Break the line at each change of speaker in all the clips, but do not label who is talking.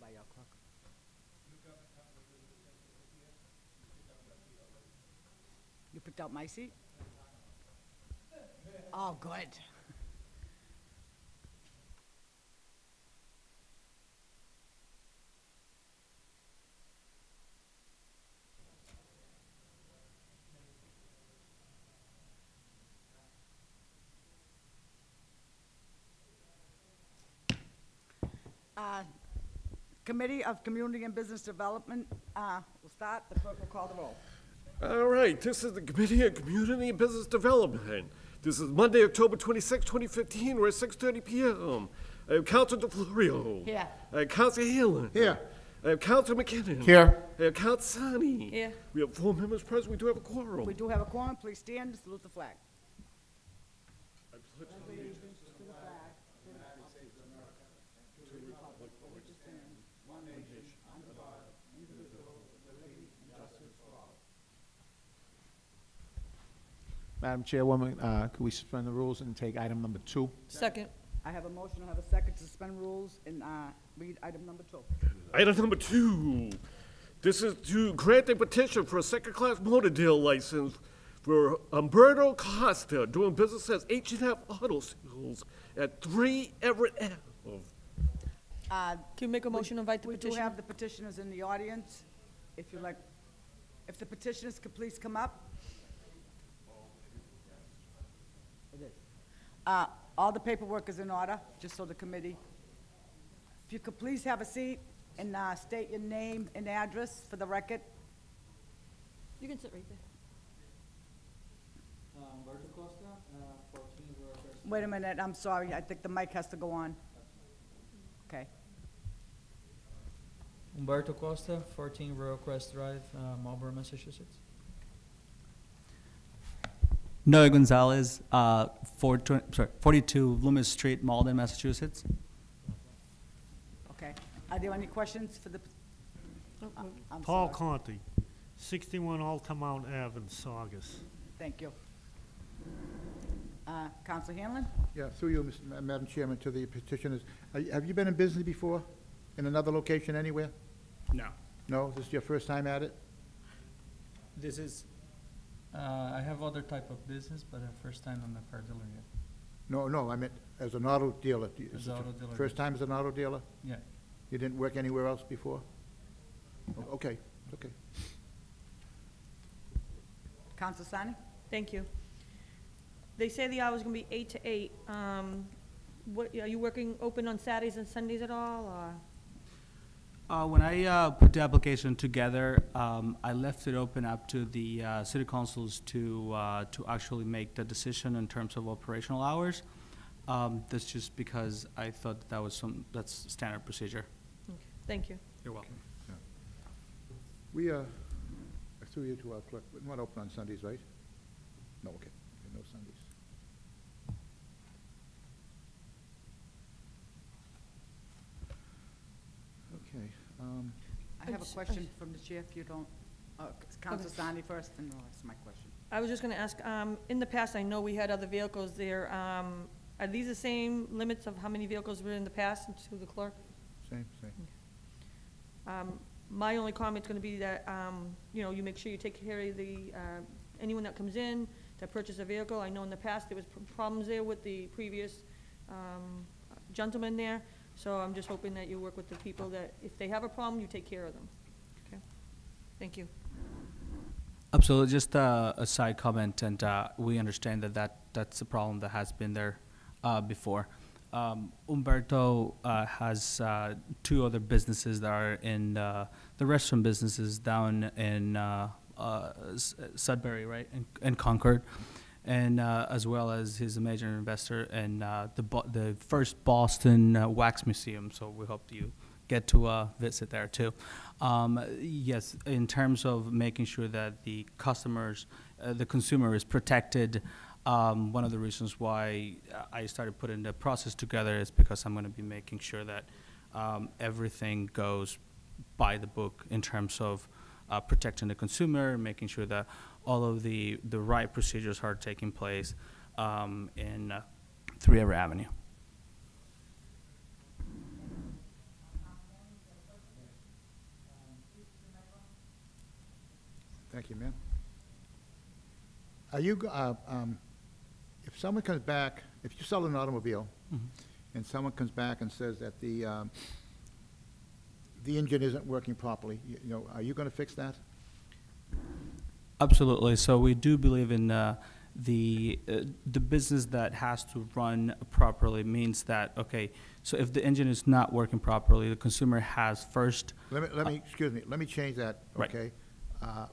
by your clerk. You picked out my seat? Oh, good. Committee of Community and Business Development, will start. The clerk will call the roll.
All right, this is the Committee on Community and Business Development. This is Monday, October 26, 2015. We're at 6:30 p.m. I have Councilor DeFlorio.
Here.
I have Councilor Hanlon.
Here.
I have Councilor McKinnon.
Here.
I have Councilor Sani.
Here.
We have 4 members present. We do have a quorum.
We do have a quorum. Please stand and salute the flag.
Madam Chairwoman, could we suspend the rules and take item number 2?
Second.
I have a motion, I have a second to suspend rules and read item number 2.
Item number 2. This is to grant a petition for a second-class motor dealer license for Umberto Costa doing business as H&F Auto Sales at 3 Everett Ave.
Can you make a motion to invite the
We do
petitioner?
have the petitioners in the audience. If you like, if the petitioners could please come up. It is. All the paperwork is in order, just so the committee. If you could please have a seat and state your name and address for the record.
You can sit right there.
Umberto Costa, 14 Workers.
Wait a minute, I'm sorry, I think the mic has to go on. Okay.
Umberto Costa, 14 Royal Crest Drive, Marlborough, Massachusetts.
Noe Gonzalez, 42 Loomis Street, Malden, Massachusetts.
Okay. Are there any questions for the? I'm
Paul
sorry.
Conti, 61 Altamount Ave in Saugus.
Thank you. Counsel Hanlon?
Yeah, through you, Madam Chairman, to the petitioners. Have you been in business before? In another location anywhere?
No.
No? This is your first time at it?
This is,
I have other type of business, but first time I'm a car dealer yet.
No, I meant as an auto dealer.
As an auto dealer,
First
yes.
time as an auto dealer?
Yeah.
You didn't work anywhere else before? Okay, okay.
Counsel Sani?
Thank you. They say the hours gonna be 8 to 8. What, are you working open on Saturdays and Sundays at all, or?
when I put the application together, I left it open up to the city councils to actually make the decision in terms of operational hours. That's just because I thought that was that's standard procedure.
Okay, thank you.
You're welcome.
We, I threw you to our clerk, we're not open on Sundays, right? No, okay, no Sundays. Okay,
I have a question from the chair, if you don't, Counsel Sani first, and I'll ask my question.
I was just gonna ask, in the past, I know we had other vehicles there. Are these the same limits of how many vehicles were in the past to the clerk?
same.
My only comment's gonna be that, you know, you make sure you take care of the, anyone that comes in to purchase a vehicle. I know in the past there was problems there with the previous, gentleman there. So I'm just hoping that you work with the people that, if they have a problem, you take care of them. Okay? Thank you.
Absolutely. Just a side comment, and we understand that's a problem that has been there before. Umberto has 2 other businesses that are in the restaurant businesses down in Sudbury, right, in Concord, and as well as he's a major investor in the first Boston Wax Museum. So we hope you get to visit there too. Yes, in terms of making sure that the customers, the consumer is protected. One of the reasons why I started putting the process together is because I'm going to be making sure that everything goes by the book in terms of protecting the consumer, making sure that all of the right procedures are taking place in 3 Everett Avenue.
Thank you, ma'am. Are you, if someone comes back, if you sell an automobile, and someone comes back and says that the engine isn't working properly, you know, are you gonna fix that?
Absolutely. So we do believe in the business that has to run properly means that, okay, so if the engine is not working properly, the consumer has first.
Let me, excuse me, let me change that,
Right.
okay?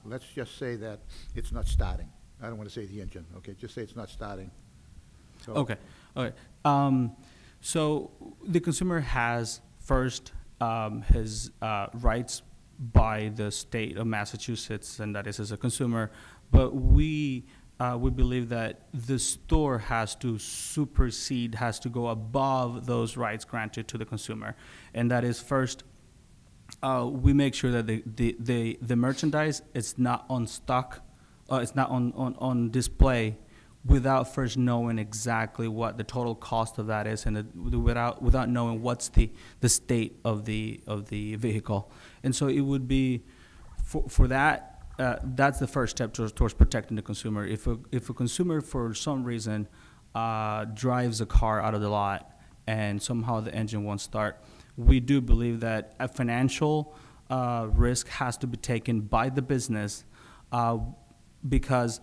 Let's just say that it's not starting. I don't want to say the engine, okay? Just say it's not starting. So-
Okay, okay. So the consumer has first his rights by the state of Massachusetts, and that is as a consumer. But we believe that the store has to supersede, has to go above those rights granted to the consumer, and that is first. We make sure that the merchandise is not on stock, it's not on display without first knowing exactly what the total cost of that is, and without knowing what's the state of the vehicle. And so it would be for that. That's the first step towards protecting the consumer. If a consumer for some reason drives a car out of the lot and somehow the engine won't start, we do believe that a financial risk has to be taken by the business because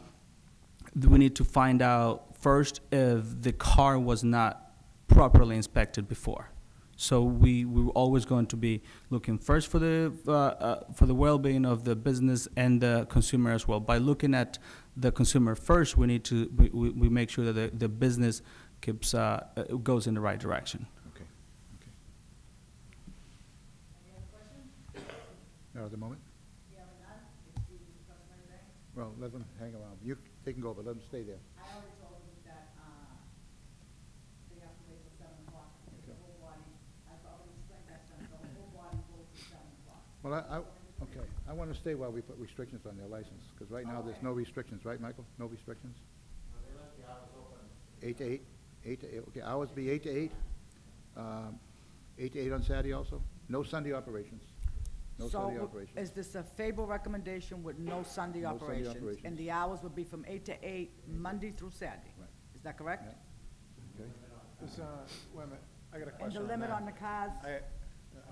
we need to find out first if the car was not properly inspected before. So we're always going to be looking first for the well-being of the business and the consumer as well. By looking at the consumer first, we need to we make sure that the business keeps goes in the right direction.
Okay, okay. Not at the moment? Well, let them hang around. They can go, but let them stay there.
I already told them that they have to wait till 7 o'clock. The whole body, I've already explained that to them, the whole body votes at 7 o'clock.
Well, okay, I want to stay while we put restrictions on their license, because right now there's no restrictions, right, Michael? No restrictions? They left the hours open. 8 to 8? 8 to 8, okay, hours be 8 to 8? 8 to 8 on Saturday also? No Sunday operations? No Sunday operations?
So is this a favorable recommendation with no Sunday
No Sunday
operations?
operations.
And the hours would be from 8 to 8, Monday through Saturday?
Right.
Is that correct?
Okay.
Wait a minute, I got a
And
question
the
on
limit
that.
on the cars?
I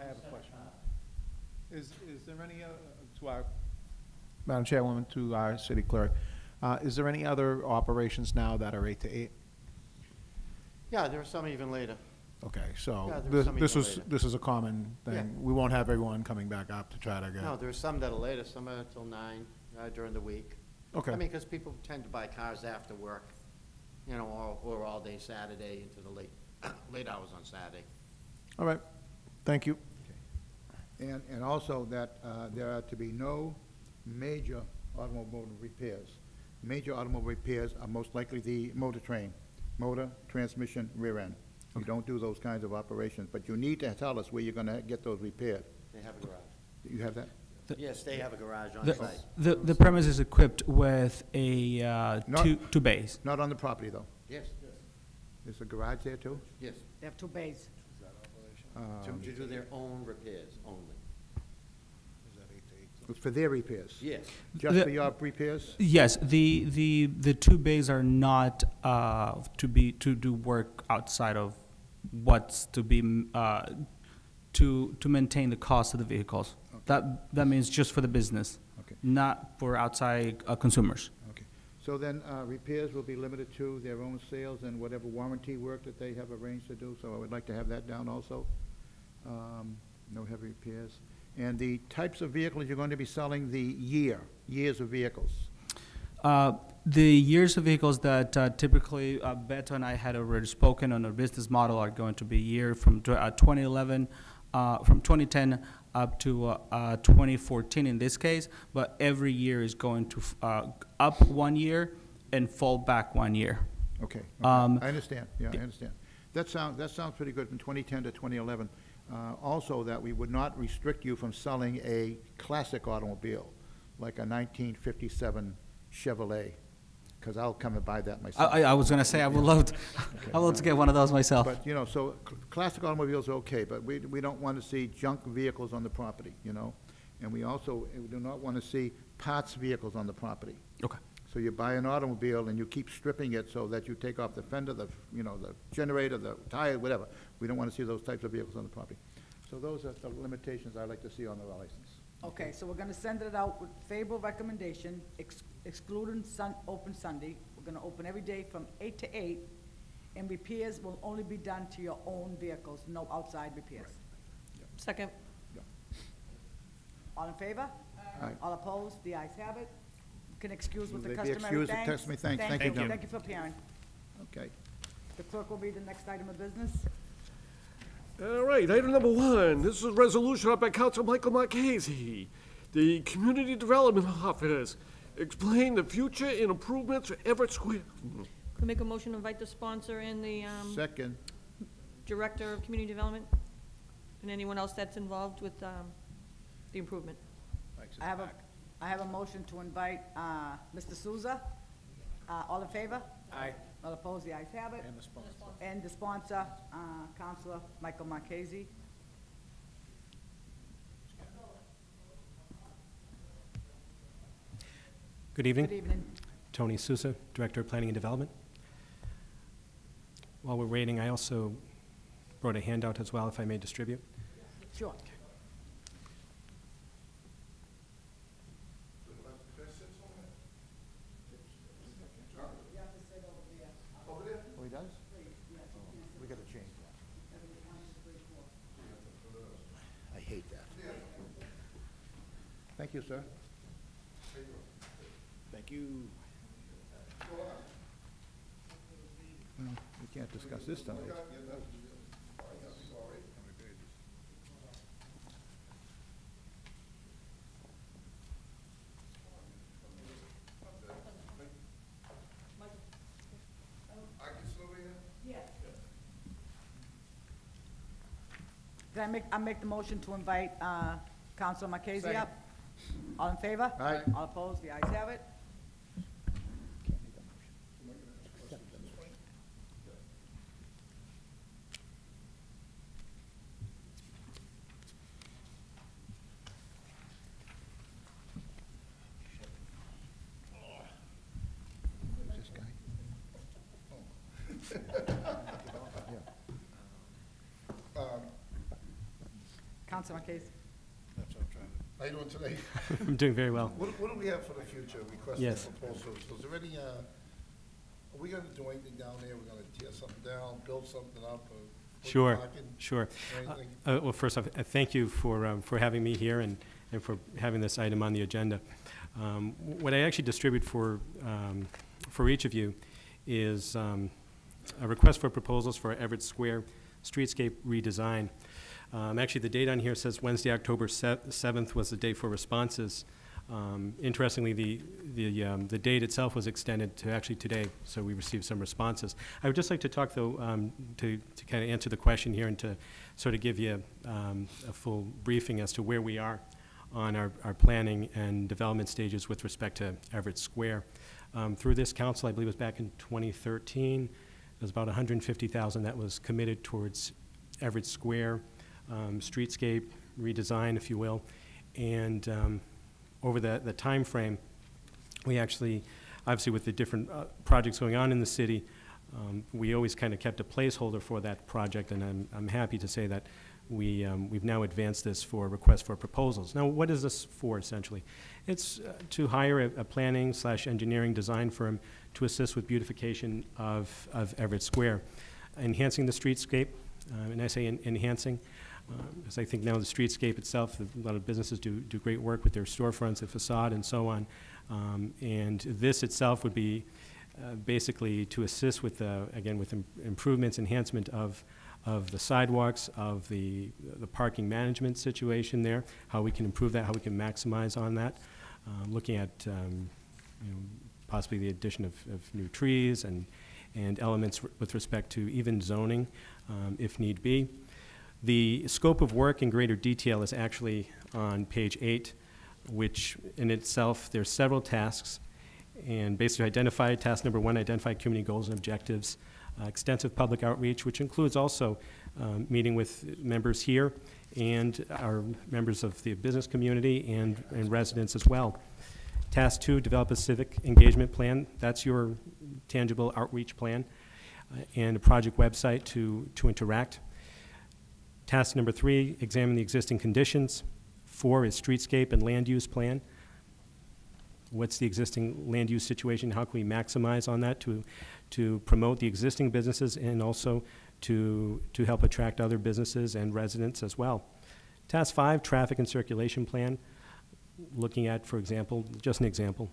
have a question. Is there any, to our, Madam Chairwoman, to our city clerk, is there any other operations now that are 8 to 8?
Yeah, there are some even later.
Okay, so
Yeah, there are some even later.
this is a common thing.
Yeah.
We won't have everyone coming back up to try to get.
No, there are some that are later, some are till 9 during the week.
Okay.
I mean, because people tend to buy cars after work, you know, or all day Saturday into the late hours on Saturday.
All right, thank you.
And also that there are to be no major automobile repairs. Major automobile repairs are most likely the motor train, motor, transmission, rear end. You don't do those kinds of operations, but you need to tell us where you're gonna get those repaired.
They have a garage.
You have that?
Yes, they have a garage on
The,
site.
the premise is equipped with a
Not-
two bays.
Not on the property, though.
Yes,
There's a garage there, too?
yes,
They have 2 bays.
to do their own repairs only.
It's for their repairs?
Yes,
Just
The-
for your repairs?
Yes, the 2 bays are not to do work outside of what's to be to maintain the cost of the vehicles. That means just for the business,
Okay.
not for outside consumers.
Okay. So then, repairs will be limited to their own sales and whatever warranty work that they have arranged to do, so I would like to have that down also. No heavy repairs. And the types of vehicles you're going to be selling, the years of vehicles.
The years of vehicles that typically Beto and I had already spoken on our business model are going to be year from 2011, from 2010 up to 2014 in this case, but every year is going to up 1 year and fall back 1 year.
Okay. Okay.
Um,
I understand, yeah, I understand. That sounds pretty good from 2010 to 2011. Also, that we would not restrict you from selling a classic automobile, like a 1957 Chevrolet, because I'll come and buy that myself.
I was gonna say I would love to, I would love to get one of those myself.
But, you know, so classic automobiles are okay, but we don't want to see junk vehicles on the property, you know? And we also do not want to see parts vehicles on the property.
Okay.
So you buy an automobile and you keep stripping it so that you take off the fender, the generator, the tire, whatever. We don't want to see those types of vehicles on the property. So those are the limitations I'd like to see on the license.
Okay, so we're gonna send it out with favorable recommendation, excluding open Sunday. We're gonna open every day from 8 to 8, and repairs will only be done to your own vehicles, no outside repairs.
Second.
All in favor?
Aye.
All opposed? The ayes have it. You can excuse with the
Will they be
customary
excused?
thanks.
Customary thanks. Thank you, gentlemen.
Thank you for appearing.
Okay.
The clerk will read the next item of business.
All right, item number 1, this is a resolution by Council Michael Marchese. The Community Development Office explain the future and improvements for Everett Square.
Can we make a motion to invite the sponsor and the
Second,
Director of Community Development? And anyone else that's involved with the improvement?
I have a motion to invite Mr. Souza. All in favor?
Aye.
All opposed? The ayes have it.
And the sponsor.
And the sponsor, Counselor Michael Marchese.
Good evening.
Good evening.
Tony Sousa, Director of Planning and Development. While we're waiting, I also brought a handout as well, if I may distribute.
Sure.
oh, he does? We gotta change that. I hate that. Thank you, sir. Thank you. Well, we can't discuss this tonight.
Can I make the motion to invite Counselor Marchese up? All in favor?
Aye.
All opposed? The ayes have it.
Who's this guy?
Counselor Marchese.
That's what I'm trying to. How you doing today?
I'm doing very well.
What do we have for the future, requests
Yes.
and proposals? Is there any, are we gonna do anything down there? We're gonna tear something down, build something up, or? put
Sure,
parking
sure.
or anything?
Well, first off, thank you for having me here and for having this item on the agenda. What I actually distribute for each of you is a request for proposals for Everett Square streetscape redesign. Actually, the date on here says Wednesday, October 7th was the day for responses. Interestingly, the date itself was extended to actually today, so we received some responses. I would just like to talk, though, to kind of answer the question here and to sort of give you a full briefing as to where we are on our planning and development stages with respect to Everett Square. Through this council, I believe it was back in 2013, there was about $150,000 that was committed towards Everett Square streetscape redesign, if you will, and over the time frame, we actually, obviously with the different projects going on in the city, we always kind of kept a placeholder for that project, and I'm happy to say that we've now advanced this for request for proposals. Now, what is this for, essentially? It's to hire a planning/engineering design firm to assist with beautification of Everett Square, enhancing the streetscape, and I say enhancing, because I think now the streetscape itself, a lot of businesses do great work with their storefronts, the facade, and so on. And this itself would be basically to assist with, again, with improvements, enhancement of the sidewalks, of the parking management situation there, how we can improve that, how we can maximize on that, looking at possibly the addition of new trees and elements with respect to even zoning, if need be. The scope of work in greater detail is actually on page 8, which in itself, there's several tasks, and basically identify task number 1, identify community goals and objectives, extensive public outreach, which includes also meeting with members here and our members of the business community and residents as well. Task 2, develop a civic engagement plan. That's your tangible outreach plan, and a project website to interact. Task number 3, examine the existing conditions. 4 is streetscape and land use plan. What's the existing land use situation? How can we maximize on that to promote the existing businesses and also to help attract other businesses and residents as well? Task 5, traffic and circulation plan. Looking at, for example, just an example,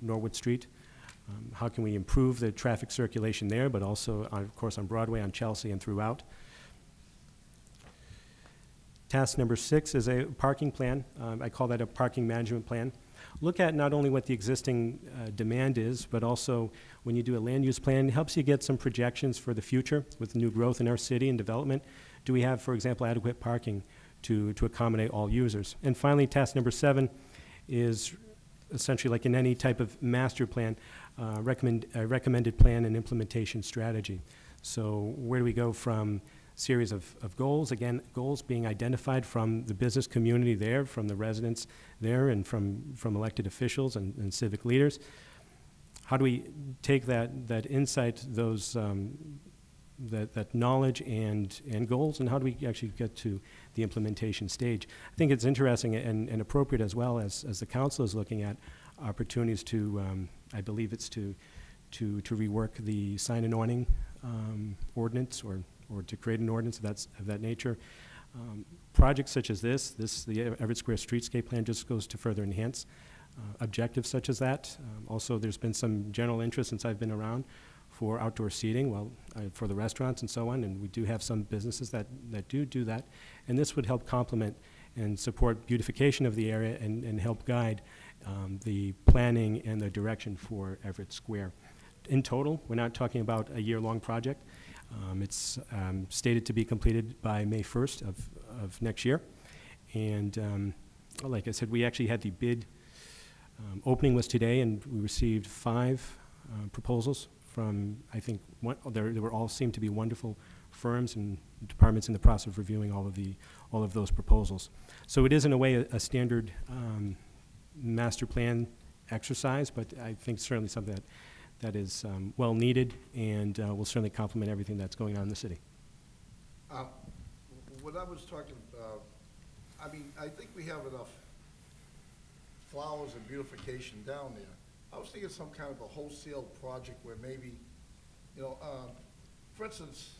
Norwood Street. How can we improve the traffic circulation there, but also, of course, on Broadway, on Chelsea, and throughout? Task number 6 is a parking plan. I call that a parking management plan. Look at not only what the existing demand is, but also when you do a land use plan, it helps you get some projections for the future with new growth in our city and development. Do we have, for example, adequate parking to accommodate all users? And finally, task number 7 is essentially, like in any type of master plan, recommended plan and implementation strategy. So where do we go from series of goals? Again, goals being identified from the business community there, from the residents there, and from elected officials and civic leaders. How do we take that insight, those that knowledge and goals, and how do we actually get to the implementation stage? I think it's interesting and appropriate as well as the council is looking at opportunities to, I believe it's to rework the sign and awning ordinance or to create an ordinance of that nature. Projects such as the Everett Square Streetscape Plan just goes to further enhance objectives such as that. Also, there's been some general interest since I've been around for outdoor seating, for the restaurants and so on, and we do have some businesses that do that. And this would help complement and support beautification of the area and help guide the planning and the direction for Everett Square. In total, we're not talking about a year-long project. It's stated to be completed by May 1st of next year. And like I said, we actually had the bid opening was today, and we received 5 proposals from, I think, there were all seemed to be wonderful firms and departments in the process of reviewing all of those proposals. So it is, in a way, a standard master plan exercise, but I think certainly something that is well needed and will certainly complement everything that's going on in the city.
What I was talking about, I mean, I think we have enough flowers and beautification down there. I was thinking some kind of a wholesale project where maybe, you know, for instance,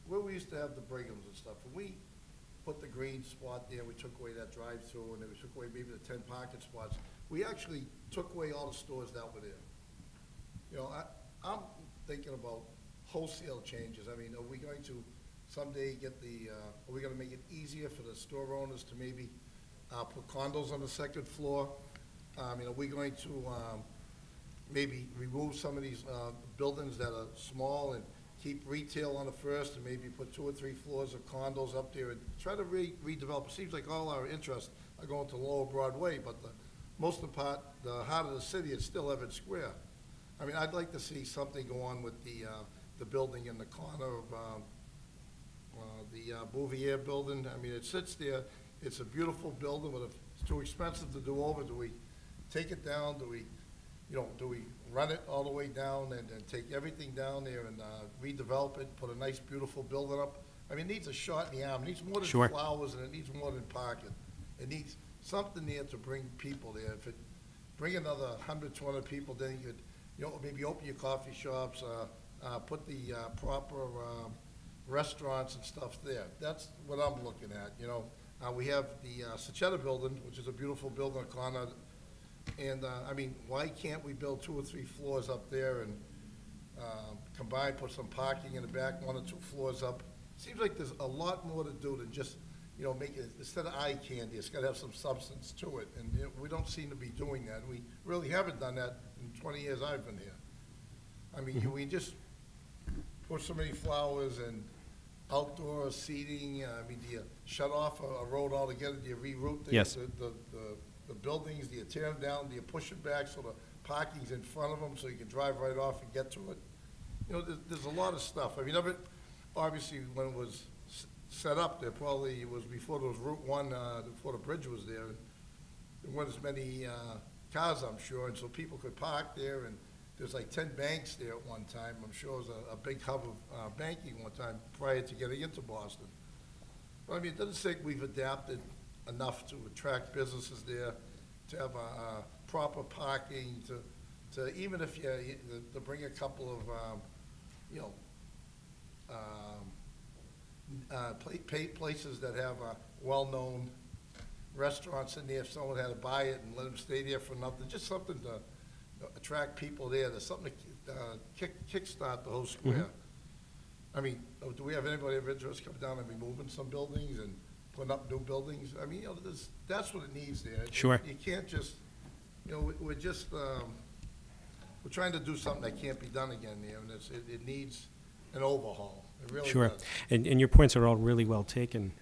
where we used to have the Brighams and stuff, when we put the green spot there, we took away that drive-through, and then we took away maybe the 10 parking spots. We actually took away all the stores that were there. You know, I'm thinking about wholesale changes. I mean, are we going to someday get are we going to make it easier for the store owners to maybe put condos on the 2nd floor? I mean, are we going to maybe remove some of these buildings that are small and keep retail on the 1st and maybe put 2 or 3 floors of condos up there and try to redevelop? It seems like all our interests are going to Lower Broadway, but most of the heart of the city is still Everett Square. I mean, I'd like to see something go on with the building in the corner of the Bouvier building. I mean, it sits there. It's a beautiful building, but if it's too expensive to do over, do we take it down? Do we run it all the way down and take everything down there and redevelop it, put a nice, beautiful building up? I mean, it needs a shot in the arm. It needs more than flowers, and it needs more than parking. It needs something there to bring people there. If it bring another 100, 200 people, then you could, you know, maybe open your coffee shops, put the proper restaurants and stuff there. That's what I'm looking at, you know. We have the Sachetta building, which is a beautiful building on corner. And, I mean, why can't we build 2 or 3 floors up there and combine, put some parking in the back, 1 or 2 floors up? Seems like there's a lot more to do than just, you know, make it, instead of eye candy, it's got to have some substance to it. And we don't seem to be doing that. We really haven't done that in 20 years I've been here. I mean, we just put so many flowers and outdoor seating. I mean, do you shut off a road altogether? Do you reroute the buildings? Do you tear them down? Do you push it back so the parking's in front of them so you can drive right off and get to it? You know, there's a lot of stuff. I mean, obviously, when it was set up there, probably it was before there was Route 1, before the bridge was there. There weren't as many cars, I'm sure, and so people could park there, and there's like 10 banks there at one time. I'm sure it was a big hub of banking one time prior to getting into Boston. But I mean, it doesn't say we've adapted enough to attract businesses there, to have a proper parking, to even if you, to bring a couple of, you know, places that have well-known restaurants in there, if someone had to buy it and let them stay there for nothing, just something to attract people there. There's something to kickstart the whole square. I mean, do we have anybody of interest coming down and removing some buildings and putting up new buildings? I mean, you know, that's what it needs there.
Sure.
You can't just, you know, we're just, we're trying to do something that can't be done again there, and it needs an overhaul. It really
Sure.
does.
And your points are all really well taken.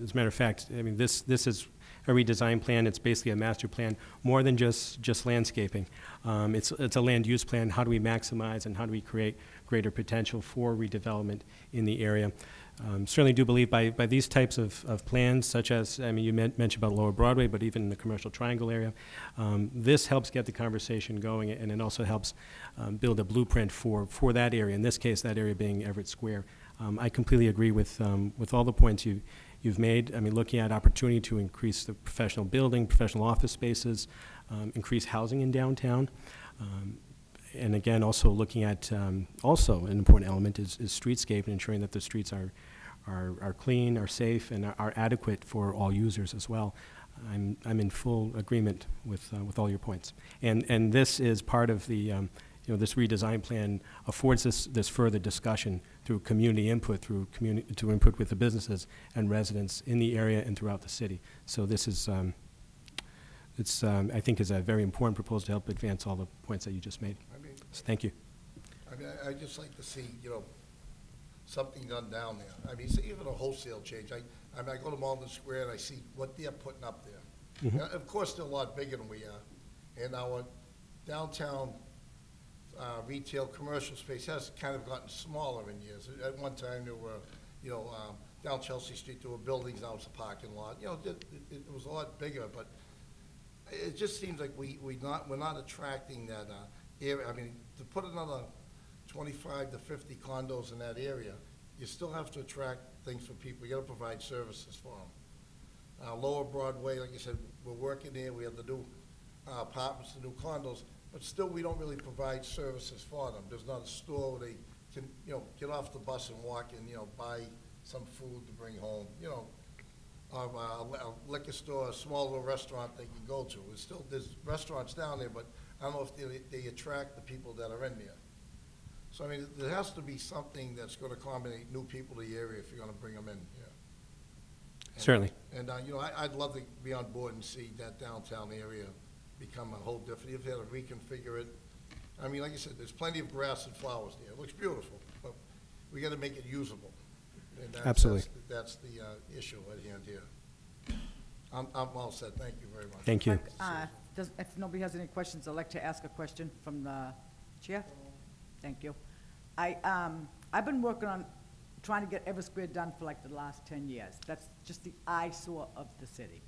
As a matter of fact, I mean, this is a redesign plan. It's basically a master plan, more than just landscaping. It's a land use plan. How do we maximize and how do we create greater potential for redevelopment in the area? Certainly do believe by these types of plans, such as, I mean, you mentioned about Lower Broadway, but even in the Commercial Triangle area, this helps get the conversation going, and it also helps build a blueprint for that area, in this case, that area being Everett Square. I completely agree with all the points you've made. I mean, looking at opportunity to increase the professional building, professional office spaces, increase housing in downtown. And again, also looking at, also an important element is streetscape and ensuring that the streets are clean, are safe, and are adequate for all users as well. I'm in full agreement with all your points. And this is part of the, you know, this redesign plan affords this further discussion through community input, through input with the businesses and residents in the area and throughout the city. So this is, I think, is a very important proposal to help advance all the points that you just made.
I mean,
So thank you.
I mean, I just like to see, you know, something done down there. I mean, see, even a wholesale change. I mean, I go to Malden Square and I see what they're putting up there.
Mhm.
And of course, they're a lot bigger than we are. And our downtown retail commercial space has kind of gotten smaller in years. At one time, there were, you know, down Chelsea Street, there were buildings, now it's a parking lot. You know, it was a lot bigger, but it just seems like we're not attracting that area. I mean, to put another 25 to 50 condos in that area, you still have to attract things for people. You gotta provide services for them. Lower Broadway, like you said, we're working there. We have the new apartments, the new condos, but still we don't really provide services for them. There's not a store where they can, you know, get off the bus and walk and, you know, buy some food to bring home, you know, or a liquor store, a small little restaurant they can go to. There's restaurants down there, but I don't know if they attract the people that are in there. So, I mean, there has to be something that's gonna accommodate new people to the area if you're gonna bring them in, yeah.
Certainly.
And, you know, I'd love to be on board and see that downtown area become a whole different, if they had to reconfigure it. I mean, like I said, there's plenty of grass and flowers there. It looks beautiful, but we gotta make it usable. And
Absolutely.
That's the issue at hand here. I'm all set. Thank you very much.
Thank you.
If nobody has any questions, I'd like to ask a question from the chair. Thank you. I've been working on trying to get Everett Square done for like the last 10 years. That's just the eyesore of the city.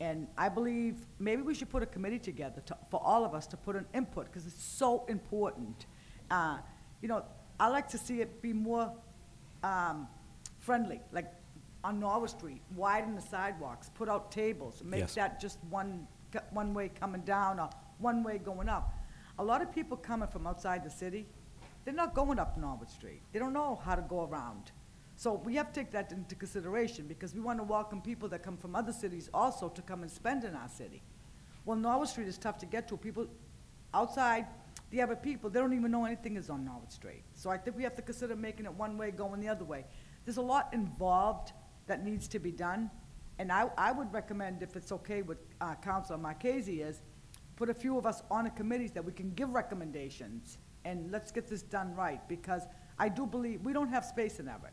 And I believe maybe we should put a committee together for all of us to put an input, because it's so important. You know, I like to see it be more friendly, like on Norwood Street, widen the sidewalks, put out tables, make
Yes.
that just one way coming down or one way going up. A lot of people coming from outside the city, they're not going up Norwood Street. They don't know how to go around. So we have to take that into consideration, because we want to welcome people that come from other cities also to come and spend in our city. Well, Norwood Street is tough to get to. People outside, the other people, they don't even know anything is on Norwood Street. So I think we have to consider making it one way, going the other way. There's a lot involved that needs to be done, and I would recommend, if it's okay with Councilor Marchese, is put a few of us on the committees that we can give recommendations, and let's get this done right, because I do believe, we don't have space in Everett.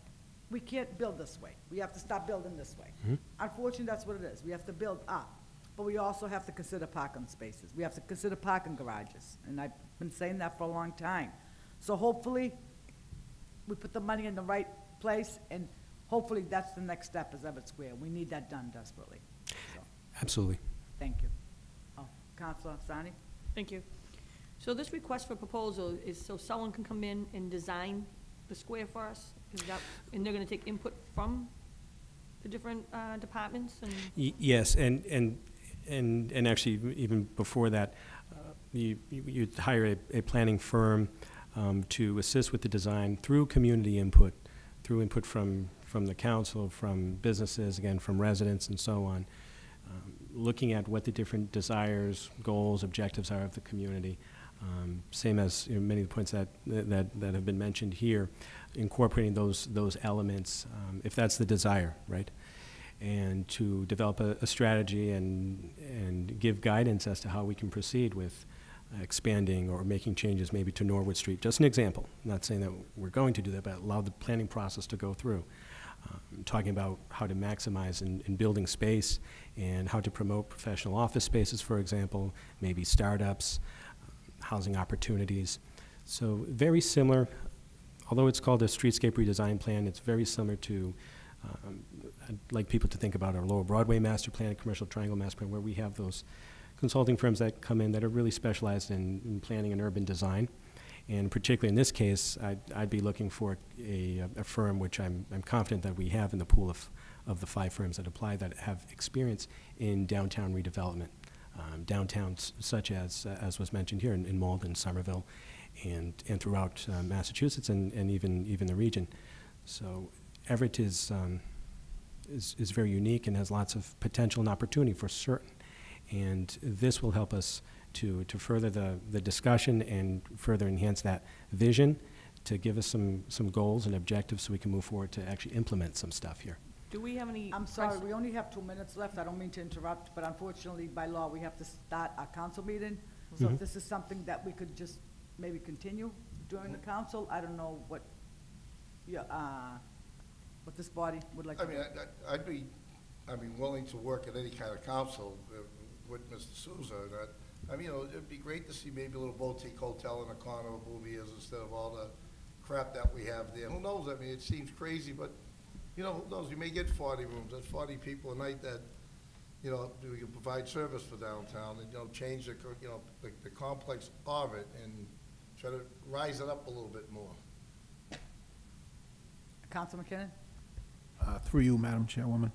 We can't build this way. We have to stop building this way. Unfortunately, that's what it is. We have to build up, but we also have to consider parking spaces. We have to consider parking garages, and I've been saying that for a long time. So hopefully, we put the money in the right place, and hopefully that's the next step is Everett Square. We need that done desperately. So,
Absolutely.
thank you. Oh, Counselor Sani?
Thank you. So this request for proposal is so someone can come in and design the square for us? Is that, and they're gonna take input from the different departments and?
Yes, and actually, even before that, you hire a planning firm to assist with the design through community input, through input from the council, from businesses, again, from residents and so on, looking at what the different desires, goals, objectives are of the community. Same as many of the points that have been mentioned here, incorporating those elements, if that's the desire, right? And to develop a strategy and give guidance as to how we can proceed with expanding or making changes maybe to Norwood Street. Just an example. I'm not saying that we're going to do that, but allow the planning process to go through. Talking about how to maximize in building space and how to promote professional office spaces, for example, maybe startups, housing opportunities. So very similar, although it's called a streetscape redesign plan, it's very similar to, I'd like people to think about our Lower Broadway master plan, commercial triangle master plan, where we have those consulting firms that come in that are really specialized in planning and urban design. And particularly in this case, I'd be looking for a firm which I'm confident that we have in the pool of the 5 firms that apply that have experience in downtown redevelopment. Downtowns such as was mentioned here in Malden, Somerville, and throughout Massachusetts and even the region. So Everett is very unique and has lots of potential and opportunity for certain. And this will help us to further the discussion and further enhance that vision, to give us some goals and objectives so we can move forward to actually implement some stuff here.
Do we have any?
I'm sorry, we only have 2 minutes left. I don't mean to interrupt, but unfortunately, by law, we have to start our council meeting. So if this is something that we could just maybe continue during the council, I don't know what, what this body would like to
I
do.
mean, I'd be willing to work at any kind of council with Mr. Souza. I mean, it'd be great to see maybe a little boutique hotel in the corner of Bouviers instead of all the crap that we have there. Who knows? I mean, it seems crazy, but, you know, who knows? You may get 40 rooms. That's 40 people a night that, you know, we can provide service for downtown and, you know, change the complex of it and try to rise it up a little bit more.
Councilor McKinnon?
Through you, Madam Chairwoman,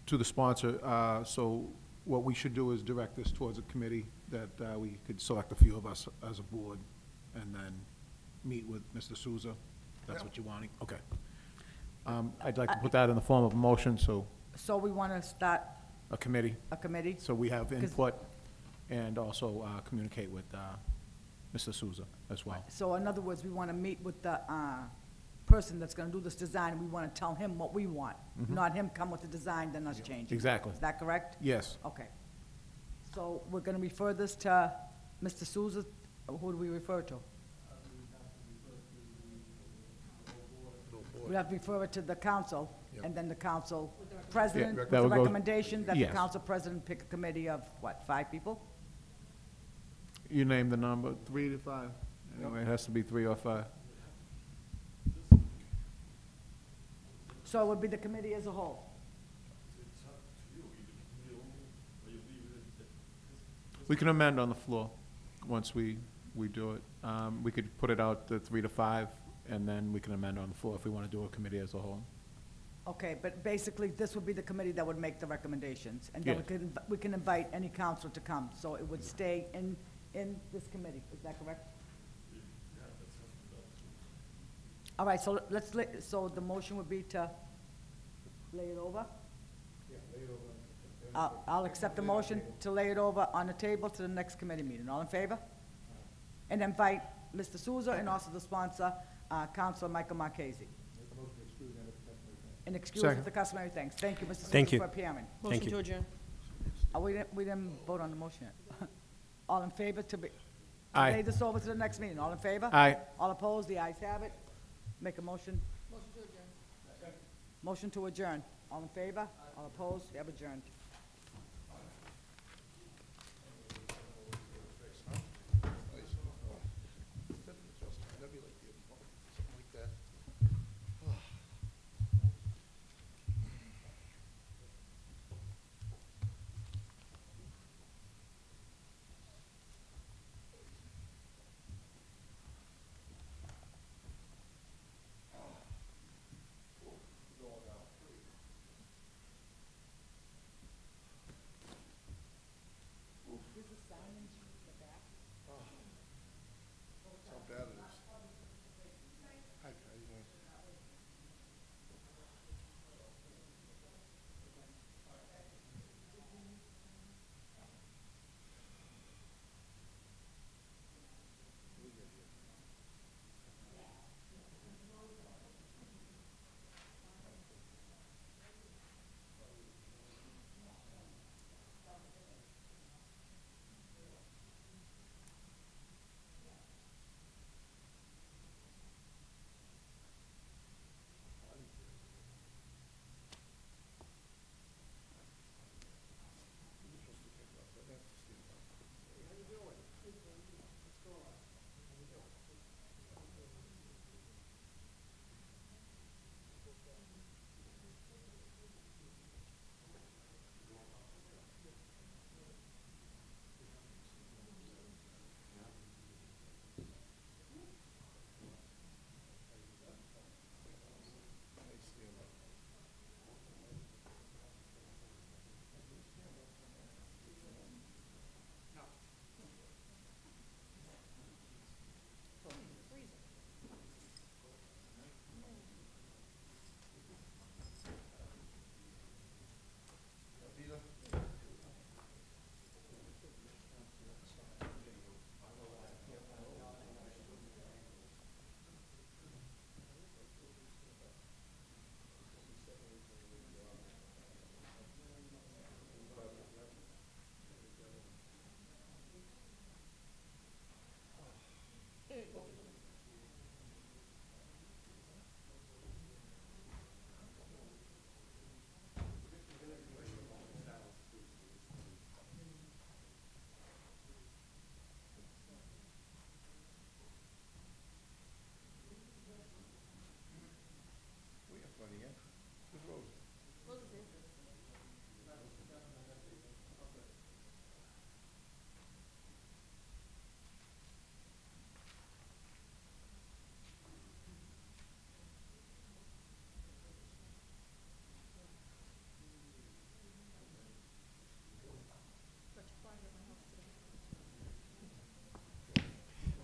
to the sponsor, so what we should do is direct this towards a committee that we could select a few of us as a board and then meet with Mr. Souza. That's what you're wanting? Okay. I'd like to put that in the form of a motion, so
So we want to start
a committee,
a committee?
so we have input and also communicate with Mr. Souza as well.
So in other words, we want to meet with the person that's going to do this design. We want to tell him what we want, not him come with the design, then us change it.
Exactly.
Is that correct?
Yes.
Okay. So we're going to refer this to Mr. Souza. Who do we refer to? We have to refer it to the council, and then the council president,
Yeah,
with
that
the
would go-
recommendation that the
yes.
council president pick a committee of, what, 5 people?
You name the number, 3 to 5. Anyway, it has to be 3 or 5.
So it would be the committee as a whole?
We can amend on the floor once we do it. We could put it out to 3 to 5, and then we can amend on the floor if we want to do a committee as a whole.
Okay, but basically, this would be the committee that would make the recommendations, and then
Yes.
we can invite any council to come, so it would stay in this committee, is that correct? All right, so so the motion would be to lay it over?
Yeah, lay it over.
I'll accept the motion to lay it over on the table to the next committee meeting, all in favor? And invite Mr. Souza and also the sponsor, Councilor Michael Marchese. And excuse
Second.
the customary thanks. Thank you, Mr. Souza,
Thank you.
for appearing.
Thank
Motion
you.
to adjourn.
We didn't vote on the motion yet. All in favor to
Aye.
lay this over to the next meeting? All in favor?
Aye.
All opposed? The ayes have it. Make a motion. Motion to adjourn. Motion to adjourn. All in favor? All opposed? We have adjourned.
That'd be like the, something like that.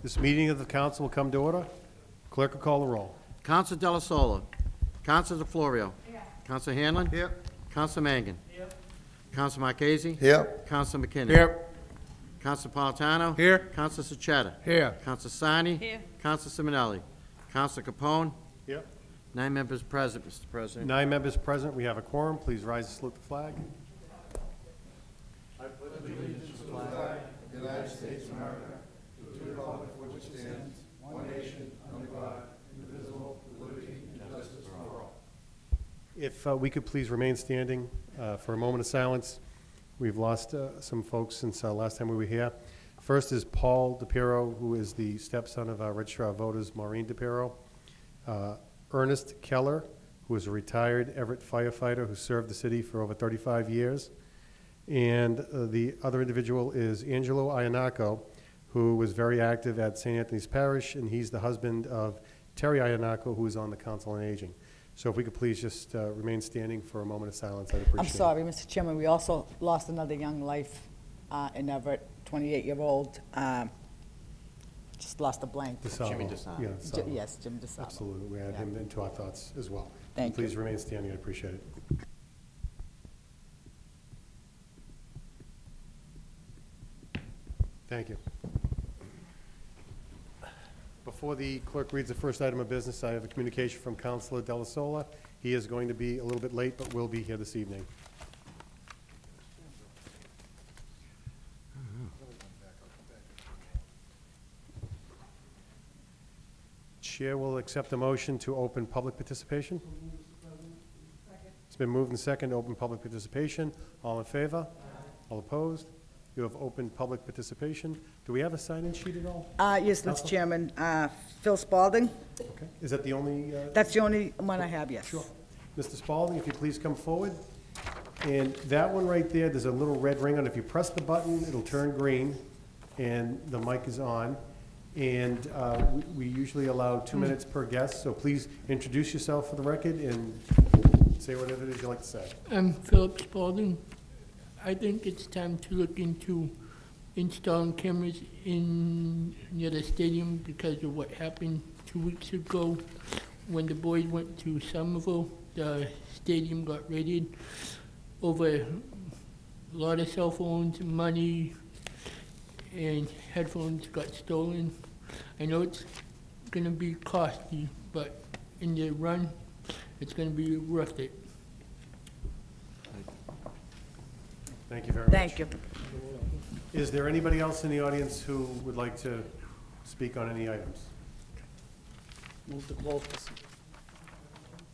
This meeting of the council will come to order. Clerk will call the roll.
Counsel Delasola. Counsel DeFlorio. Counsel Hanlon.
Here.
Counsel Mangan. Counsel Marchese.
Here.
Counsel McKinnon.
Here.
Counsel Napolitano.
Here.
Counsel Sachetta.
Here.
Counsel Sani.
Here.
Counsel Simonelli. Counsel Capone.
Here.
9 members present, Mr. President.
9 members present. We have a quorum. Please rise and salute the flag. If we could please remain standing for a moment of silence. We've lost some folks since last time we were here. First is Paul DePiero, who is the stepson of our registrar of voters, Maureen DePiero. Ernest Keller, who is a retired Everett firefighter who served the city for over 35 years. And the other individual is Angelo Iannaco, who was very active at St. Anthony's Parish, and he's the husband of Terry Iannaco, who is on the Council on Aging. So if we could please just remain standing for a moment of silence, I'd appreciate it.
I'm sorry, Mr. Chairman, we also lost another young life in Everett, 28-year-old. Just lost a blank.
DeSalvo.
Jimmy DeSalvo.
Yeah, DeSalvo.
Yes, Jim DeSalvo.
Absolutely. We add
Yeah.
him into our thoughts as well.
Thank you.
Please remain standing. I'd appreciate it. Thank you. Before the clerk reads the first item of business, I have a communication from Councilor Delasola. He is going to be a little bit late, but will be here this evening. Chair will accept a motion to open public participation. It's been moved and seconded to open public participation. All in favor? All opposed? You have opened public participation. Do we have a sign-in sheet at all?
Yes, Mr. Chairman, Phil Spalding,
Okay. Is that the only?
that's the only one I have, yes.
Sure. Mr. Spalding, if you please come forward. And that one right there, there's a little red ring on it. If you press the button, it'll turn green, and the mic is on. And we usually allow 2 minutes per guest, so please introduce yourself for the record and say whatever it is you'd like to say.
I'm Philip Spalding. I think it's time to look into installing cameras near the stadium because of what happened 2 weeks ago when the boys went to Somerville. The stadium got raided over a lot of cell phones, money, and headphones got stolen. I know it's gonna be costly, but in the run, it's gonna be worth it.
Thank you very much.
Thank you.
Is there anybody else in the audience who would like to speak on any items?
Move to close.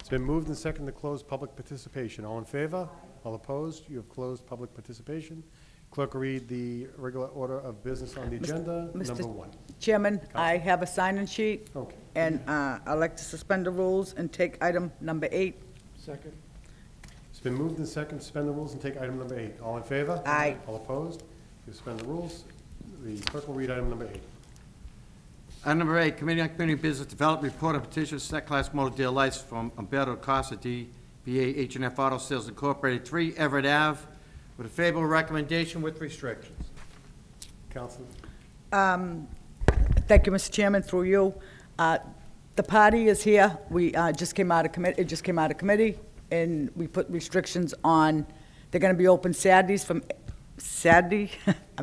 It's been moved and seconded to close public participation. All in favor? All opposed? You have closed public participation. Clerk will read the regular order of business on the agenda, number 1.
Chairman, I have a sign-in sheet,
Okay.
and I'd like to suspend the rules and take item number 8.
Second.
It's been moved and seconded to suspend the rules and take item number 8. All in favor?
Aye.
All opposed? You suspend the rules. The clerk will read item number 8.
Item number 8, Committee on Community Business Development, report of petition for second-class motor dealer license from Umberto Costa, DBA H&F Auto Sales Incorporated, 3 Everett Ave, with a favorable recommendation with restrictions.
Council.
Thank you, Mr. Chairman, through you. The party is here. We just came out of committee, it just came out of committee, and we put restrictions on, they're gonna be open Saturdays from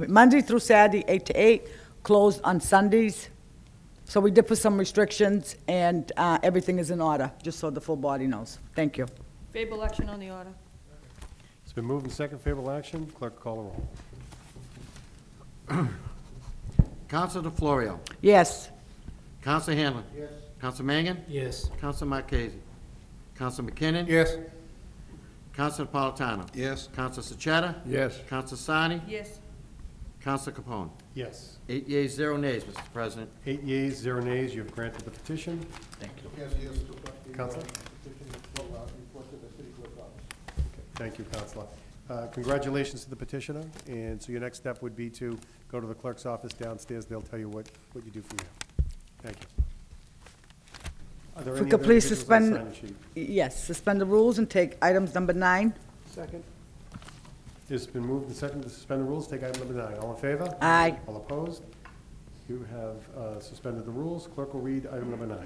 Monday through Saturday, 8 to 8, closed on Sundays. So we did put some restrictions, and everything is in order, just so the full body knows. Thank you.
Favorable action on the order.
It's been moved and seconded favorable action. Clerk, call the roll.
Counsel DeFlorio.
Yes.
Counsel Hanlon. Yes. Counsel Mangan.
Yes.
Counsel Marchese. Counsel McKinnon.
Yes.
Counsel Napolitano.
Yes.
Counsel Sachetta.
Yes.
Counsel Sani.
Yes.
Counsel Capone.
Yes.
8 yeas, 0 nays, Mr. President.
8 yeas, 0 nays. You have granted the petition.
Thank you.
Yes, yes.
Counsel? Thank you, Counselor. Congratulations to the petitioner, and so your next step would be to go to the clerk's office downstairs. They'll tell you what you do from there. Thank you. Are there
If we
any
could
other
please
individuals on the
suspend,
sign-in sheet?
yes, suspend the rules and take items number 9.
Second.
It's been moved and seconded to suspend the rules. Take item number 9. All in favor?
Aye.
All opposed? You have suspended the rules. Clerk will read item number 9.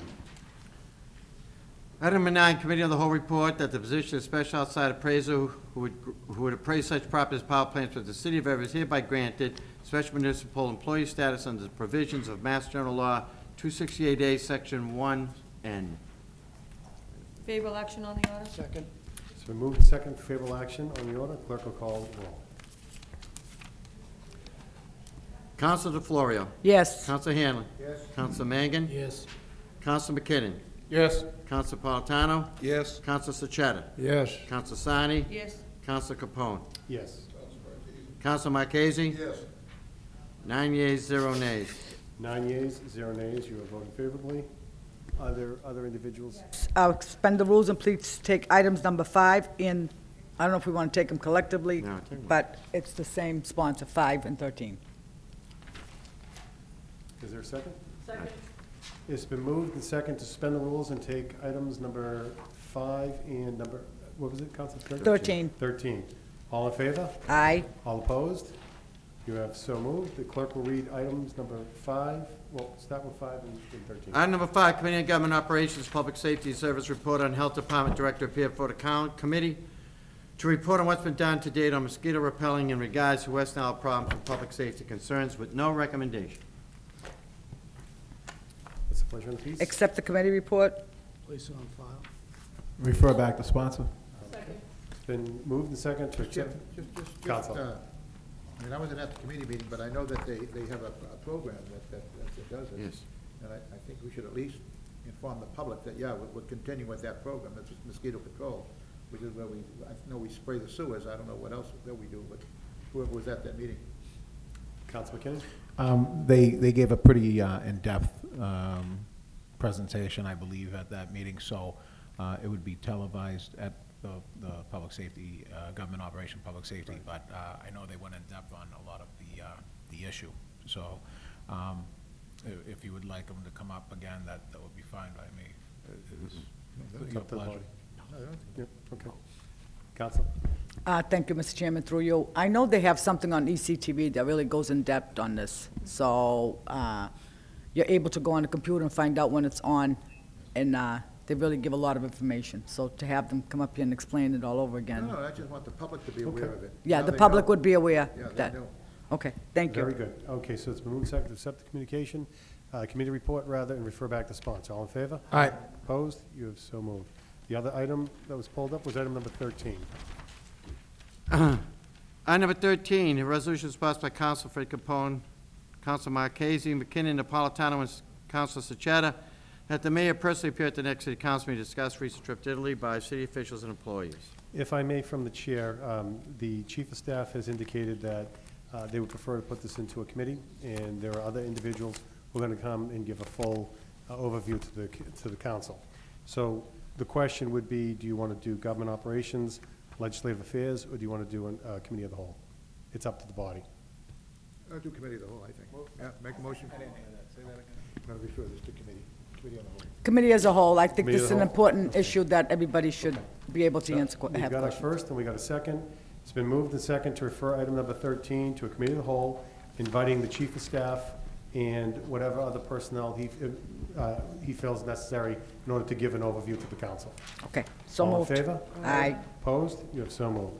Item number 9, Committee of the Whole report that the position of special outside appraiser who would appraise such property as power plants with the City of Everett is hereby granted special municipal employee status under the provisions of Mass General Law 268A, Section 1N.
Favorable action on the order?
Second. It's been moved and second for favorable action on the order. Clerk will call roll.
Counsel DeFlorio.
Yes.
Counsel Hanlon.
Yes.
Counsel Mangan.
Yes.
Counsel McKinnon.
Yes.
Counsel Napolitano.
Yes.
Counsel Sechetta.
Yes.
Counsel Sani.
Yes.
Counsel Capone.
Yes.
Counsel Marchese.
Yes.
9 yeas, 0 nays.
9 yeas, 0 nays. You have voted favorably. Are there other individuals?
Suspend the rules and please take items number 5 in, I don't know if we want to take them collectively,
No, take them.
but it's the same sponsor, 5 and 13.
Is there a second? Second. It's been moved and second to suspend the rules and take items number 5 and number, what was it, Counsel?
13.
13. All in favor?
Aye.
All opposed? You have so moved. The clerk will read items number 5, well, start with 5 and 13.
Item number 5, Committee on Government Operations, Public Safety Service Report on Health Department Director appeared before the committee to report on what's been done to date on mosquito repelling in regards to West Nile problems and public safety concerns with no recommendation.
What's the pleasure of the peace?
Accept the committee report.
Place it on file. Refer back to sponsor.
It's been moved and second to accept. Counsel.
I mean, I wasn't at the committee meeting, but I know that they have a program that does it.
Yes.
And I think we should at least inform the public that, yeah, we're continuing with that program, that's mosquito control, which is where I know we spray the sewers, I don't know what else that we do, but whoever was at that meeting.
Counsel McKinnon?
They gave a pretty in-depth presentation, I believe, at that meeting, so it would be televised at the public safety, government operation public safety, but I know they went in depth on a lot of the issue. So if you would like them to come up again, that would be fine by me. It's your pleasure.
Yep, okay. Counsel?
Thank you, Mr. Chairman, through you. I know they have something on ECTV that really goes in depth on this. So you're able to go on the computer and find out when it's on, and they really give a lot of information. So to have them come up here and explain it all over again.
No, I just want the public to be aware of it.
Yeah,
Now
the
they
public
know.
would be aware
Yeah,
of
they
that.
know.
Okay, thank you.
Very good. Okay, so it's been moved and seconded to accept the communication, committee report rather, and refer back to sponsor. All in favor?
Aye.
Opposed? You have so moved. The other item that was pulled up was item number 13.
Item number 13, a resolution sponsored by Counsel Fred Capone, Counsel Marchese, McKinnon, Napolitano, and Counsel Sechetta, that the mayor personally appear at the next city council meeting to discuss recent trip to Italy by city officials and employees.
If I may, from the chair, the chief of staff has indicated that they would prefer to put this into a committee, and there are other individuals who are going to come and give a full overview to the council. So the question would be, do you want to do government operations, legislative affairs, or do you want to do a committee of the whole? It's up to the body.
I'll do committee of the whole, I think. Yeah, make a motion. I didn't hear that, say that again. I'm gonna refer this to committee of the whole.
Committee as a whole, I think
Committee
this
as
is
a
an
whole.
important issue that everybody should be able to answer,
We've
have
got a
questions.
first and we got a second. It's been moved and second to refer item number 13 to a committee of the whole, inviting the chief of staff and whatever other personnel he feels necessary in order to give an overview to the council.
Okay, so
All in
moved.
favor?
Aye.
Opposed? You have so moved.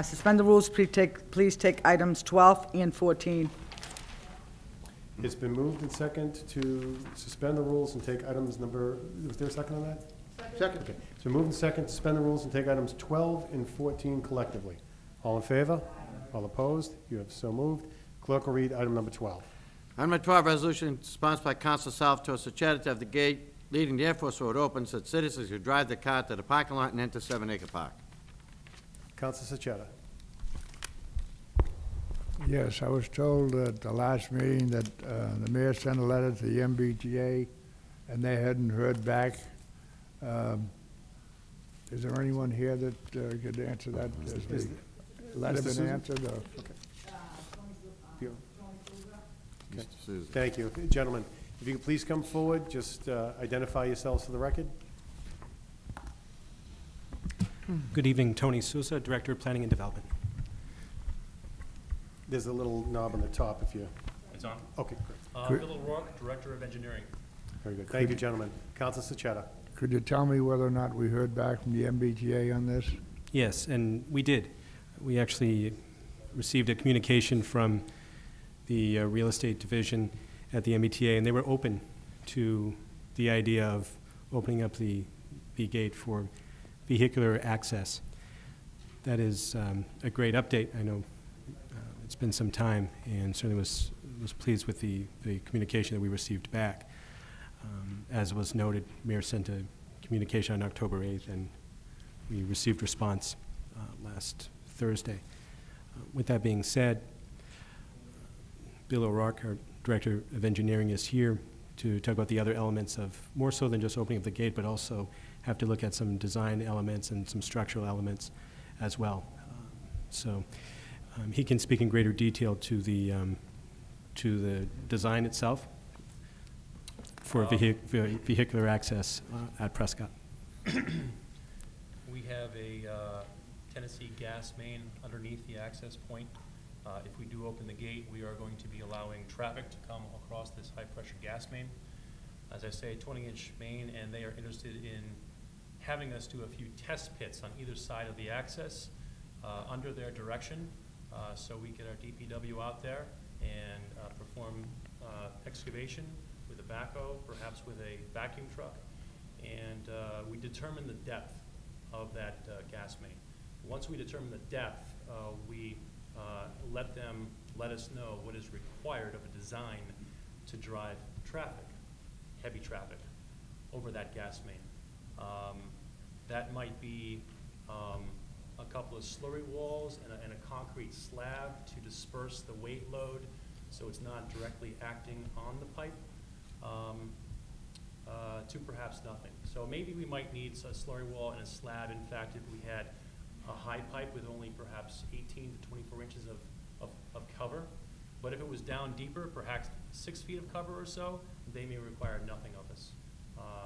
Suspend the rules, please take items 12 and 14.
It's been moved and second to suspend the rules and take items number, was there a second on that?
Second.
Okay. It's been moved and second to suspend the rules and take items 12 and 14 collectively. All in favor? All opposed? You have so moved. Clerk will read item number 12.
Item number 12, resolution sponsored by Counsel Salvatore Sechetta to have the gate leading the Air Force Road open so that citizens who drive their car to the parking lot and enter 7 Acre Park.
Counsel Sechetta.
Yes, I was told at the last meeting that the mayor sent a letter to the MBTA, and they hadn't heard back. Is there anyone here that could answer that? Has the letter
Mr.
been
Souza?
answered? Or?
Okay.
Mr. Souza.
Thank you. Gentlemen, if you could please come forward, just identify yourselves for the record.
Good evening, Tony Souza, Director of Planning and Development.
There's a little knob on the top if you,
It's on.
okay, great.
Bill O'Rourke, Director of Engineering.
Very good. Thank you, gentlemen. Council Sachetta.
Could you tell me whether or not we heard back from the MBTA on this?
Yes, and we did. We actually received a communication from the real estate division at the MBTA, and they were open to the idea of opening up the gate for vehicular access. That is a great update. I know it's been some time, and certainly was pleased with the communication that we received back. As was noted, Mayor sent a communication on October 8th, and we received response last Thursday. With that being said, Bill O'Rourke, our Director of Engineering, is here to talk about the other elements of, more so than just opening up the gate, but also have to look at some design elements and some structural elements as well. So he can speak in greater detail to the design itself for vehicular access at Prescott.
We have a Tennessee gas main underneath the access point. If we do open the gate, we are going to be allowing traffic to come across this high-pressure gas main. As I say, 20-inch main, and they are interested in having us do a few test pits on either side of the access under their direction, so we get our DPW out there and perform excavation with a backhoe, perhaps with a vacuum truck, and we determine the depth of that gas main. Once we determine the depth, we let them let us know what is required of a design to drive traffic, heavy traffic, over that gas main. That might be a couple of slurry walls and a concrete slab to disperse the weight load so it's not directly acting on the pipe, to perhaps nothing. So maybe we might need a slurry wall and a slab. In fact, if we had a high pipe with only perhaps 18 to 24 inches of cover. But if it was down deeper, perhaps 6 feet of cover or so, they may require nothing of us.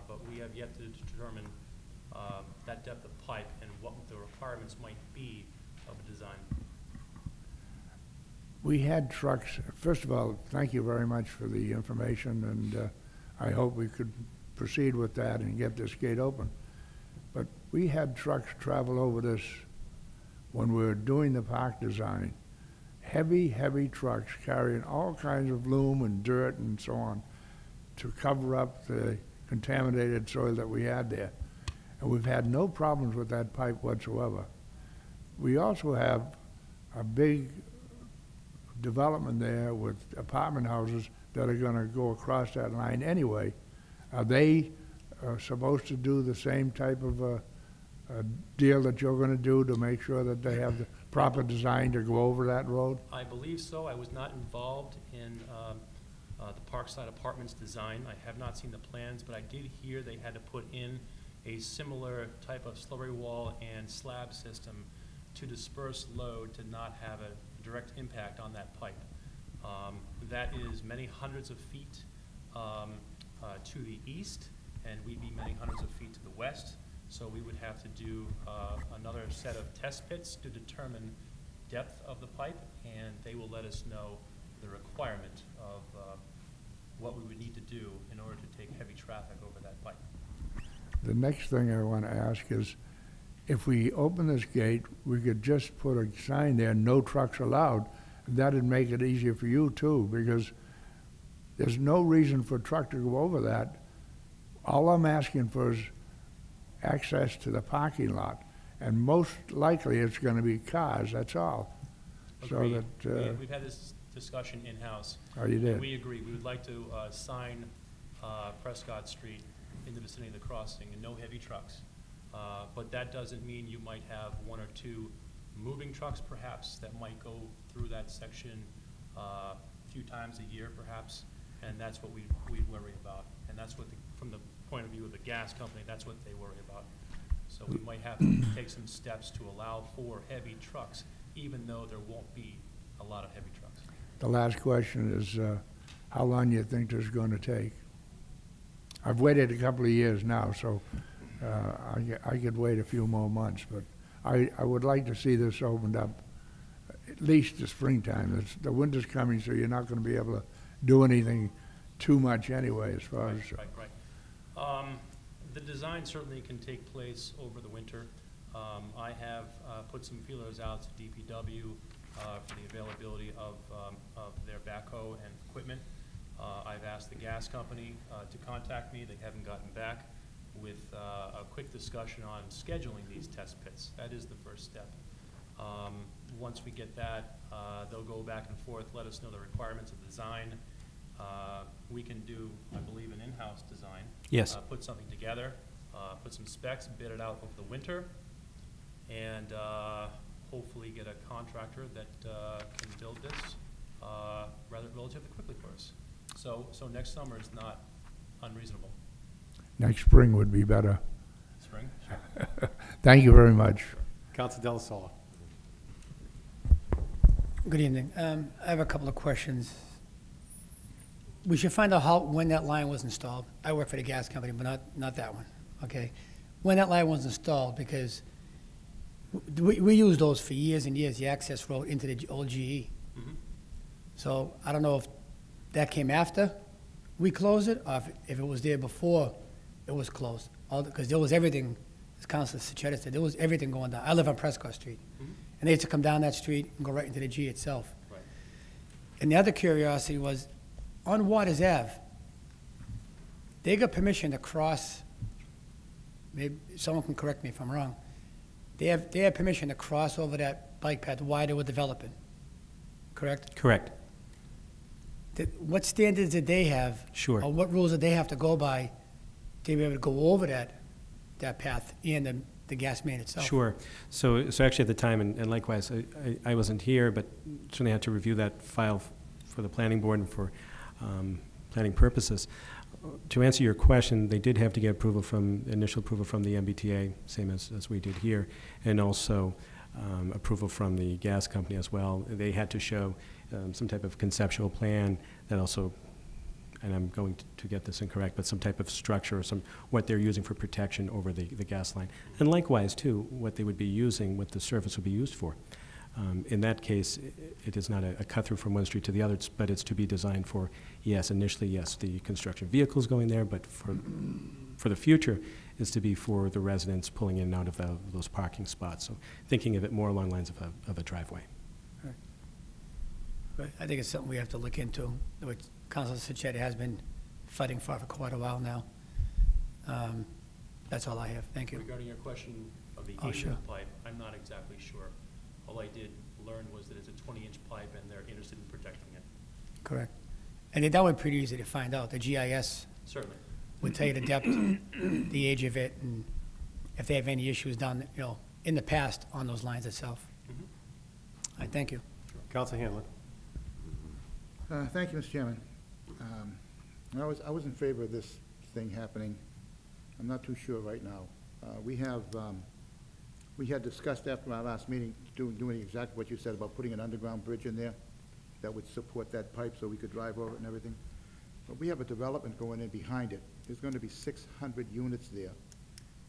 But we have yet to determine that depth of pipe and what the requirements might be of a design.
We had trucks, first of all, thank you very much for the information, and I hope we could proceed with that and get this gate open. But we had trucks travel over this when we were doing the park design. Heavy, heavy trucks carrying all kinds of loam and dirt and so on to cover up the contaminated soil that we had there. And we've had no problems with that pipe whatsoever. We also have a big development there with apartment houses that are gonna go across that line anyway. Are they supposed to do the same type of a deal that you're gonna do to make sure that they have the proper design to go over that road?
I believe so. I was not involved in the Parkside Apartments design. I have not seen the plans, but I did hear they had to put in a similar type of slurry wall and slab system to disperse load to not have a direct impact on that pipe. That is many hundreds of feet to the east, and we'd be many hundreds of feet to the west. So we would have to do another set of test pits to determine depth of the pipe, and they will let us know the requirement of what we would need to do in order to take heavy traffic over that pipe.
The next thing I want to ask is, if we open this gate, we could just put a sign there, no trucks allowed. That'd make it easier for you too, because there's no reason for a truck to go over that. All I'm asking for is access to the parking lot, and most likely it's going to be cars, that's all.
Agreed.
So that,
We've had this discussion in-house.
Oh, you did?
We agree. We would like to sign Prescott Street in the vicinity of the crossing, and no heavy trucks. But that doesn't mean you might have one or two moving trucks, perhaps, that might go through that section a few times a year, perhaps, and that's what we'd worry about. And that's what, from the point of view of the gas company, that's what they worry about. So we might have to take some steps to allow for heavy trucks, even though there won't be a lot of heavy trucks.
the last question is, how long do you think this is going to take? I've waited a couple of years now, so I could wait a few more months, but I would like to see this opened up least the springtime. The winter's coming, so you're not gonna be able to do anything too much anyway, as far as.
Right. The design certainly can take place over the winter. I have put some feelers out to DPW for the availability of their backhoe and equipment. I've asked the gas company to contact me. They haven't gotten back with a quick discussion on scheduling these test pits. That is the first step. Once we get that, they'll go back and forth, let us know the requirements of the design. We can do, I believe, an in-house design.
Yes.
Put something together, put some specs, bid it out over the winter, and hopefully get a contractor that can build this rather relatively quickly for us. So next summer is not unreasonable.
Next spring would be better.
Spring? Sure.
Thank you very much.
Council Della Sola.
Good evening. I have a couple of questions. We should find out when that line was installed. I work for the gas company, but not that one, okay? When that line was installed, because we used those for years and years, the access road into the old GE.
Mhm.
So I don't know if that came after we closed it, or if it was there before it was closed. Because there was everything, as Councilor Sachetta said, there was everything going down. I live on Prescott Street.
Mhm.
And they used to come down that street and go right into the G itself.
Right.
And the other curiosity was, on Waters Ave, they got permission to cross, maybe someone can correct me if I'm wrong, they have permission to cross over that bike path while they were developing, correct?
Correct.
What standards did they have?
Sure.
Or what rules did they have to go by to be able to go over that path and the gas main itself?
Sure. So actually at the time, and likewise, I wasn't here, but certainly had to review that file for the planning board and for planning purposes. To answer your question, they did have to get initial approval from the MBTA, same as we did here, and also approval from the gas company as well. They had to show some type of conceptual plan that also, and I'm going to get this incorrect, but some type of structure or what they're using for protection over the gas line. And likewise, too, what they would be using, what the surface would be used for. In that case, it is not a cut-through from one street to the other, but it's to be designed for, initially, the construction vehicles going there, but for the future, is to be for the residents pulling in and out of those parking spots. So thinking of it more along the lines of a driveway.
But I think it's something we have to look into, which Councilor Sachetta has been fighting for quite a while now. That's all I have. Thank you.
Regarding your question of the
Oh,
age
sure.
of the pipe, I'm not exactly sure. All I did learn was that it's a 20-inch pipe and they're interested in protecting it.
Correct. And that would be pretty easy to find out. The GIS
Certainly.
would tell you the depth, the age of it, and if they have any issues down, in the past on those lines itself.
Mhm.
I thank you.
Council Hanlon.
Thank you, Mr. Chairman. I was in favor of this thing happening. I'm not too sure right now. We had discussed after our last meeting, doing exactly what you said about putting an underground bridge in there that would support that pipe so we could drive over it and everything. But we have a development going in behind it. There's going to be 600 units there.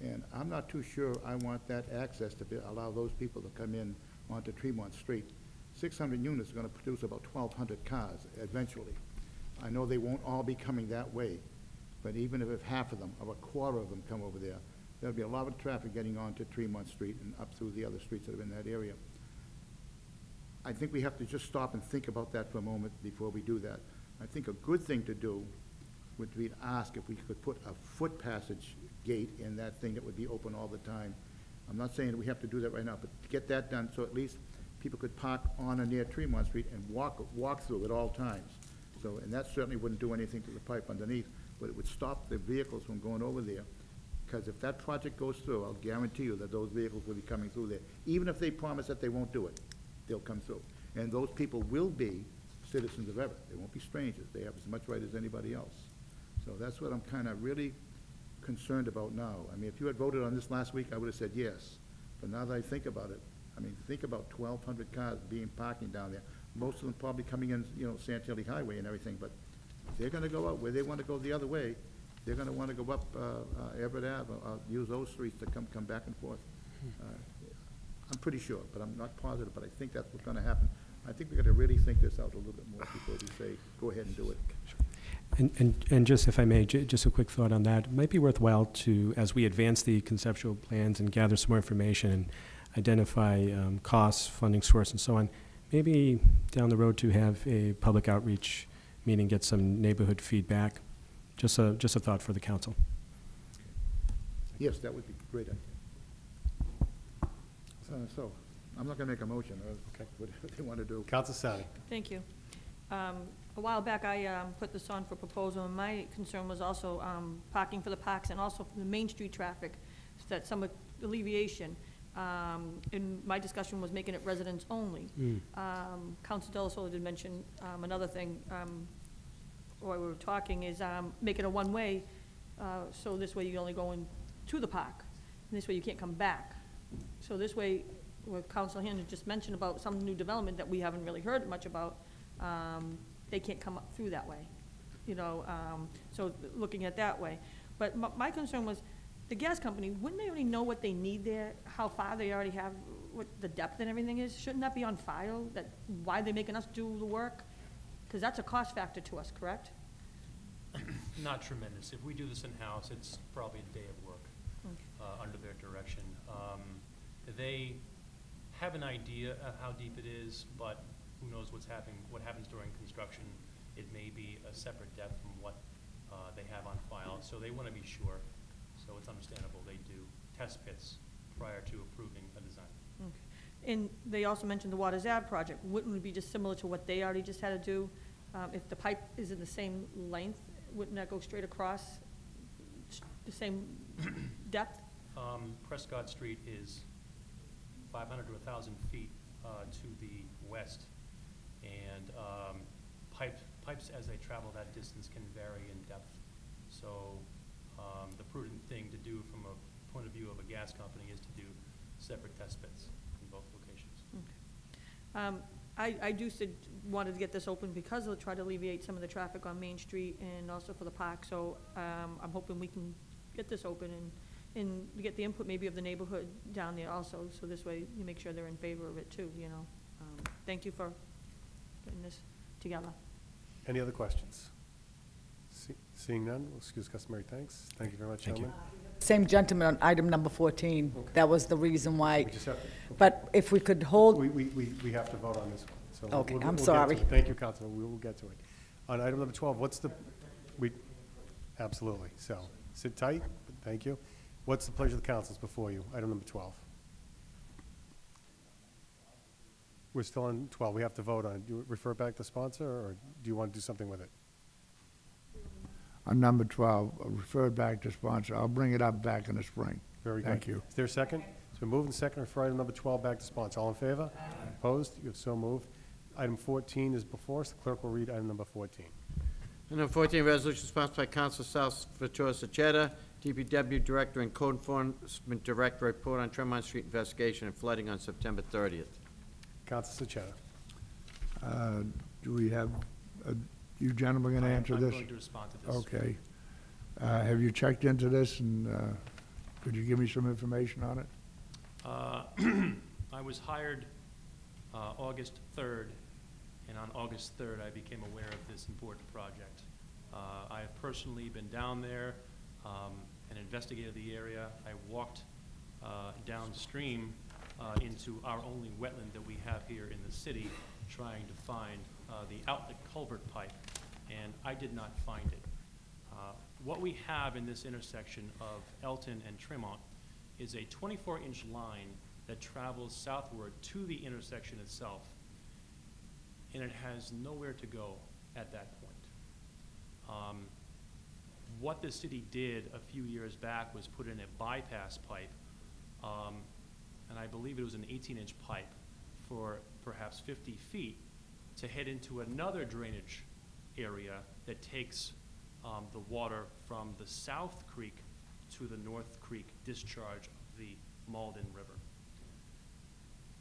And I'm not too sure I want that access to allow those people to come in onto Tremont Street. 600 units are going to produce about 1,200 cars eventually. I know they won't all be coming that way, but even if half of them, or a quarter of them come over there, there'll be a lot of traffic getting onto Tremont Street and up through the other streets that are in that area. I think we have to just stop and think about that for a moment before we do that. I think a good thing to do would be to ask if we could put a foot passage gate in that thing that would be open all the time. I'm not saying we have to do that right now, but to get that done so at least people could park on or near Tremont Street and walk through at all times. So, and that certainly wouldn't do anything to the pipe underneath, but it would stop the vehicles from going over there. Because if that project goes through, I'll guarantee you that those vehicles will be coming through there. Even if they promise that they won't do it, they'll come through. And those people will be citizens of Everett. They won't be strangers. They have as much right as anybody else. So that's what I'm kind of really concerned about now. I mean, if you had voted on this last week, I would have said yes. But now that I think about it, I mean, think about 1,200 cars parking down there. Most of them probably coming in, Santilli Highway and everything, but if they're going to go out where they want to go the other way, they're going to want to go up Everett Ave, use those streets to come back and forth. I'm pretty sure, but I'm not positive, but I think that's what's going to happen. I think we gotta really think this out a little bit more before we say, go ahead and do it.
And just if I may, just a quick thought on that. It might be worthwhile to, as we advance the conceptual plans and gather some more information and identify costs, funding source, and so on, maybe down the road to have a public outreach meeting, get some neighborhood feedback. Just a thought for the council.
Yes, that would be a great idea. So, I'm not gonna make a motion, whatever they wanna do.
Council Sadi.
Thank you. A while back, I put this on for proposal, and my concern was also parking for the parks and also for the Main Street traffic, so that some alleviation. And my discussion was making it residents only. Council Delasola did mention another thing, while we were talking, is make it a one-way, so this way you're only going to the park, and this way you can't come back. So this way, what Council Hannon just mentioned about some new development that we haven't really heard much about, they can't come up through that way, you know, so looking at that way. But my concern was, the gas company, wouldn't they already know what they need there, how far they already have, what the depth and everything is? Shouldn't that be on file, that, why they're making us do the work? Because that's a cost factor to us, correct?
Not tremendous. If we do this in-house, it's probably a day of work under their direction. They have an idea of how deep it is, but who knows what happens during construction. It may be a separate depth from what they have on file, so they want to be sure. So it's understandable they do test pits prior to approving a design.
Okay. And they also mentioned the Waters Ave project. Wouldn't it be just similar to what they already just had to do? If the pipe is in the same length, wouldn't that go straight across the same depth?
Prescott Street is 500 to 1,000 feet to the west, and pipes as they travel that distance can vary in depth. So the prudent thing to do from a point of view of a gas company is to do separate test pits in both locations.
Okay. I wanted to get this open because it'll try to alleviate some of the traffic on Main Street and also for the park. So I'm hoping we can get this open and get the input maybe of the neighborhood down there also. So this way you make sure they're in favor of it too, you know. Thank you for getting this together.
Any other questions? Seeing none, we'll excuse customary thanks. Thank you very much, gentlemen.
Same gentleman on item number 14.
Okay.
That was the reason why.
We just have to-
But if we could hold,
We have to vote on this one. So
Okay,
we'll
I'm
get to
sorry.
it. Thank you, Councilman. We will get to it. On item number 12, absolutely. So sit tight. Thank you. What's the pleasure of the councils before you? Item number 12. We're still on 12. We have to vote on it. Do you refer back to sponsor, or do you want to do something with it?
On number 12, referred back to sponsor. I'll bring it up back in the spring.
Very good.
Thank you.
Is there a second? It's been moved and seconded for item number 12 back to sponsor. All in favor? Opposed? You have so moved. Item 14 is before us. The clerk will read item number 14.
Item number 14, resolution sponsored by Council Salvatore Sachetta, DPW Director and Code Enforcement Director, report on Tremont Street investigation and flooding on September 30th.
Council Sachetta.
Do we have, you gentlemen going to answer this?
I'm going to respond to this.
Okay. Have you checked into this, and could you give me some information on it?
I was hired August 3rd, and on August 3rd, I became aware of this important project. I have personally been down there and investigated the area. I walked downstream into our only wetland that we have here in the city, trying to find the outlet culvert pipe, and I did not find it. What we have in this intersection of Elton and Tremont is a 24-inch line that travels southward to the intersection itself, and it has nowhere to go at that point. What the city did a few years back was put in a bypass pipe, and I believe it was an 18-inch pipe for perhaps 50 feet to head into another drainage area that takes the water from the South Creek to the North Creek discharge of the Malden River.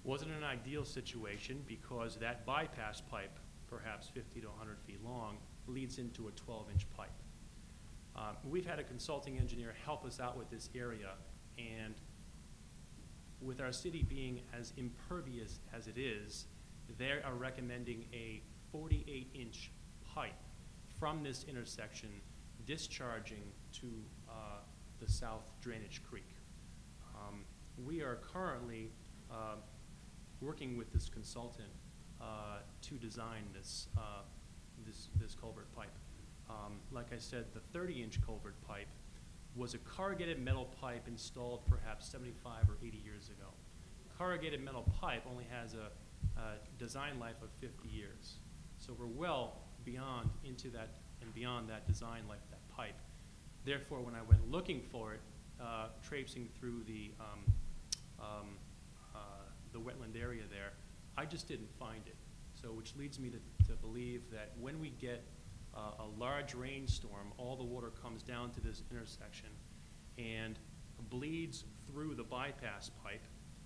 Wasn't an ideal situation because that bypass pipe, perhaps 50 to 100 feet long, leads into a 12-inch pipe. We've had a consulting engineer help us out with this area, and with our city being as impervious as it is, they are recommending a 48-inch pipe from this intersection discharging to the South Drainage Creek. We are currently working with this consultant to design this culvert pipe. Like I said, the 30-inch culvert pipe was a corrugated metal pipe installed perhaps 75 or 80 years ago. Corrugated metal pipe only has a design life of 50 years. So we're well beyond into that and beyond that design life of that pipe. Therefore, when I went looking for it, traipsing through the wetland area there, I just didn't find it. So which leads me to believe that when we get a large rainstorm, all the water comes down to this intersection and bleeds through the bypass pipe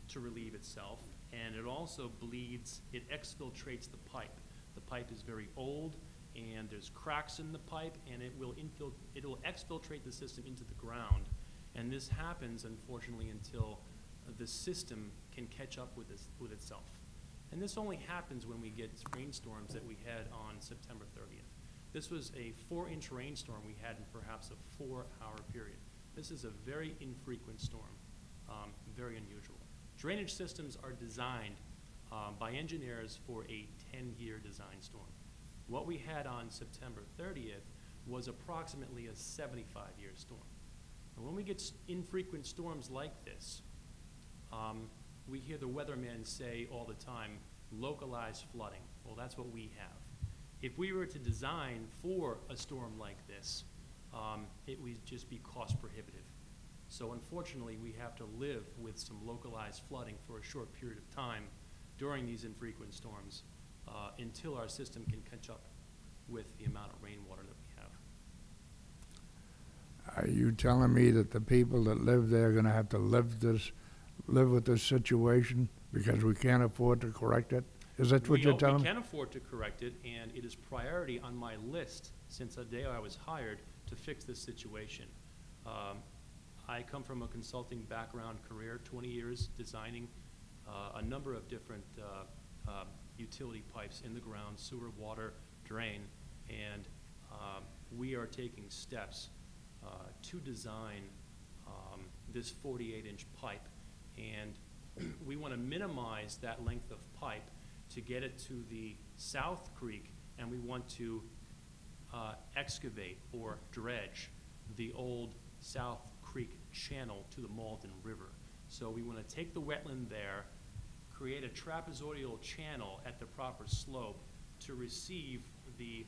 to relieve itself, and it also bleeds, it exfiltrates the pipe. The pipe is very old, and there's cracks in the pipe, and it will exfiltrate the system into the ground. And this happens, unfortunately, until the system can catch up with itself. And this only happens when we get rainstorms that we had on September 30th. This was a 4-inch rainstorm we had in perhaps a 4-hour period. This is a very infrequent storm, very unusual. Drainage systems are designed by engineers for a 10-year design storm. What we had on September 30th was approximately a 75-year storm. And when we get infrequent storms like this, we hear the weathermen say all the time, localized flooding. Well, that's what we have. If we were to design for a storm like this, it would just be cost prohibitive. So unfortunately, we have to live with some localized flooding for a short period of time during these infrequent storms until our system can catch up with the amount of rainwater that we have.
Are you telling me that the people that live there are gonna have to live with this situation because we can't afford to correct it? Is that what you're telling me?
We can afford to correct it, and it is priority on my list since the day I was hired to fix this situation. I come from a consulting background career, 20 years designing a number of different utility pipes in the ground, sewer, water, drain, and we are taking steps to design this 48-inch pipe, and we want to minimize that length of pipe to get it to the South Creek, and we want to excavate or dredge the old South Creek channel to the Malden River. So we want to take the wetland there, create a trapezoidal channel at the proper slope to receive the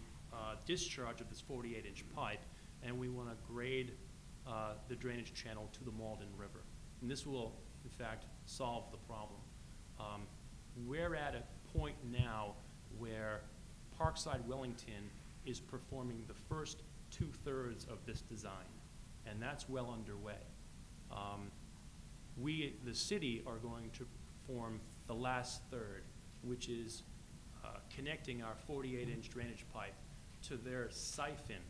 discharge of this 48-inch pipe, and we want to grade the drainage channel to the Malden River. And this will, in fact, solve the problem. We're at a point now where Parkside Wellington is performing the first 2/3 of this design, and that's well underway. We, the city, are going to perform the last third, which is connecting our 48-inch drainage pipe to their siphon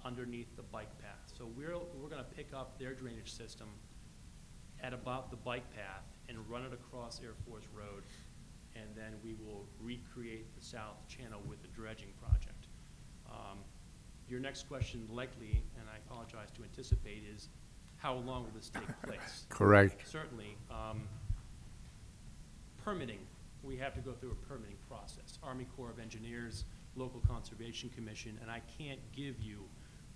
underneath the bike path. So we're going to pick up their drainage system at about the bike path and run it across Air Force Road, and then we will recreate the south channel with the dredging project. Your next question likely, and I apologize to anticipate, is how long will this take place?
Correct.
Certainly. Permitting, we have to go through a permitting process. Army Corps of Engineers, Local Conservation Commission, and I can't give you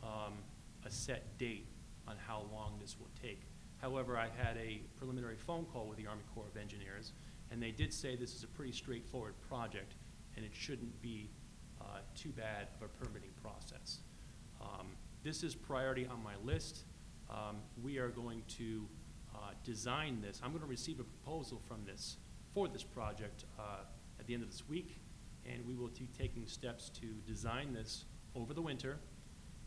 a set date on how long this will take. However, I had a preliminary phone call with the Army Corps of Engineers, and they did say this is a pretty straightforward project, and it shouldn't be too bad of a permitting process. This is priority on my list. We are going to design this. I'm going to receive a proposal for this project at the end of this week, and we will be taking steps to design this over the winter,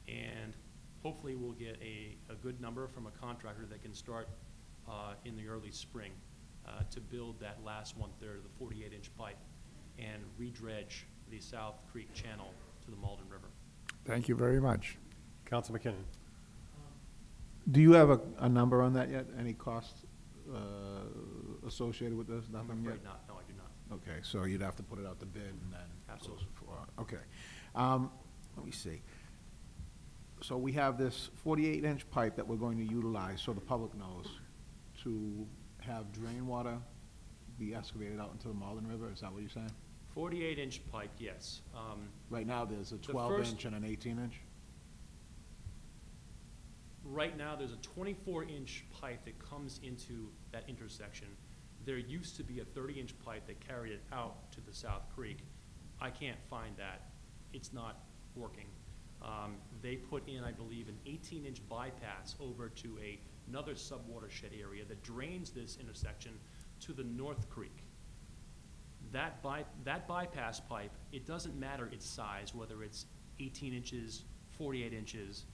and hopefully we'll get a good number from a contractor that can start in the early spring to build that last 1/3 of the 48-inch pipe and redredge the South Creek channel to the Malden River.
Thank you very much.
Council McKinnon.
Do you have a number on that yet? Any costs associated with this?
I'm
Nothing yet?
afraid not. No, I do not.
Okay, so you'd have to put it out to bid and then.
Absolutely.
Okay. Let me see. So we have this 48-inch pipe that we're going to utilize, so the public knows, to have drain water be excavated out into the Malden River, is that what you're saying?
48-inch pipe, yes.
Right now, there's a
The
12-inch and an 18-inch?
Right now, there's a 24-inch pipe that comes into that intersection. There used to be a 30-inch pipe that carried it out to the South Creek. I can't find that. It's not working. They put in, I believe, an 18-inch bypass over to another sub-watershed area that drains this intersection to the North Creek. That bypass pipe, it doesn't matter its size, whether it's 18 inches, 48 inches.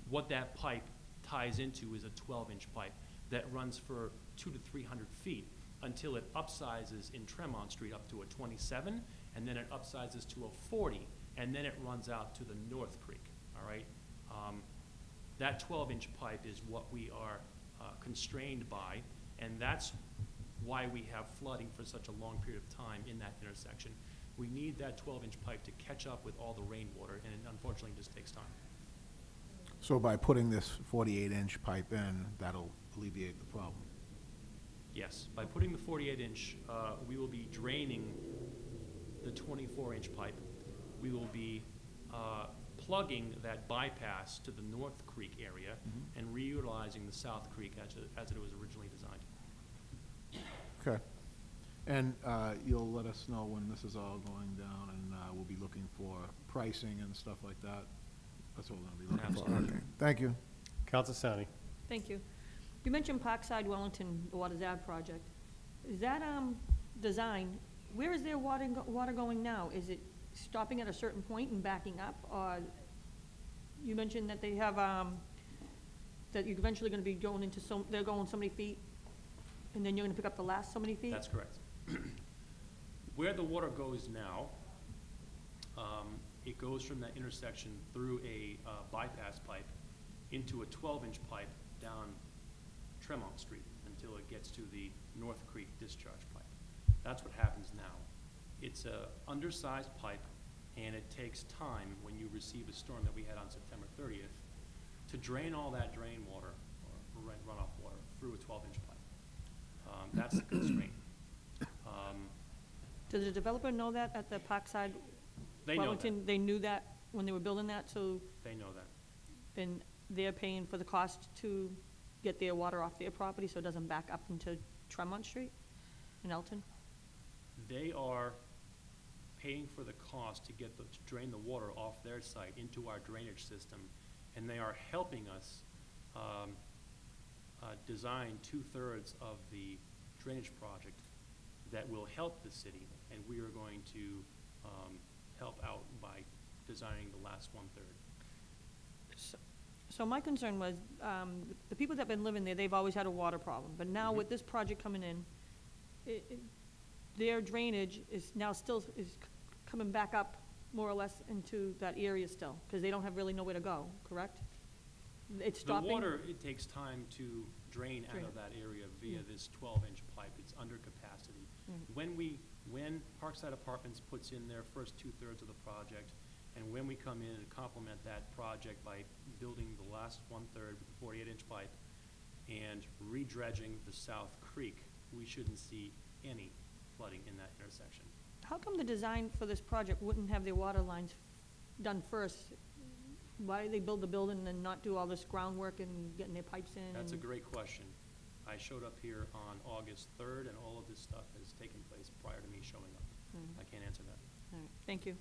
What that pipe ties into is a 12-inch pipe that runs for 200 to 300 feet until it upsizes in Tremont Street up to a 27, and then it upsizes to a 40, and then it runs out to the North Creek, all right? That 12-inch pipe is what we are constrained by, and that's why we have flooding for such a long period of time in that intersection. We need that 12-inch pipe to catch up with all the rainwater, and it unfortunately just takes time.
So by putting this 48-inch pipe in, that'll alleviate the problem?
Yes, by putting the 48-inch, we will be draining the 24-inch pipe. We will be plugging that bypass to the North Creek area and reutilizing the South Creek as it was originally designed.
Okay. And you'll let us know when this is all going down, and we'll be looking for pricing and stuff like that? That's what we're going to be looking for. Okay. Thank you.
Council Sani.
Thank you. You mentioned Parkside Wellington, the Waters Ave project. Is that design, where is their water going now? Is it stopping at a certain point and backing up? Or you mentioned that they have, that you're eventually going to be going into they're going so many feet, and then you're going to pick up the last so many feet?
That's correct. Where the water goes now, it goes from that intersection through a bypass pipe into a 12-inch pipe down Tremont Street until it gets to the North Creek discharge pipe. That's what happens now. It's a undersized pipe, and it takes time when you receive a storm that we had on September 30th to drain all that drain water or runoff water through a 12-inch pipe. That's the constraint.
Does the developer know that at the Parkside
They know
Wellington?
that.
They knew that when they were building that, so
They know that.
then they're paying for the cost to get their water off their property so it doesn't back up into Tremont Street in Elton?
They are paying for the cost to drain the water off their site into our drainage system, and they are helping us design 2/3 of the drainage project that will help the city, and we are going to help out by designing the last 1/3.
So my concern was, the people that have been living there, they've always had a water problem, but now with this project coming in, their drainage is now still coming back up more or less into that area still, because they don't have really nowhere to go, correct? It's stopping?
The water, it takes time to drain out of that area via this 12-inch pipe. It's under capacity. When Parkside Apartments puts in their first 2/3 of the project, and when we come in and complement that project by building the last 1/3 with the 48-inch pipe and redredging the South Creek, we shouldn't see any flooding in that intersection.
How come the design for this project wouldn't have their water lines done first? Why did they build the building and then not do all this groundwork and getting their pipes in?
That's a great question. I showed up here on August 3rd, and all of this stuff has taken place prior to me showing up. I can't answer that.
All right, thank you.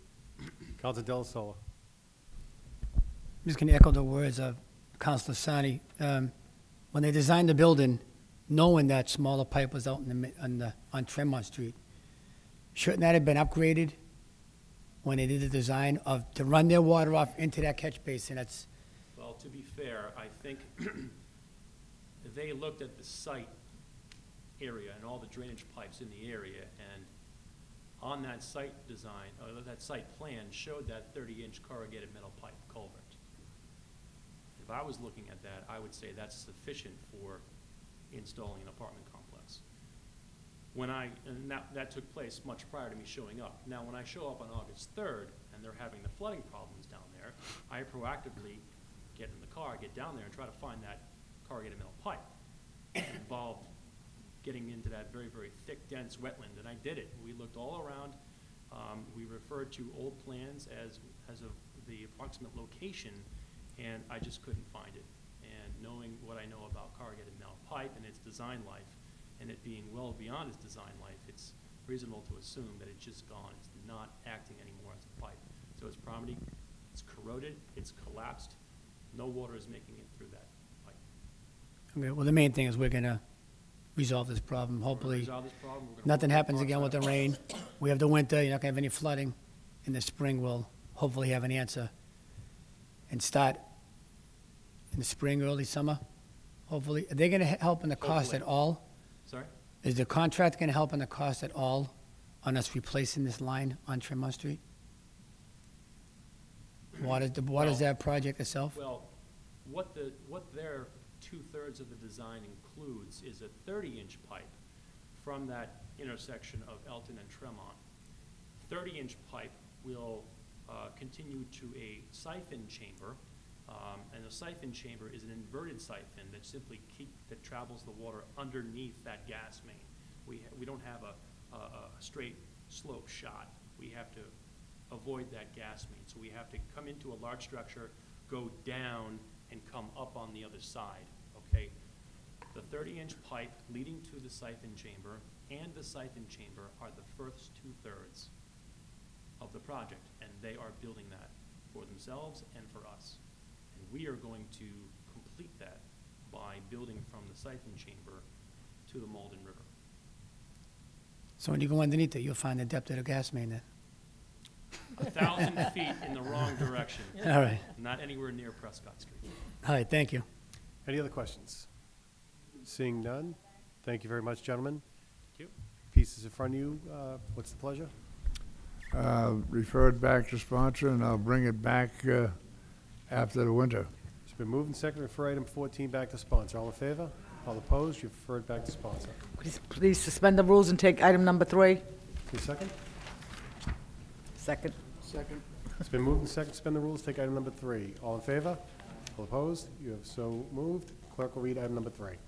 Council Del Sola.
I'm just going to echo the words of Councilor Sani. When they designed the building, knowing that smaller pipe was out on Tremont Street, shouldn't that have been upgraded when they did the design to run their water off into that catch basin?
Well, to be fair, I think they looked at the site area and all the drainage pipes in the area, and on that site design, or that site plan, showed that 30-inch corrugated metal pipe culvert. If I was looking at that, I would say that's sufficient for installing an apartment complex. And that took place much prior to me showing up. Now, when I show up on August 3rd, and they're having the flooding problems down there, I proactively get in the car, get down there, and try to find that corrugated metal pipe. It involved getting into that very, very thick, dense wetland, and I did it. We looked all around. We referred to old plans as of the approximate location, and I just couldn't find it. And knowing what I know about corrugated metal pipe and its design life, and it being well beyond its design life, it's reasonable to assume that it's just gone. It's not acting anymore as a pipe. So it's property, it's corroded, it's collapsed. No water is making it through that pipe.
Okay, well, the main thing is we're gonna resolve this problem, hopefully.
Resolve this problem. We're gonna
Nothing
work
happens
with
again with the
Parkside.
rain. We have the winter, you're not gonna have any flooding. In the spring, we'll hopefully have an answer and start in the spring, early summer, hopefully. Are they gonna help in the cost at
Hopefully.
all?
Sorry?
Is the contract gonna help in the cost at all on us replacing this line on Tremont Street? What is that project itself?
Well, what their 2/3 of the design includes is a 30-inch pipe from that intersection of Elton and Tremont. 30-inch pipe will continue to a siphon chamber, and a siphon chamber is an inverted siphon that simply that travels the water underneath that gas main. We don't have a straight slope shot. We have to avoid that gas main. So we have to come into a large structure, go down, and come up on the other side, okay? The 30-inch pipe leading to the siphon chamber and the siphon chamber are the first 2/3 of the project, and they are building that for themselves and for us. And we are going to complete that by building from the siphon chamber to the Malden River.
So when you go underneath it, you'll find the depth of the gas main then.
1,000 feet in the wrong direction.
All right.
Not anywhere near Prescott Street.
All right, thank you.
Any other questions? Seeing none, thank you very much, gentlemen.
Thank you.
Pieces in front of you, what's the pleasure?
Refer it back to sponsor, and I'll bring it back after the winter.
It's been moved and seconded, refer item 14 back to sponsor. All in favor? All opposed? You've referred back to sponsor.
Please suspend the rules and take item number 3.
Need a second?
Second.
Second.
It's been moved and seconded, suspend the rules, take item number 3. All in favor? All opposed? You have so moved. Clerk will read item number 3.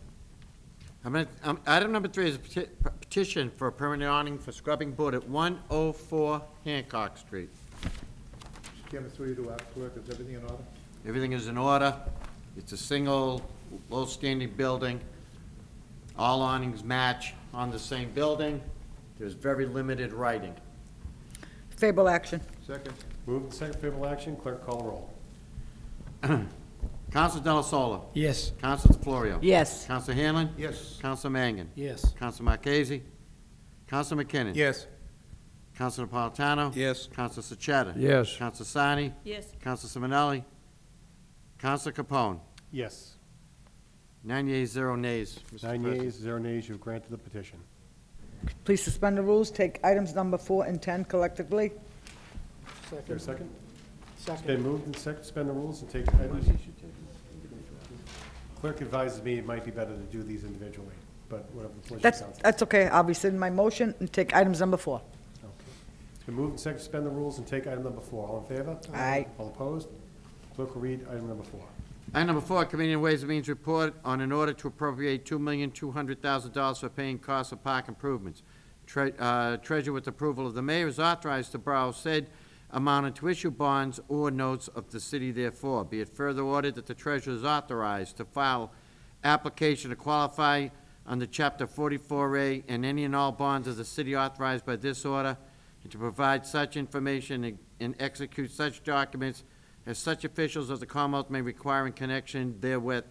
Item number 3 is a petition for a permanent awning for scrubbing board at 104 Hancock Street.
Mr. Chairman, through you to our clerk, is everything in order?
Everything is in order. It's a single, low-standing building. All awnings match on the same building. There's very limited writing.
Favorable action.
Second.
Moved and seconded, favorable action. Clerk call the roll.
Counsel Delasola.
Yes.
Counsel DeFlorio.
Yes.
Counsel Hanlon.
Yes.
Counsel Mangan.
Yes.
Counsel Marchese. Counsel McKinnon.
Yes.
Counsel Napolitano.
Yes.
Counsel Sechetta.
Yes.
Counsel Sani.
Yes.
Counsel Simonelli. Counsel Capone.
Yes.
9 yeas, 0 nays. Mr.
9
President.
yeas, 0 nays, you've granted the petition.
Please suspend the rules, take items number 4 and 10 collectively.
Is there a second? It's been
Second.
moved and seconded, suspend the rules and take items. Clerk advises me it might be better to do these individually, but whatever the pleasure of council.
That's okay. I'll rescind my motion and take items number 4.
Okay. It's been moved and seconded, suspend the rules and take item number 4. All in favor?
Aye.
All opposed? Clerk will read item number 4.
Item number 4, Committee on Ways and Means report on an order to appropriate $2,200,000 for paying costs of park improvements. Treasurer, with approval of the mayor, is authorized to borrow said amount and to issue bonds or notes of the city therefore. Be it further ordered that the treasurer is authorized to file application to qualify under Chapter 44A and any and all bonds of the city authorized by this order, and to provide such information and execute such documents as such officials of the Commonwealth may require in connection therewith,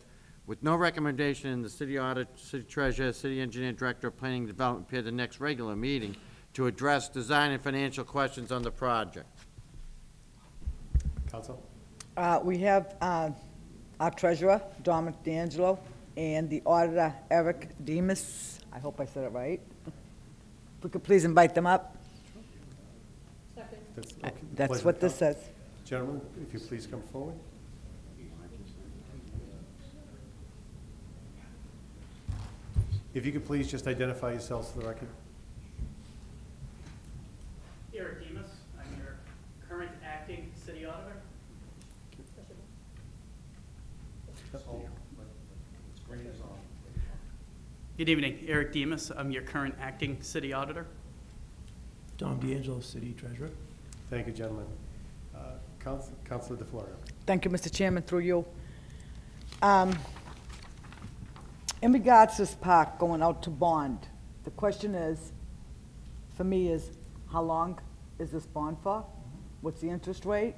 with no recommendation in the city auditor, city treasurer, city engineer, director of planning and development appear at the next regular meeting to address design and financial questions on the project.
Council?
We have our treasurer, Dominic D'Angelo, and the auditor, Eric Demas. I hope I said it right. If we could please invite them up.
That's okay.
That's
Pleasure
what
to
this
come.
says.
Gentlemen, if you please come forward. If you could please just identify yourselves for the record.
Good evening, Eric Demas. I'm your current acting city auditor.
Tom D'Angelo, City Treasurer.
Thank you, gentlemen. Councilor DeFlorio.
Thank you, Mr. Chairman, through you. In regards to this park going out to bond, the question is, for me, is how long is this bond for? What's the interest rate?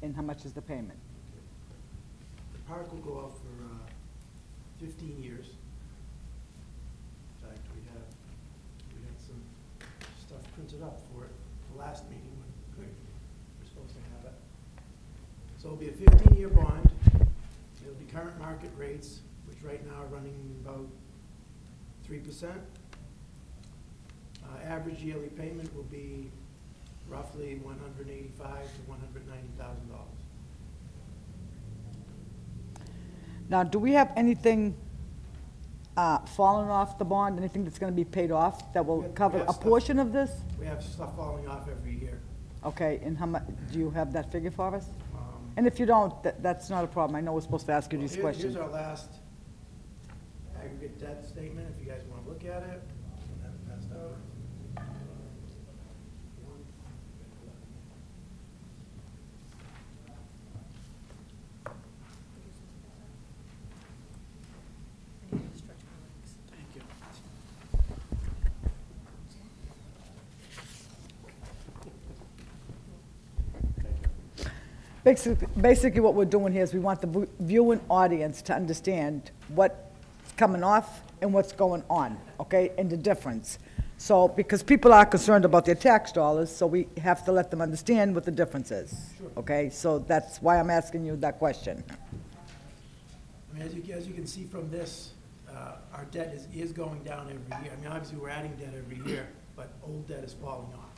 And how much is the payment?
The park will go out for 15 years. In fact, we had some stuff printed up for it the last meeting when we were supposed to have it. So it'll be a 15-year bond. It'll be current market rates, which right now are running about 3%. Average yearly payment will be roughly $185,000 to $190,000.
Now, do we have anything falling off the bond, anything that's gonna be paid off that will
We have
cover a
stuff-
portion of this?
We have stuff falling off every year.
Okay, and how much, do you have that figure for us? And if you don't, that's not a problem. I know we're supposed to ask you these questions.
Here's our last aggregate debt statement, if you guys want to look at it. And have it passed out.
Basically, what we're doing here is we want the viewing audience to understand what's coming off and what's going on, okay, and the difference. So, because people are concerned about their tax dollars, so we have to let them understand what the difference is, okay? So that's why I'm asking you that question.
I mean, as you can see from this, our debt is going down every year. I mean, obviously, we're adding debt every year, but old debt is falling off.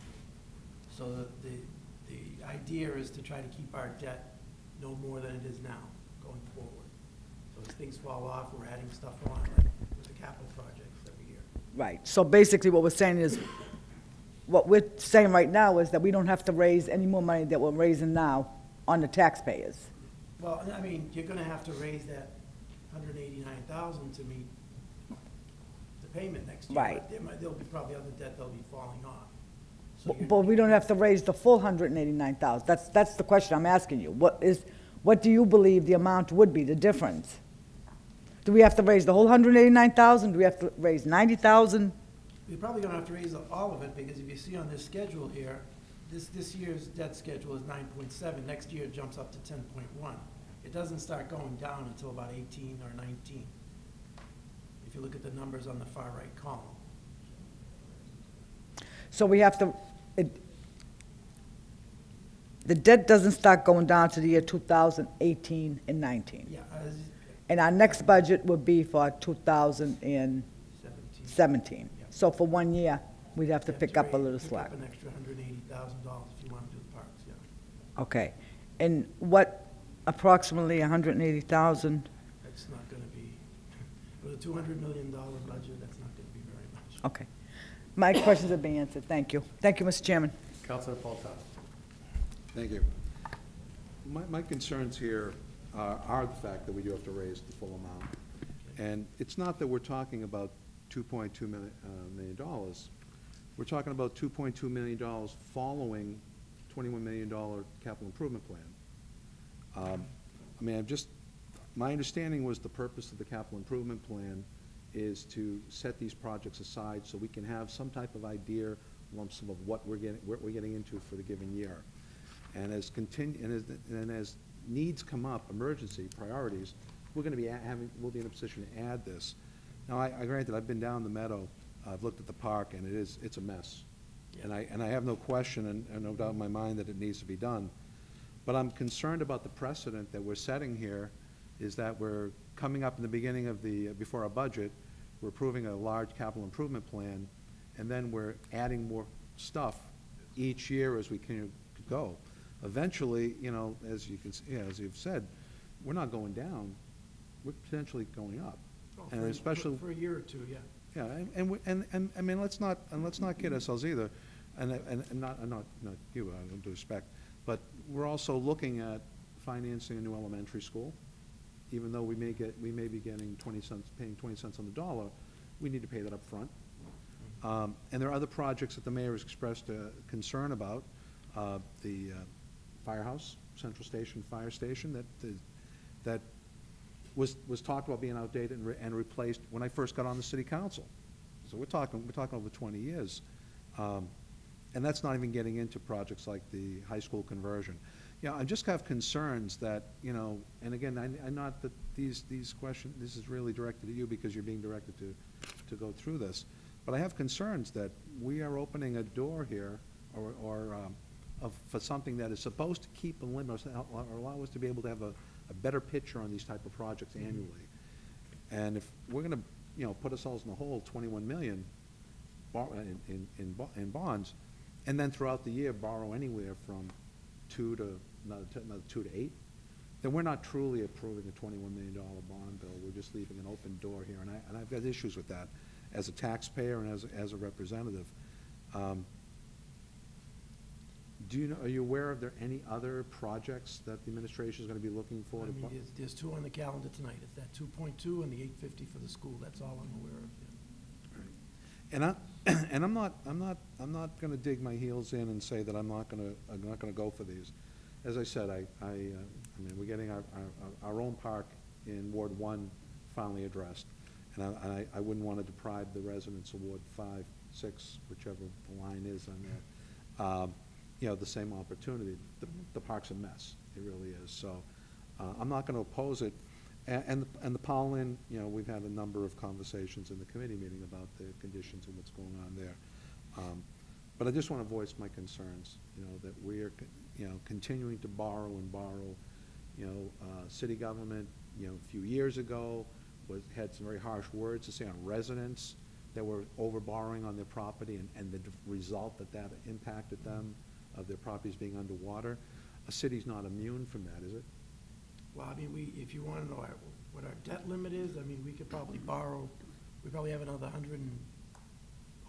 So the idea is to try to keep our debt no more than it is now, going forward. So as things fall off, we're adding stuff on, like with the capital projects every year.
Right, so basically what we're saying is, what we're saying right now is that we don't have to raise any more money that we're raising now on the taxpayers.
Well, I mean, you're gonna have to raise that $189,000 to meet the payment next year.
Right.
But there'll be probably other debt that'll be falling off. So you're-
But we don't have to raise the full 189,000. That's the question I'm asking you. What do you believe the amount would be, the difference? Do we have to raise the whole 189,000? Do we have to raise 90,000?
You're probably gonna have to raise all of it, because if you see on this schedule here, this year's debt schedule is 9.7, next year it jumps up to 10.1. It doesn't start going down until about 18 or 19, if you look at the numbers on the far right column.
So we have to, the debt doesn't start going down to the year 2018 and 19.
Yeah,
And our next budget would be for 2017. So for 1 year, we'd have to pick up a little slack.
Pick up an extra $180,000 if you want to do the parks, yeah.
Okay. And what approximately 180,000?
That's not gonna be, with a $200 million budget, that's not gonna be very much.
Okay. My questions have been answered. Thank you. Thank you, Mr. Chairman.
Councilor Paul Todd.
Thank you. My concerns here are the fact that we do have to raise the full amount. And it's not that we're talking about $2.2 million. We're talking about $2.2 million following $21 million capital improvement plan. I mean, my understanding was the purpose of the capital improvement plan is to set these projects aside so we can have some type of idea, lump sum of what we're getting into for the given year. And as needs come up, emergency priorities, we're going to be we'll be in a position to add this. Now, I granted, I've been down the meadow, I've looked at the park, and it's a mess. And I have no question and no doubt in my mind that it needs to be done. But I'm concerned about the precedent that we're setting here, is that we're coming up in the beginning of before our budget, we're approving a large capital improvement plan, and then we're adding more stuff each year as we can go. Eventually, you know, as you can see, as you've said, we're not going down, we're potentially going up. And especially
for a year or two, yeah.
Yeah, and I mean, let's not kid ourselves either, and not you, with due respect, but we're also looking at financing a new elementary school. even though we may be getting 20 cents, paying 20 cents on the dollar, we need to pay that up front. And there are other projects that the mayor has expressed concern about. The firehouse, Central Station Fire Station, that was talked about being outdated and replaced when I first got on the city council. So we're talking over 20 years. And that's not even getting into projects like the high school conversion. Yeah, I just have concerns that, you know, and again, I'm not that these questions, this is really directed at you because you're being directed to go through this. But I have concerns that we are opening a door here for something that is supposed to keep a limit or allow us to be able to have a better picture on these type of projects annually. And if we're gonna, you know, put ourselves in the hole, 21 million in bonds, and then throughout the year borrow anywhere from another 2 to 8, then we're not truly approving a $21 million bond bill. We're just leaving an open door here, and I've got issues with that as a taxpayer and as a representative. Are you aware of there any other projects that the administration is going to be looking for?
I mean, there's 2 on the calendar tonight. It's that 2.2 and the 850 for the school. That's all I'm aware of. Yeah.
And I'm not going to dig my heels in and say that I'm not going to go for these. As I said, I mean, we're getting our own park in Ward 1 finally addressed, and I wouldn't want to deprive the residents of Ward 5, 6, whichever the line is on that, you know, the same opportunity. The park's a mess. It really is. So I'm not going to oppose it. And the Pollen, you know, we've had a number of conversations in the committee meeting about the conditions and what's going on there. But I just want to voice my concerns, you know, that we're, you know, continuing to borrow and borrow. You know, city government, you know, a few years ago had some very harsh words to say on residents that were over borrowing on their property, and the result that impacted them of their properties being underwater. A city's not immune from that, is it?
Well, I mean, if you want to know what our debt limit is, I mean, we could probably borrow, we probably have another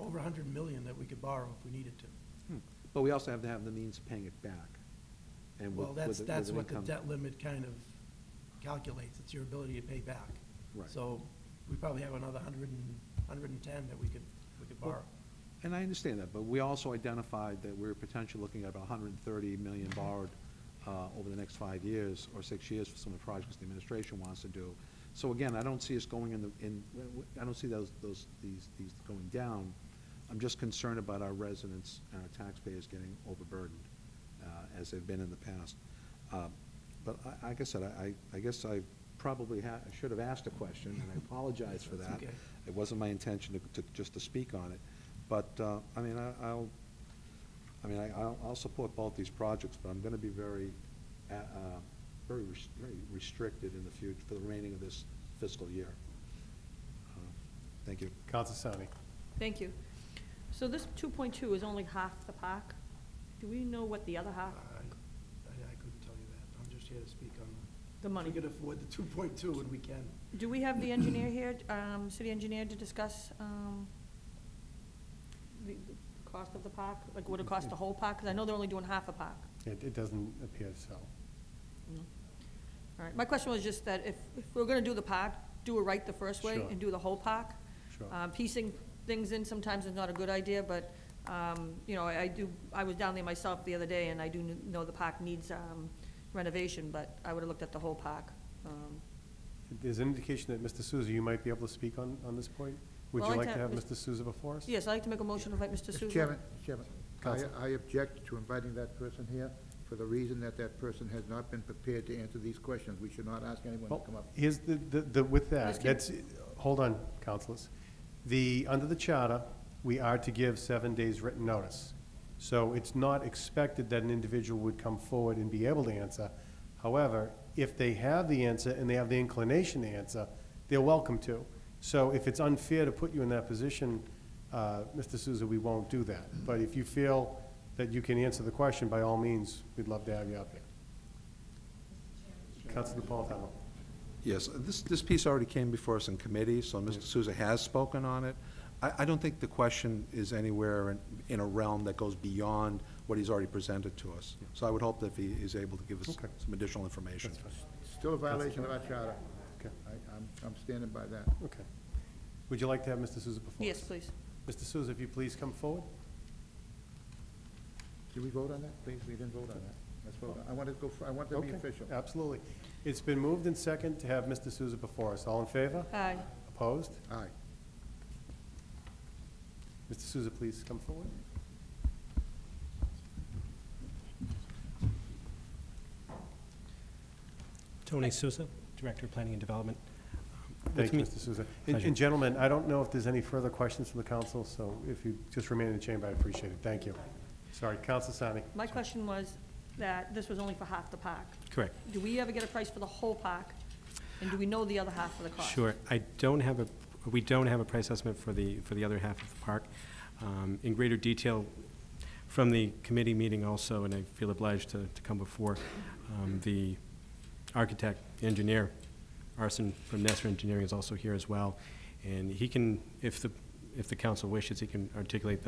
over 100 million that we could borrow if we needed to.
But we also have to have the means of paying it back. And
Well, that's
an
what the
income.
debt limit kind of calculates. It's your ability to pay back.
Right.
So we probably have another 110 that we could borrow.
And I understand that, but we also identified that we're potentially looking at about 130 million borrowed over the next 5 years or 6 years for some of the projects the administration wants to do. So again, I don't see us going I don't see these going down. I'm just concerned about our residents and our taxpayers getting overburdened as they've been in the past. But like I said, I guess I probably should have asked a question, and I apologize for that.
Okay.
It wasn't my intention just to speak on it. But, I mean, I'll support both these projects, but I'm going to be very restricted in the future for the remaining of this fiscal year. Thank you.
Council Sani.
Thank you. So this 2.2 is only half the park. Do we know what the other half?
I couldn't tell you that. I'm just here to speak on
The money.
If we could afford the 2.2, and we can.
Do we have the engineer here, city engineer, to discuss the cost of the park? Like, would it cost the whole park? Because I know they're only doing half a park.
It doesn't appear so.
No. All right, my question was just that if we're gonna do the park, do it right the first way
Sure.
and do the whole park.
Sure.
Piecing things in sometimes is not a good idea, but, you know, I was down there myself the other day, and I do know the park needs renovation, but I would've looked at the whole park.
There's an indication that Mr. Souza, you might be able to speak on this point. Would
Well,
you
I'd
like to have
have
Mr. Souza before us?
Yes, I'd like to make a motion to invite Mr. Souza.
Mr. Chairman,
Counsel.
I object to inviting that person here for the reason that that person has not been prepared to answer these questions. We should not ask anyone to
Well,
come up.
here's with that, that's, hold on, councilors. Under the charter, we are to give 7 days written notice. So it's not expected that an individual would come forward and be able to answer. However, if they have the answer and they have the inclination to answer, they're welcome to. So if it's unfair to put you in that position, Mr. Souza, we won't do that. But if you feel that you can answer the question, by all means, we'd love to have you up here. Councilor Napolitano.
Yes, this piece already came before us in committee, so Mr. Souza has spoken on it. I don't think the question is anywhere in a realm that goes beyond what he's already presented to us. So I would hope that if he is able to give us
Okay.
some additional information.
Still a violation of our charter.
Okay.
I'm standing by that.
Okay. Would you like to have Mr. Souza before us?
Yes, please.
Mr. Souza, if you please come forward.
Did we vote on that? Please, we didn't vote on that. Let's vote. I want to go, I want to be
Okay,
official.
Absolutely. It's been moved and second to have Mr. Souza before us. All in favor?
Aye.
Opposed?
Aye.
Mr. Souza, please come forward.
Tony Souza, Director of Planning and Development.
Thank
With
you,
me-
Mr. Souza.
Pleasure.
And gentlemen, I don't know if there's any further questions from the council, so if you just remain in the chamber, I appreciate it. Thank you. Sorry, Council Sani.
My question was that this was only for half the park.
Correct.
Do we ever get a price for the whole park? And do we know the other half of the cost?
Sure. We don't have a price estimate for the other half of the park. In greater detail, from the committee meeting also, and I feel obliged to come before, the architect, the engineer, Arson from Nestor Engineering is also here as well. And he can, if the council wishes, he can articulate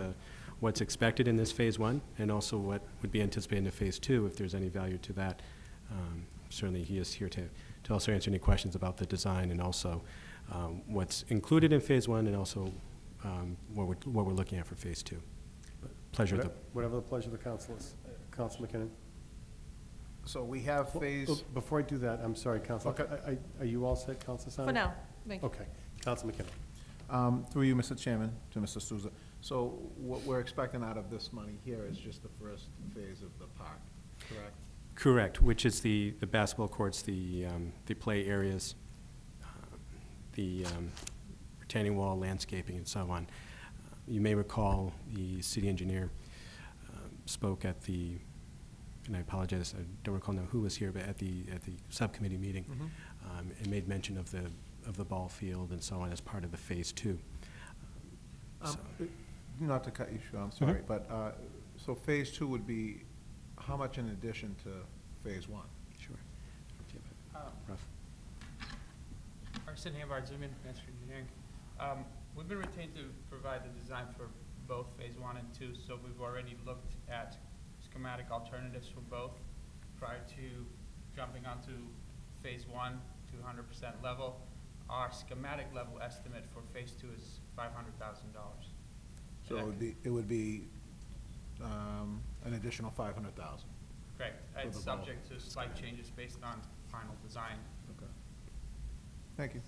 what's expected in this phase one, and also what would be anticipated in phase two, if there's any value to that. Certainly, he is here to also answer any questions about the design, and also what's included in phase one, and also what we're looking at for phase two. But pleasure.
Whatever the pleasure of the council is. Council McKinnon?
So we have phase,
Before I do that, I'm sorry, Council.
Okay.
Are you all set, Council Sani?
For now, thank you.
Okay. Council McKinnon.
through you, Mr. Chairman, to Mr. Souza. So what we're expecting out of this money here is just the first phase of the park, correct?
Correct, which is the basketball courts, the play areas, the retaining wall, landscaping, and so on. You may recall the city engineer spoke at the, and I apologize, I don't recall now who was here, but at the subcommittee meeting, and made mention of the ball field and so on as part of the phase two.
Not to cut you short, I'm sorry, but, so phase two would be how much in addition to phase one?
Sure. Rough.
Arsen Hambar, Zimmerman, Master Engineering. We've been retained to provide the design for both phase one and two, so we've already looked at schematic alternatives for both prior to jumping onto phase one to 100% level. Our schematic level estimate for phase two is $500,000.
So it would be an additional 500,000.
Correct. It's
the ball.
subject to slight changes based on final design.
Okay. Thank you.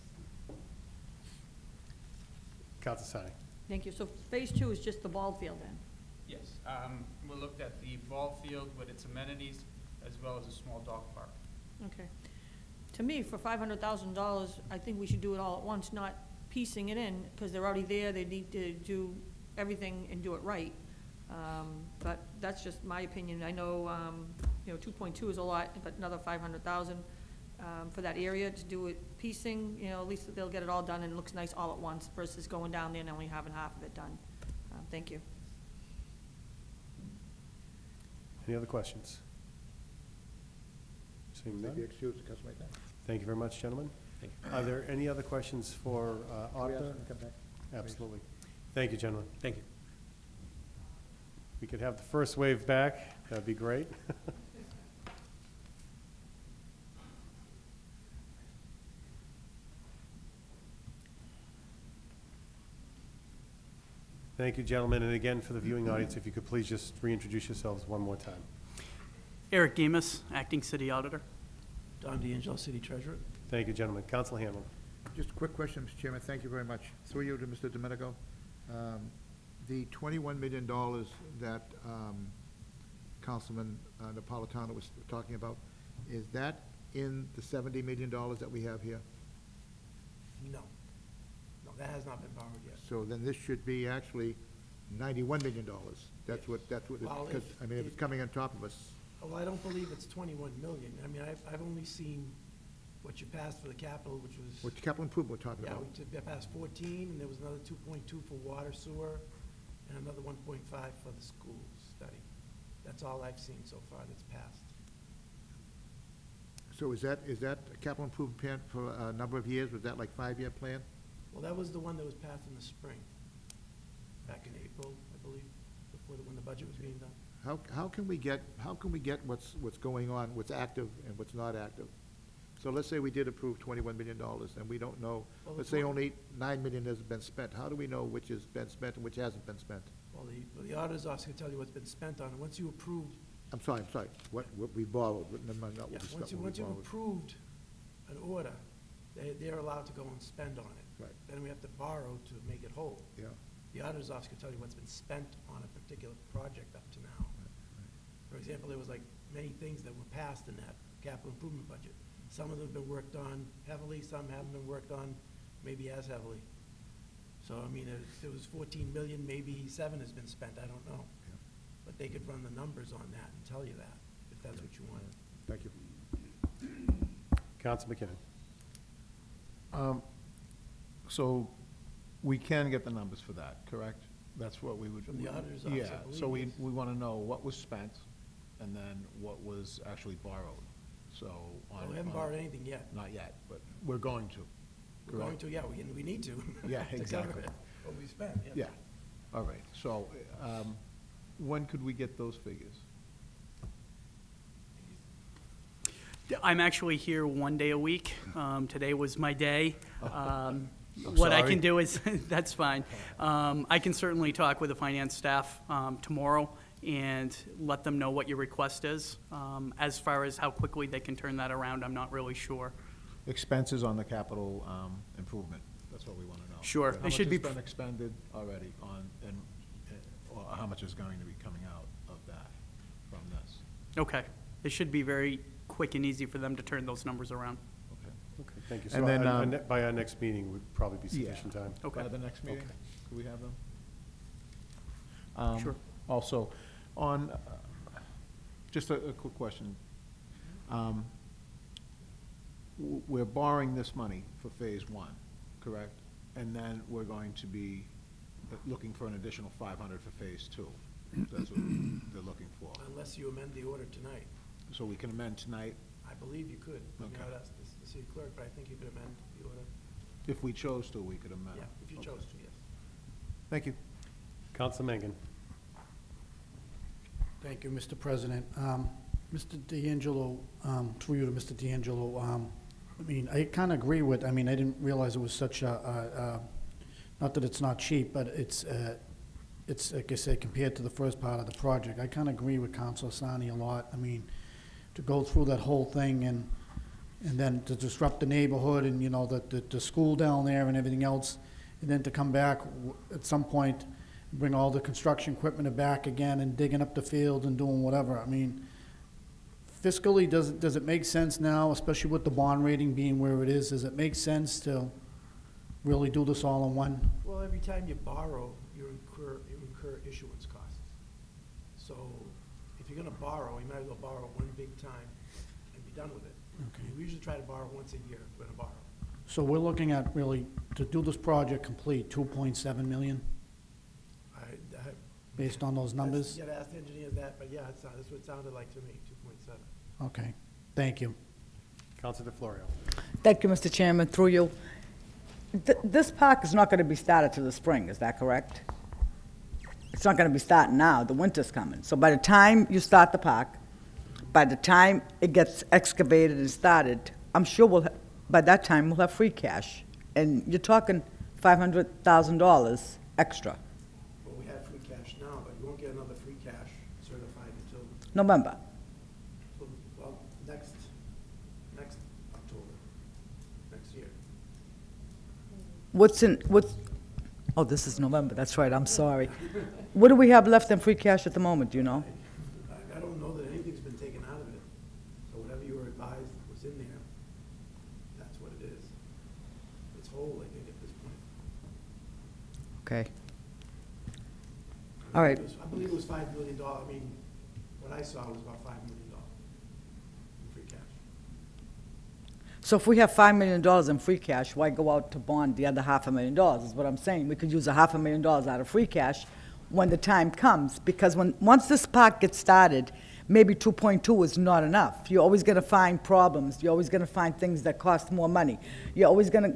Council Sani.
Thank you. So phase two is just the ball field then?
Yes. We looked at the ball field with its amenities as well as a small dog park.
Okay. To me, for $500,000, I think we should do it all at once, not piecing it in, because they're already there, they need to do everything and do it right. But that's just my opinion. I know, 2.2 is a lot, but another 500,000 for that area to do it piecing, at least they'll get it all done and it looks nice all at once versus going down there and only having half of it done. Thank you.
Any other questions? Seeing none?
Be excused, Councilman Knight.
Thank you very much, gentlemen.
Thank
you. Are there any other questions for
Can we ask
Arthur?
him to come back?
Absolutely. Thank you, gentlemen.
Thank you.
We could have the first wave back. That'd be great. Thank you, gentlemen. And again, for the viewing audience, if you could please just reintroduce yourselves one more time.
Eric Demas, Acting City Auditor.
Don D'Angelo, City Treasurer.
Thank you, gentlemen. Council Hamlin.
Just a quick question, Mr. Chairman, thank you very much. Through you to Mr. Domenico. The $21 million that Councilman Napolitano was talking about, is that in the $70 million that we have here?
No. No, that has not been borrowed yet.
So then this should be actually $91 million. That's what,
Well,
because, I mean, if it's coming on top of us.
Well, I don't believe it's 21 million. I mean, I've only seen what you passed for the capital, which was.
What capital improvement we're talking
Yeah,
about?
we passed 14, and there was another 2.2 for water sewer, and another 1.5 for the school study. That's all I've seen so far that's passed.
So is that a capital improvement plan for a number of years? Was that like 5-year plan?
Well, that was the one that was passed in the spring, back in April, I believe, when the budget was being done.
How can we get what's going on, what's active and what's not active? So let's say we did approve $21 million, and we don't know,
Well,
let's
the
say
point-
only $9 million has been spent. How do we know which has been spent and which hasn't been spent?
Well, the auditor's office can tell you what's been spent on it. Once you approve,
I'm sorry, what we borrowed, not what
yeah,
we spent,
once
what we
you've
borrowed.
approved an order, they're allowed to go and spend on it.
Right.
Then we have to borrow to make it whole.
Yeah.
The auditor's office can tell you what's been spent on a particular project up to now. For example, there was like many things that were passed in that capital improvement budget. Some of them have been worked on heavily, some haven't been worked on maybe as heavily. So, I mean, if there was 14 million, maybe 7 has been spent, I don't know. But they could run the numbers on that and tell you that, if that's what you want.
Thank you.
Council McKinnon.
So we can get the numbers for that, correct? That's what we would.
From the auditor's office, I
Yeah, so
believe,
we,
yes.
we want to know what was spent and then what was actually borrowed, so.
Well, we haven't borrowed anything yet.
Not yet, but we're going to.
We're going
correct?
to, yeah, we need to.
Yeah,
to cover
exactly.
it, what we spent, yeah.
Yeah, all right, so, when could we get those figures?
I'm actually here one day a week. Today was my day.
I'm
What I
sorry.
can do is, that's fine. I can certainly talk with the finance staff tomorrow and let them know what your request is. As far as how quickly they can turn that around, I'm not really sure.
Expenses on the capital improvement, that's what we want to know.
Sure,
How
they should be
much has been expended already on, and, or how much is going to be coming out of that from this?
Okay. It should be very quick and easy for them to turn those numbers around.
Okay, thank you.
And
So
then,
by our next meeting would probably be
Yeah.
sufficient time.
Okay.
By the next meeting,
Okay.
could we have them?
Sure.
Also, on, just a quick question. We're borrowing this money for phase one, correct? And then we're going to be looking for an additional 500 for phase two. That's what they're looking for.
Unless you amend the order tonight.
So we can amend tonight
I believe you could. I mean,
Okay.
I would ask the city clerk, but I think you could amend the order.
if we chose to, we could amend.
Yeah, if you
Okay.
chose to, yes.
Thank you.
Council Mangan.
Thank you, Mr. President. Mr. D'Angelo, through you to Mr. D'Angelo, I mean, I kind of agree with, I mean, I didn't realize it was such not that it's not cheap, but it's, like I said, compared to the first part of the project, I kind of agree with Councilor Sani a lot. I mean, to go through that whole thing and then to disrupt the neighborhood and, you know, the school down there and everything else, and then to come back at some point, bring all the construction equipment back again and digging up the field and doing whatever. I mean, fiscally, does it make sense now, especially with the bond rating being where it is? Does it make sense to really do this all in one?
Well, every time you borrow, you incur issuance costs. So if you're gonna borrow, you might as well borrow one big time and be done with it.
Okay.
We usually try to borrow once a year if we're gonna borrow.
So we're looking at really, to do this project complete, 2.7 million, based on those numbers?
You gotta ask the engineers that, but yeah, that's what it sounded like to me, 2.7.
Okay, thank you.
Council DeFlorio.
Thank you, Mr. Chairman, through you. This park is not going to be started till the spring, is that correct? It's not going to be starting now, the winter's coming. So by the time you start the park, by the time it gets excavated and started, I'm sure by that time, we'll have free cash. And you're talking $500,000 extra.
Well, we have free cash now, but you won't get another free cash certified until,
November.
well, next October, next year.
Oh, this is November, that's right, I'm sorry. What do we have left in free cash at the moment, do you know?
I don't know that anything's been taken out of it. So whatever you were advised was in there, that's what it is. It's whole, I think, at this point.
Okay. All right.
I believe it was $5 million. I mean, what I saw was about $5 million in free cash.
So if we have $5 million in free cash, why go out to bond the other $500,000, is what I'm saying. We could use $500,000 out of free cash when the time comes, because once this park gets started, maybe 2.2 is not enough. You're always gonna find problems, you're always gonna find things that cost more money. You're always gonna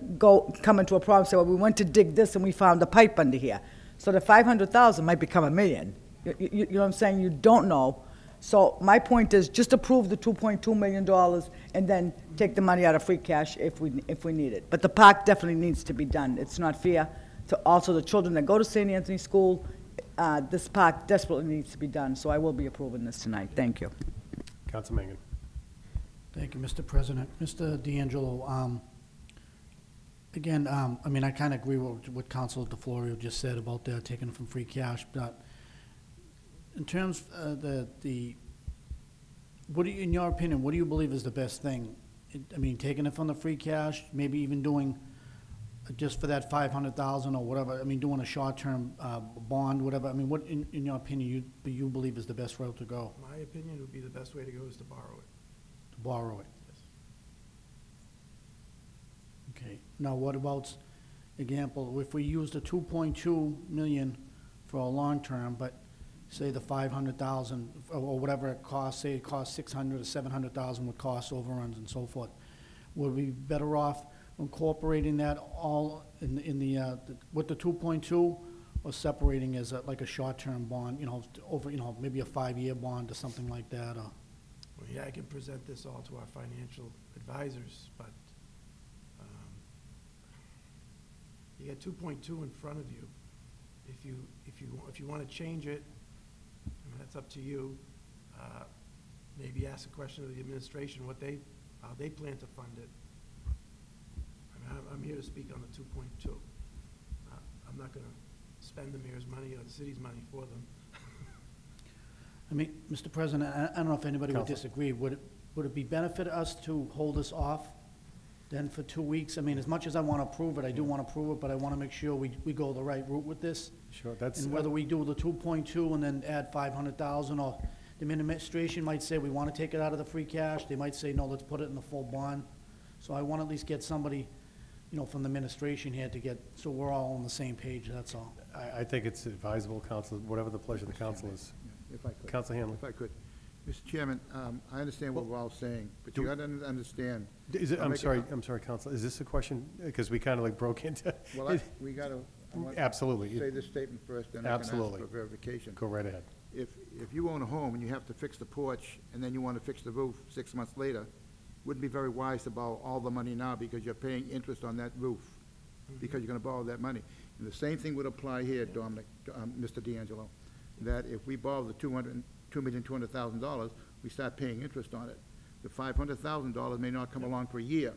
come into a problem, say, well, we went to dig this and we found a pipe under here. So the 500,000 might become $1 million, You know what I'm saying? You don't know. So my point is, just approve the $2.2 million and then take the money out of free cash if we need it. But the park definitely needs to be done. It's not fair to also the children that go to St. Anthony School. This park desperately needs to be done, so I will be approving this tonight. Thank you.
Council Mangan.
Thank you, Mr. President. Mr. D'Angelo, again, I mean, I kind of agree with what Council DeFlorio just said about taking it from free cash, but in terms of what do you, in your opinion, what do you believe is the best thing? I mean, taking it from the free cash, maybe even doing just for that 500,000 or whatever, I mean, doing a short-term bond, whatever, I mean, what, in your opinion, you believe is the best route to go?
My opinion would be the best way to go is to borrow it.
To borrow it? Okay, now what about, example, if we used the 2.2 million for a long term, but say the 500,000 or whatever it costs, say it costs 600 or 700,000 with cost overruns and so forth, would we be better off incorporating that all in the with the 2.2 or separating as like a short-term bond, you know, over, you know, maybe a 5-year bond or something like that, or?
Well, yeah, I can present this all to our financial advisors, but you got 2.2 in front of you. If you want to change it, I mean, that's up to you. Maybe ask a question of the administration how they plan to fund it. I mean, I'm here to speak on the 2.2. I'm not going to spend the mayor's money or the city's money for them.
I mean, Mr. President, I don't know if anybody would
Counsel.
disagree. Would it be benefit us to hold this off then for 2 weeks? I mean, as much as I want to approve it, I do want to approve it, but I want to make sure we go the right route with this.
Sure, that's.
And whether we do the 2.2 and then add 500,000, or the administration might say we want to take it out of the free cash. They might say, no, let's put it in the full bond. So I want to at least get somebody, you know, from the administration here to get, so we're all on the same page, that's all.
I think it's advisable, Council, whatever the pleasure of the council is.
If I could.
Council Hanlon.
If I could. Mr. Chairman, I understand what we're all saying, but you got to understand.
Is it,
I'll
I'm
make it-
sorry, Council, is this a question? Because we kind of like broke into.
Well, we got to.
Absolutely.
Say this statement first, then I can ask
Absolutely.
for verification.
Go right ahead.
If you own a home and you have to fix the porch, and then you want to fix the roof 6 months later, wouldn't be very wise to borrow all the money now because you're paying interest on that roof, because you're going to borrow that money. And the same thing would apply here, Dominic, Mr. D'Angelo, that if we borrow the $2,200,000, we start paying interest on it. The $500,000 may not come along for a year,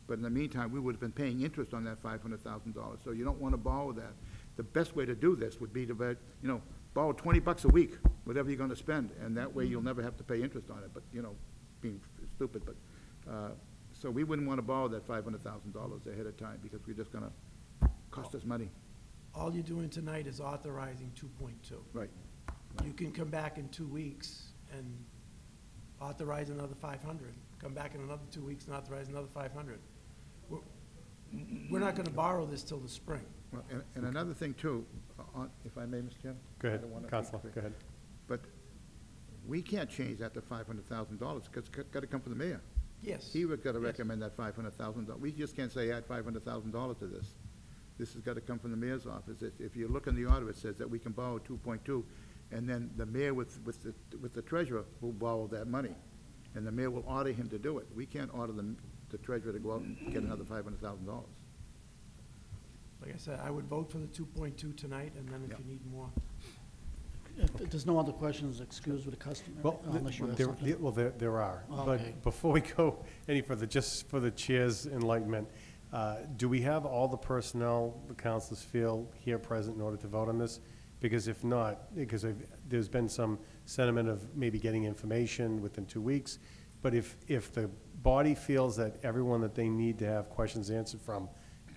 but in the meantime, we would have been paying interest on that $500,000. So you don't want to borrow that. The best way to do this would be to, borrow $20 a week, whatever you're going to spend, and that way you'll never have to pay interest on it. But, being stupid, but, so we wouldn't want to borrow that $500,000 ahead of time because we're just going to cost us money.
All you're doing tonight is authorizing 2.2.
Right.
You can come back in 2 weeks and authorize another 500. Come back in another 2 weeks and authorize another 500. We're not going to borrow this till the spring.
Well, and another thing too, if I may, Mr. Chairman?
Go ahead,
I don't wanna-
Counselor, go ahead.
But we can't change that to $500,000 because it's got to come from the mayor.
Yes.
He would got to
Yes.
recommend that $500,000. We just can't say add $500,000 to this. This has got to come from the mayor's office. If you look in the order, it says that we can borrow 2.2, and then the mayor with the treasurer will borrow that money, and the mayor will order him to do it. We can't order the treasurer to go out and get another $500,000.
Like I said, I would vote for the 2.2 tonight, and then if you need more.
If there's no other questions, excuse with the customer,
Well,
unless you have something.
there are.
Okay.
But before we go any further, just for the chair's enlightenment, do we have all the personnel the councilors feel here present in order to vote on this? Because if not, because there's been some sentiment of maybe getting information within 2 weeks, but if the body feels that everyone that they need to have questions answered from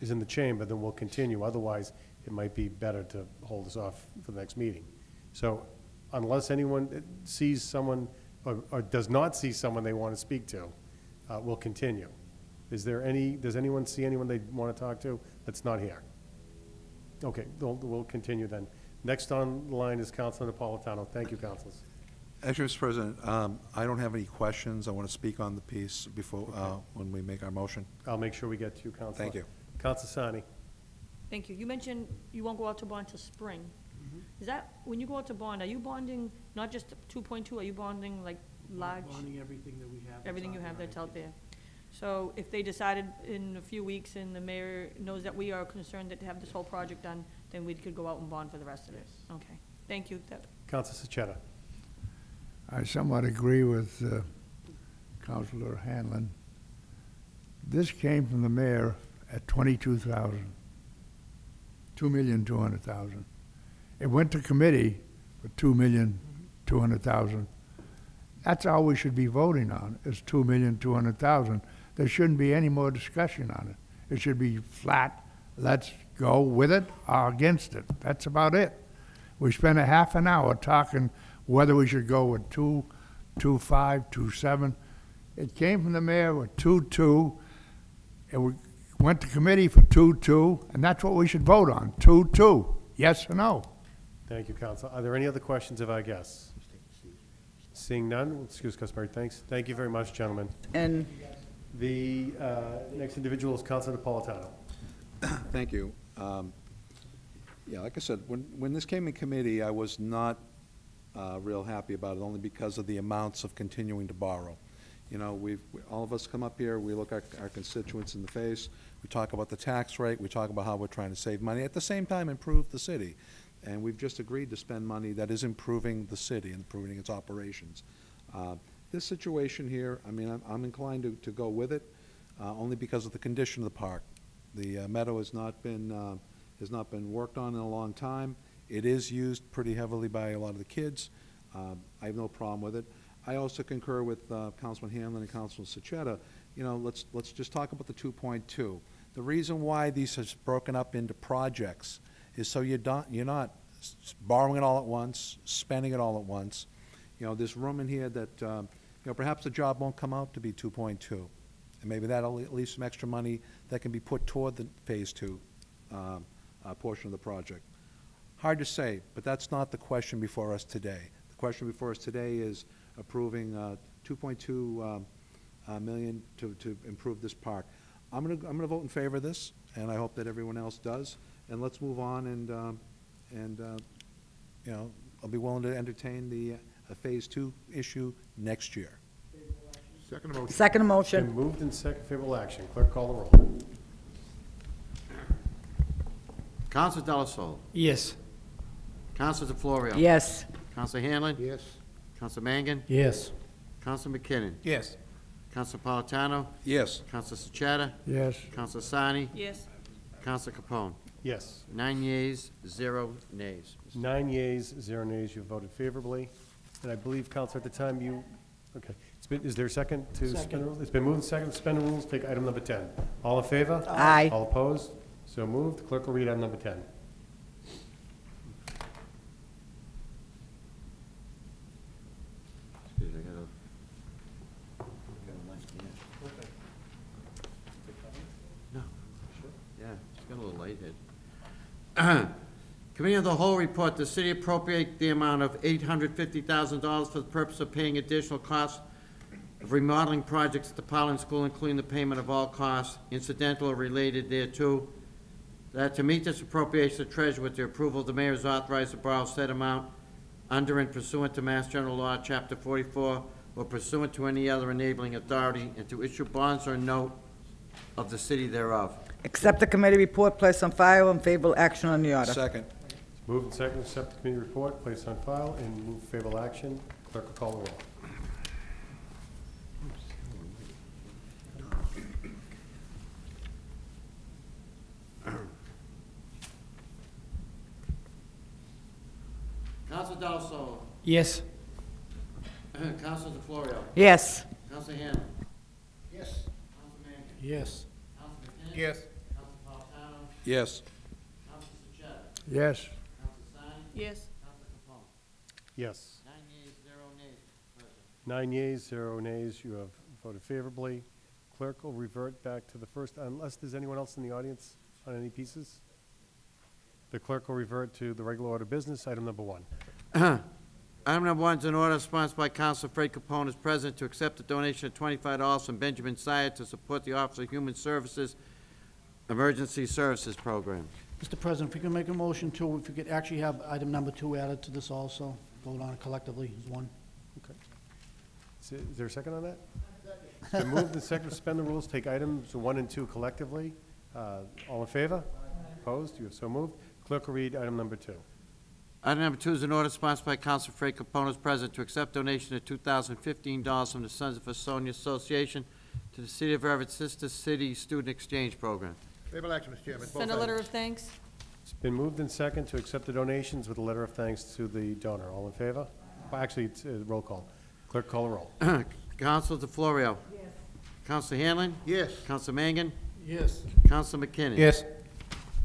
is in the chamber, then we'll continue. Otherwise, it might be better to hold this off for the next meeting. So unless anyone sees someone or does not see someone they want to speak to, we'll continue. Does anyone see anyone they want to talk to that's not here? Okay, we'll continue then. Next on the line is Councilor Napolitano. Thank you, councilors.
Actually, Mr. President, I don't have any questions. I want to speak on the piece before, when we make our motion.
I'll make sure we get to you, Councilor.
Thank you.
Councilor Sani.
Thank you. You mentioned you won't go out to bond till spring. Is that, when you go out to bond, are you bonding not just 2.2, are you bonding like large?
Bonding everything that we have. that's
Everything you have
authorized,
that's out
yes.
there? So if they decided in a few weeks and the mayor knows that we are concerned to have this whole project done, then we could go out and bond for the rest of it? Okay, thank you.
Councilor Sachetta.
I somewhat agree with Councilor Hanlon. This came from the mayor at 22,000, 2,200,000. It went to committee for 2,200,000. That's all we should be voting on, is 2,200,000. There shouldn't be any more discussion on it. It should be flat, let's go with it or against it. That's about it. We spent a half an hour talking whether we should go with 2.5, 2.7. It came from the mayor with 2.2. It went to committee for 2.2, and that's what we should vote on, 2.2. Yes or no?
Thank you, Council. Are there any other questions of our guests? Seeing none, we'll excuse customary thanks. Thank you very much, gentlemen.
And
The next individual is Councilor Napolitano.
Thank you. Yeah, like I said, when this came in committee, I was not real happy about it, only because of the amounts of continuing to borrow. You know, all of us come up here, we look our constituents in the face, we talk about the tax rate, we talk about how we're trying to save money, at the same time improve the city. And we've just agreed to spend money that is improving the city and improving its operations. This situation here, I mean, I'm inclined to go with it, only because of the condition of the park. The meadow has not been worked on in a long time. It is used pretty heavily by a lot of the kids. I have no problem with it. I also concur with Councilman Hanlon and Councilman Sachetta. You know, let's just talk about the 2.2. The reason why these is broken up into projects is so you're not borrowing it all at once, spending it all at once. You know, there's room in here that, you know, perhaps the job won't come out to be 2.2. And maybe that'll leave some extra money that can be put toward the Phase 2 portion of the project. Hard to say, but that's not the question before us today. The question before us today is approving 2.2 million to improve this park. I'm gonna vote in favor of this, and I hope that everyone else does. And let's move on, and you know, I'll be willing to entertain the Phase 2 issue next year.
Second motion.
second motion.
Been moved in second, favorable action. Clerk, call the roll.
Counsel Delasole.
Yes.
Counsel DeFlorio.
Yes.
Counsel Hanlon.
Yes.
Counsel Mangan.
Yes.
Counsel McKinnon.
Yes.
Counsel Napolitano.
Yes.
Counsel Sachetta.
Yes.
Counsel Sani.
Yes.
Counsel Capone.
Yes.
9 yeas, 0 nays.
9 yeas, 0 nays. You voted favorably. And I believe, Councilor, at the time you, okay. Is there a second to suspend the rules? It's been moved and seconded to suspend the rules. Take item number 10. All in favor?
Aye.
All opposed? So moved. Clerk will read item number 10.
Excuse me, I gotta. No. Yeah, it's got a little light head. Committee of the Whole report, the city appropriate the amount of $850,000 for the purpose of paying additional costs of remodeling projects at the Pollen School, including the payment of all costs incidental or related thereto. That to meet this appropriation, the treasurer, with the approval of the mayor, is authorized to borrow said amount under and pursuant to Mass General Law, Chapter 44, or pursuant to any other enabling authority, and to issue bonds or note of the city thereof.
Accept the committee report, place on file, and favorable action on the order.
Second.
Moved and seconded to accept the committee report, placed on file, and move favorable action. Clerk will call the roll.
Counsel Delasole.
Yes.
Counsel DeFlorio.
Yes.
Counsel Hanlon.
Yes.
Counsel Mangan.
Yes.
Counsel McKinnon.
Yes.
Counsel Napolitano.
Yes.
Counsel Sachetta.
Yes.
Counsel Sani.
Yes.
Counsel Capone.
Yes.
9 yeas, 0 nays, Mr. President.
9 yeas, 0 nays. You have voted favorably. Clerk will revert back to the first, unless there's anyone else in the audience on any pieces. The clerk will revert to the regular order of business, item number 1.
Item number 1 is an order sponsored by Counsel Fred Capone as president to accept a donation of $25 from Benjamin Sire to support the Office of Human Services Emergency Services Program.
Mr. President, if we can make a motion to, if we could actually have item number 2 added to this also, vote on it collectively as one.
Okay. Is there a second on that? It's been moved and seconded to suspend the rules, take items 1 and 2 collectively. All in favor? Opposed? You have so moved. Clerk will read item number 2.
Item number 2 is an order sponsored by Council Frank Caponas, President, to accept donation of $2,015 from the Sons of Sonia Association to the City of Everett Sister City Student Exchange Program.
Favorable action, Mr. Chairman.
Send a letter of thanks.
It's been moved and seconded to accept the donations with a letter of thanks to the donor. All in favor? Well, actually, it's a roll call. Clerk, call the roll.
Council DeFlorio.
Yes.
Council Hanlon.
Yes.
Council Mangan.
Yes.
Council McKinnon.
Yes.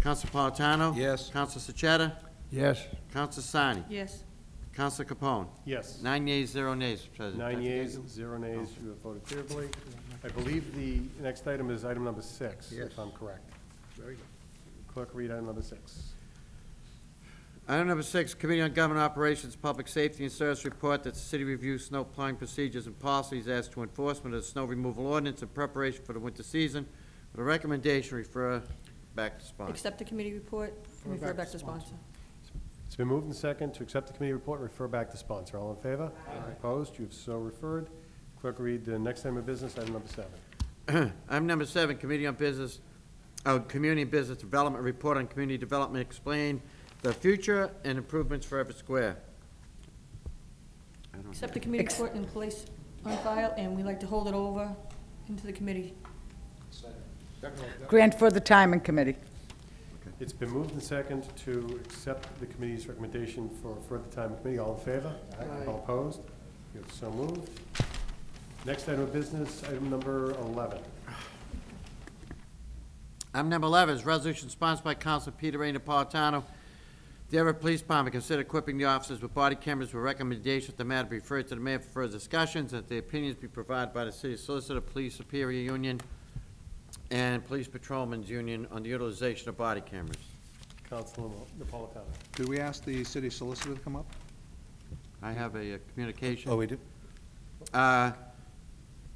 Council Napolitano.
Yes.
Council Sechetta.
Yes.
Council Sani.
Yes.
Council Capone.
Yes.
9 yeas, 0 nays, Mr. President.
9 yeas, 0 nays. You have voted favorably. I believe the next item is item number 6,
Yes.
if I'm correct.
Very good.
Clerk, read item number 6.
Item number 6, Committee on Government Operations, Public Safety and Service report that the city reviews snow plowing procedures and policies as to enforcement of the snow removal ordinance in preparation for the winter season. With a recommendation, refer back to sponsor.
Accept the committee report and refer back to sponsor.
It's been moved and seconded to accept the committee report and refer back to sponsor. All in favor? Opposed? You have so referred. Clerk, read the next item of business, item number 7.
Item number 7, Committee on Business, Community and Business Development, report on community development, explain the future and improvements for Everett Square.
Accept the committee report and place on file, and we'd like to hold it over into the committee.
Grant further time in committee.
It's been moved and seconded to accept the committee's recommendation for further time in committee. All in favor? All opposed? You have so moved. Next item of business, item number 11.
Item number 11 is resolution sponsored by Council Peter A. Napolitano. The Everett Police Department consider equipping the officers with body cameras with recommendation that the matter be referred to the mayor for further discussions, that the opinions be provided by the city solicitor, police superior union, and police patrolmen's union on the utilization of body cameras.
Councilor Napolitano.
Did we ask the city solicitor to come up?
I have a communication.
Oh, we did?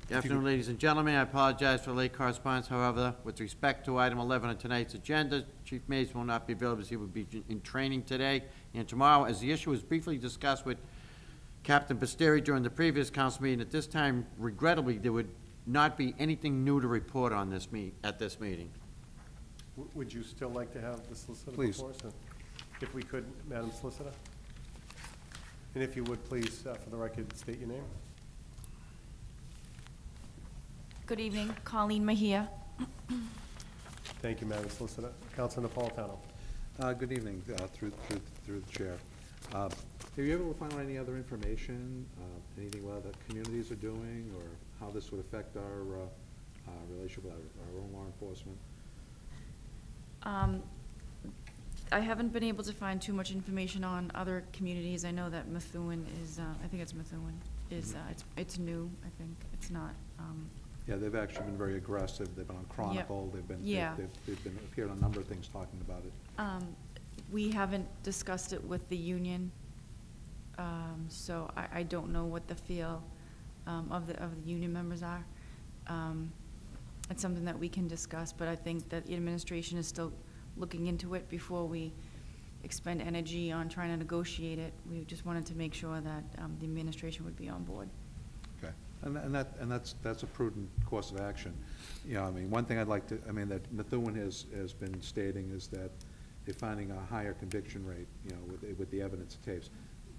Good afternoon, ladies and gentlemen. I apologize for the late correspondence. However, with respect to item 11 on tonight's agenda, Chief Mason will not be available as he will be in training today and tomorrow. As the issue was briefly discussed with Captain Basteri during the previous council meeting, at this time, regrettably, there would not be anything new to report on this at this meeting.
Would you still like to have the solicitor
Please.
before us? If we could, Madam Solicitor? And if you would, please, for the record, state your name.
Good evening, Colleen Mahia.
Thank you, Madam Solicitor. Councilor Napolitano.
Good evening, through the chair. Have you ever found any other information, anything what other communities are doing, or how this would affect our relationship with our own law enforcement?
I haven't been able to find too much information on other communities. I know that Methuen is, I think it's Methuen, is, it's new, I think. It's not,
Yeah, they've actually been very aggressive. They've been on Chronicle. They've been,
Yeah.
they've been, appeared on a number of things talking about it.
we haven't discussed it with the union, so I don't know what the feel of the union members are. It's something that we can discuss, but I think that the administration is still looking into it before we expend energy on trying to negotiate it. We just wanted to make sure that the administration would be on board.
Okay, and that's a prudent course of action. You know, I mean, one thing I'd like to, I mean, that Methuen has been stating is that they're finding a higher conviction rate, you know, with the evidence it tapes.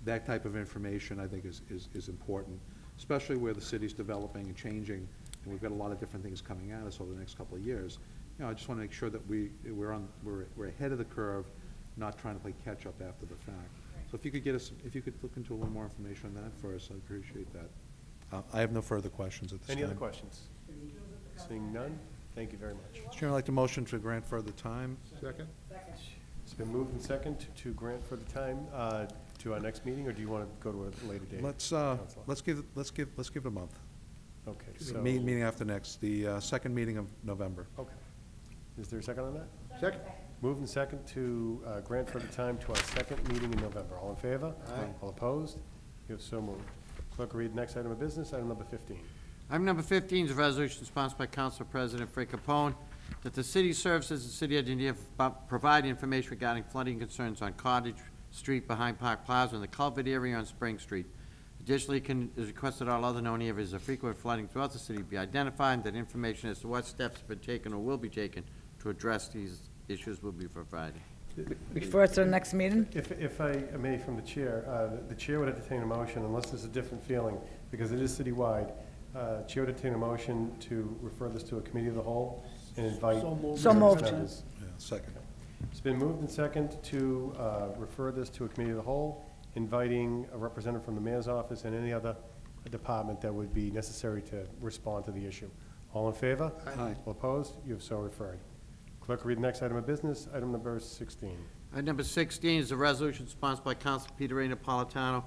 That type of information, I think, is important, especially where the city's developing and changing, and we've got a lot of different things coming at us over the next couple of years. You know, I just want to make sure that we're ahead of the curve, not trying to play catch-up after the fact. So if you could if you could look into a little more information on that for us, I'd appreciate that. I have no further questions at this time.
Any other questions? Seeing none, thank you very much.
Mr. Chairman, I'd like to motion to grant further time.
Second?
It's been moved and seconded to grant further time to our next meeting, or do you want to go to a later date?
Let's give it a month.
Okay, so.
Meeting after next, the second meeting of November.
Okay. Is there a second on that?
Second.
Moved and second to grant further time to our second meeting in November. All in favor?
Aye.
All opposed? You have so moved. Clerk will read the next item of business, item number 15.
Item number 15 is a resolution sponsored by Council President Frank Capone. that the city services and city engineer provide information regarding flooding concerns on Cottage Street behind Park Plaza and the culvert area on Spring Street. Additionally, is requested all other known areas of frequent flooding throughout the city be identified, and that information as to what steps have been taken or will be taken to address these issues will be provided.
Refer to the next meeting?
If I may, from the chair would entertain a motion, unless there's a different feeling, because it is citywide, chair would entertain a motion to refer this to a committee of the whole and invite.
So moved.
members.
Second.
It's been moved and second to refer this to a committee of the whole, inviting a representative from the mayor's office and any other department that would be necessary to respond to the issue. All in favor?
Aye.
All opposed? You have so referred. Clerk, read the next item of business, item number 16.
Item number 16 is a resolution sponsored by Council Peter A. Napolitano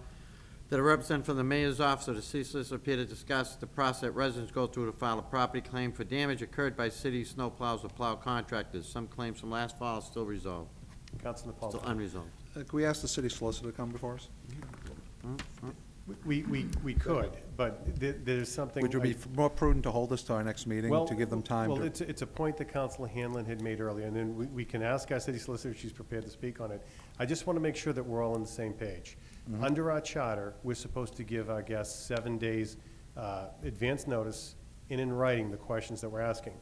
that a representative from the mayor's office of the city solicitor appear to discuss the process that residents go through to file a property claim for damage occurred by city snowplows or plow contractors. Some claims from last fall are still resolved.
Councilor Napolitano.
Still unresolved.
Can we ask the city solicitor to come before us?
We could, but there's something.
Would it be more prudent to hold this to our next meeting to give them time
Well,
to?
it's a point that Councilor Hanlon had made earlier, and then we can ask our city solicitor if she's prepared to speak on it. I just want to make sure that we're all on the same page. Under our charter, we're supposed to give our guests 7 days advance notice and in writing the questions that we're asking.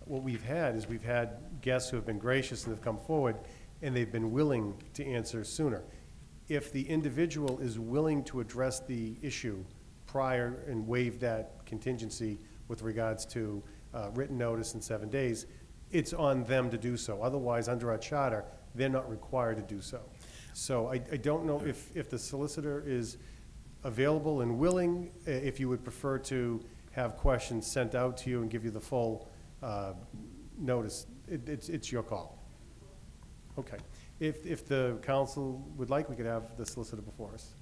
What we've had is we've had guests who have been gracious and have come forward, and they've been willing to answer sooner. If the individual is willing to address the issue prior and waive that contingency with regards to written notice in 7 days, it's on them to do so. Otherwise, under our charter, they're not required to do so. So I don't know if the solicitor is available and willing, if you would prefer to have questions sent out to you and give you the full notice. It's your call. Okay. If the council would like, we could have the solicitor before us.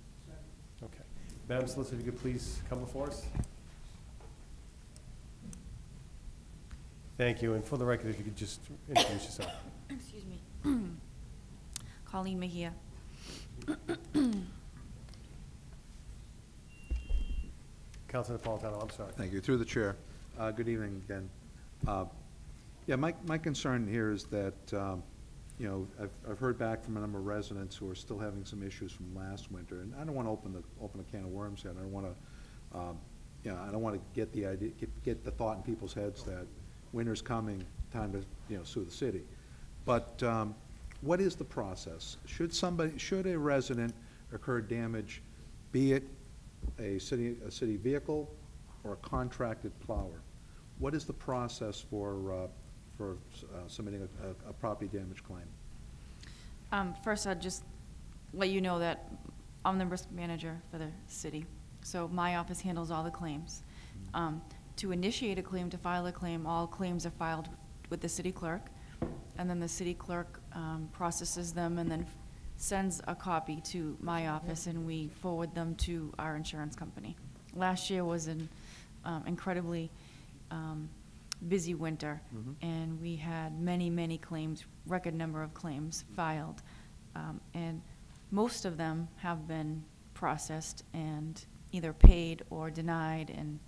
Okay. Madam Solicitor, if you could please come before us. Thank you, and for the record, if you could just introduce yourself.
Excuse me. Colleen Mejia.
Councilor Napolitano, I'm sorry.
Thank you. Through the chair. Good evening again. Yeah, my concern here is that, you know, I've heard back from a number of residents who are still having some issues from last winter, and I don't want to open a can of worms here. I don't want to, you know, I don't want to get the idea, get the thought in people's heads that winter's coming, time to, you know, sue the city. But what is the process? Should a resident incur damage, be it a city vehicle or a contracted plower? What is the process for submitting a property damage claim?
First, I'd just let you know that I'm the risk manager for the city, so my office handles all the claims. To initiate a claim, to file a claim, all claims are filed with the city clerk, and then the city clerk processes them and then sends a copy to my office, and we forward them to our insurance company. Last year was an incredibly busy winter, and we had many claims, record number of claims filed, and most of them have been processed and either paid or denied and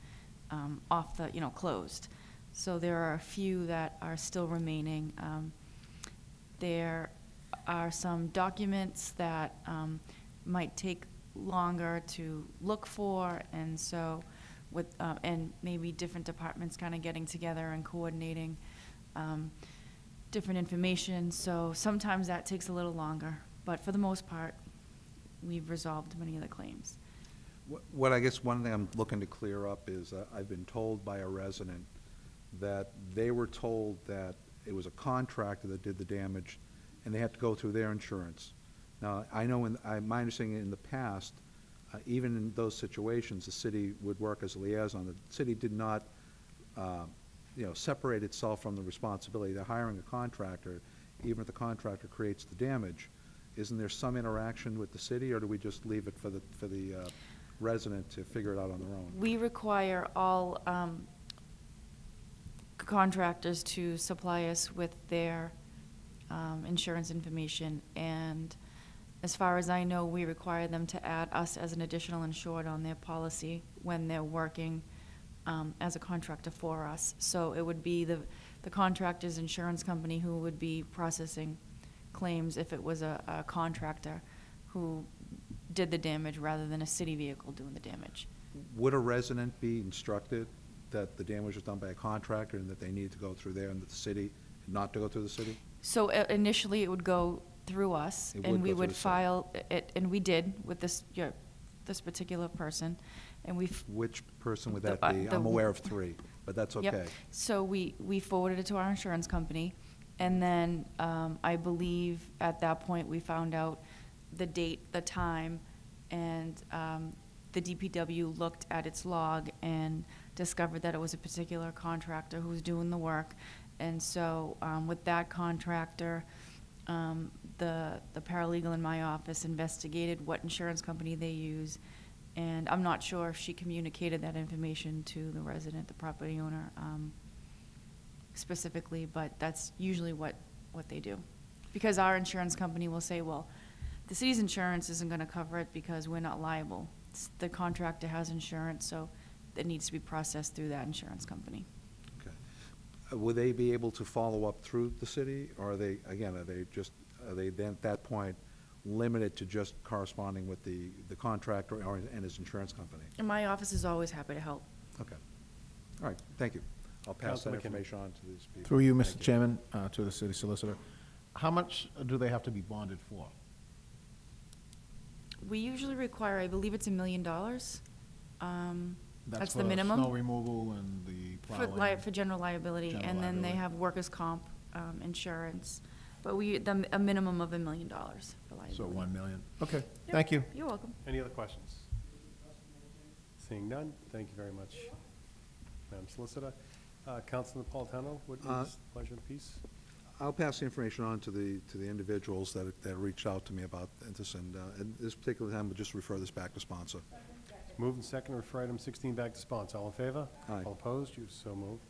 off the, closed. So there are a few that are still remaining. There are some documents that might take longer to look for, and so with, and maybe different departments kind of getting together and coordinating different information. So sometimes that takes a little longer, but for the most part, we've resolved many of the claims.
What I guess one thing I'm looking to clear up is I've been told by a resident that they were told that it was a contractor that did the damage and they had to go through their insurance. Now, I know my understanding in the past, even in those situations, the city would work as a liaison. The city did not, separate itself from the responsibility. They're hiring a contractor, even if the contractor creates the damage. Isn't there some interaction with the city, or do we just leave it for the resident to figure it out on their own?
We require all contractors to supply us with their insurance information, and as far as I know, we require them to add us as an additional insured on their policy when they're working as a contractor for us. So it would be the the contractor's insurance company who would be processing claims if it was a contractor who did the damage rather than a city vehicle doing the damage.
Would a resident be instructed that the damage was done by a contractor and that they needed to go through there and that the city, not to go through the city?
So initially, it would go through us,
It
and
would
we
go through
would
the city.
file it, and we did with this, this particular person, and we've.
Which person would
The-
that be?
the-
I'm aware of 3, but that's
Yep.
okay.
So we forwarded it to our insurance company, and then I believe at that point, we found out the date, the time, and the DPW looked at its log and discovered that it was a particular contractor who was doing the work. And so with that contractor, the paralegal in my office investigated what insurance company they use, and I'm not sure if she communicated that information to the resident, the property owner, specifically, but that's usually what they do. Because our insurance company will say, well, the city's insurance isn't gonna cover it because we're not liable. The contractor has insurance, so it needs to be processed through that insurance company.
Will they be able to follow up through the city, or are they then at that point limited to just corresponding with the contractor and his insurance company?
And my office is always happy to help.
Okay. All right, thank you. I'll pass that
Councilor McKinnon.
information on to these people.
Through you,
Thank
Mr. Chairman, to the city solicitor. How much do they have to be bonded for?
We usually require, I believe it's $1 million. That's the
for
minimum.
snow removal and the plowing?
For general liability,
General
and then they
liability.
have workers' comp, insurance. But a minimum of $1 million for liability.
So 1 million. Okay,
Yep,
thank you.
You're welcome.
Any other questions? Seeing none, thank you very much, Madam Solicitor. Councilor Napolitano, what is the pleasure of the peace?
I'll pass the information on to the individuals that reached out to me about this, and at this particular time, we'll just refer this back to sponsor.
Moved and second, refer item 16 back to sponsor. All in favor?
Aye.
All opposed? You so moved.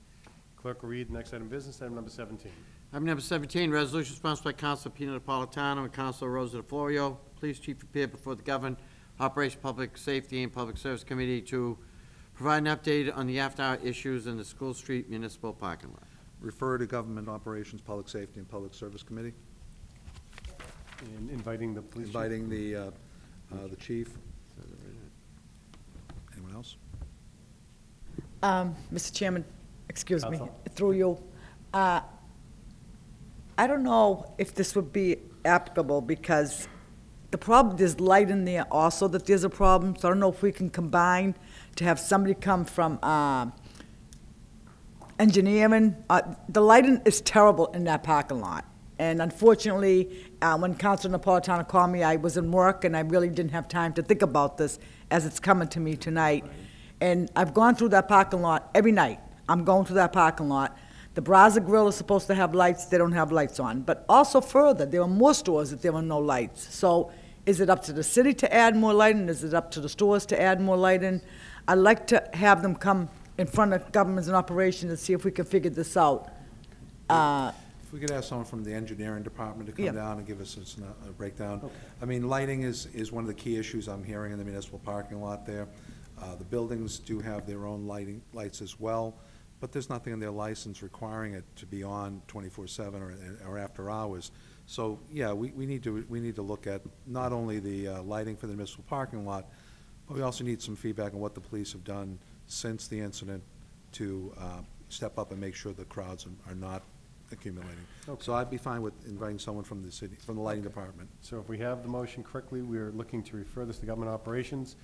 Clerk will read the next item of business, item number 17.
Item number 17, resolution sponsored by Councilor Pino Napolitano and Councilor Rosa DeFlorio. Police chief appeared before the Government Operation Public Safety and Public Service Committee to provide an update on the after-hour issues in the School Street Municipal Parking Lot.
Refer to Government Operations, Public Safety, and Public Service Committee.
And inviting the police chief.
Inviting the chief. Anyone else?
Mr. Chairman, excuse me,
Counsel.
through you. I don't know if this would be applicable, because the problem, there's light in there also, that there's a problem, so I don't know if we can combine to have somebody come from engineering. The lighting is terrible in that parking lot. And unfortunately, when Councilor Napolitano called me, I was in work, and I really didn't have time to think about this as it's coming to me tonight. And I've gone through that parking lot every night. I'm going through that parking lot. The Brazza Grill is supposed to have lights, they don't have lights on. But also further, there are more stores that there are no lights. So is it up to the city to add more lighting? Is it up to the stores to add more lighting? I'd like to have them come in front of governments and operations and see if we can figure this out.
If we could ask someone from the engineering department to come
Yeah.
down and give us a breakdown. I mean, lighting is one of the key issues I'm hearing in the municipal parking lot there. The buildings do have their own lights as well, but there's nothing in their license requiring it to be on 24/7 or after hours. So, yeah, we need to look at not only the lighting for the municipal parking lot, but we also need some feedback on what the police have done since the incident to step up and make sure the crowds are not accumulating.
Okay.
So I'd be fine with inviting someone from the city, from the lighting department.
So if we have the motion correctly, we're looking to refer this to Government Operations,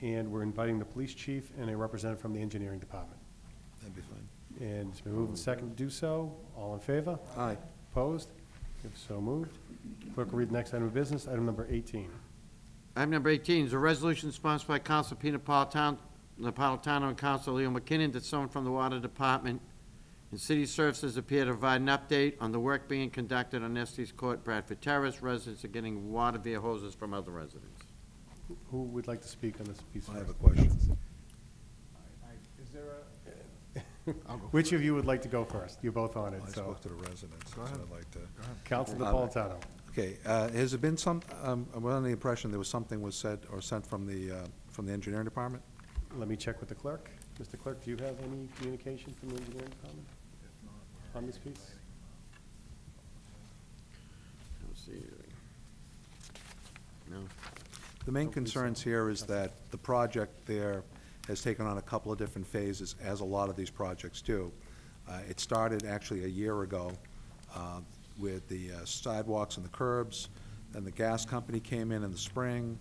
and we're inviting the police chief and a representative from the engineering department.
That'd be fine.
And it's been moved and seconded to do so. All in favor?
Aye.
Opposed? If so moved. Clerk will read the next item of business, item number 18.
Item number 18 is a resolution sponsored by Council Pino Napolitano and Council Leo McKinnon that someone from the Water Department and City Services appear to provide an update on the work being conducted on Estes Court, Bradford Terrace. Residents are getting water via hoses from other residents.
Who would like to speak on this piece?
I have a question.
Is there Which of you would like to go first? You're both on it,
I
so.
spoke to the residents, so I'd like to.
Councilor Napolitano.
Okay, has there been some, I'm under the impression there was something was said or sent from the engineering department?
Let me check with the clerk. Mr. Clerk, do you have any communication from the engineering department? on this piece?
Let's see. No.
The main concerns here is that the project there has taken on a couple of different phases, as a lot of these projects do. It started actually a year ago with the sidewalks and the curbs, then the gas company came in the spring,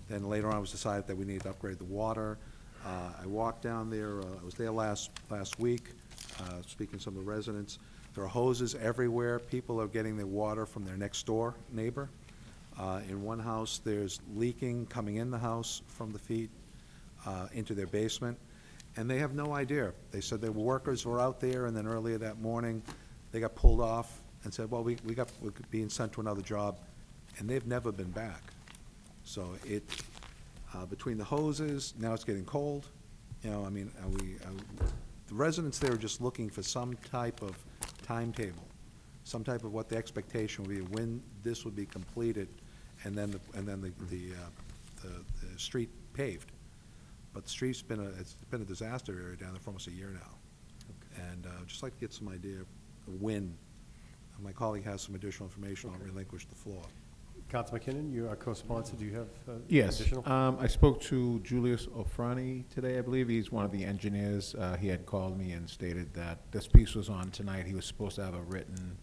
then later on it was decided that we needed to upgrade the water. I walked down there, I was there last week, speaking to some of the residents. There are hoses everywhere. People are getting their water from their next door neighbor. In one house, there's leaking coming in the house from the feet into their basement, and they have no idea. They said their workers were out there, and then earlier that morning, they got pulled off and said, well, we're being sent to another job, and they've never been back. So between the hoses, now it's getting cold, you know, I mean, the residents there are just looking for some type of timetable, some type of what the expectation would be, when this would be completed, and then the street paved. But the street's it's been a disaster area down there for almost a year now. And I'd just like to get some idea of when. My colleague has some additional information. I'll relinquish the floor.
Council McKinnon, you are co-sponsor, do you have
Yes.
additional?
I spoke to Julius Ofrani today, I believe. He's one of the engineers. He had called me and stated that this piece was on tonight. He was supposed to have a written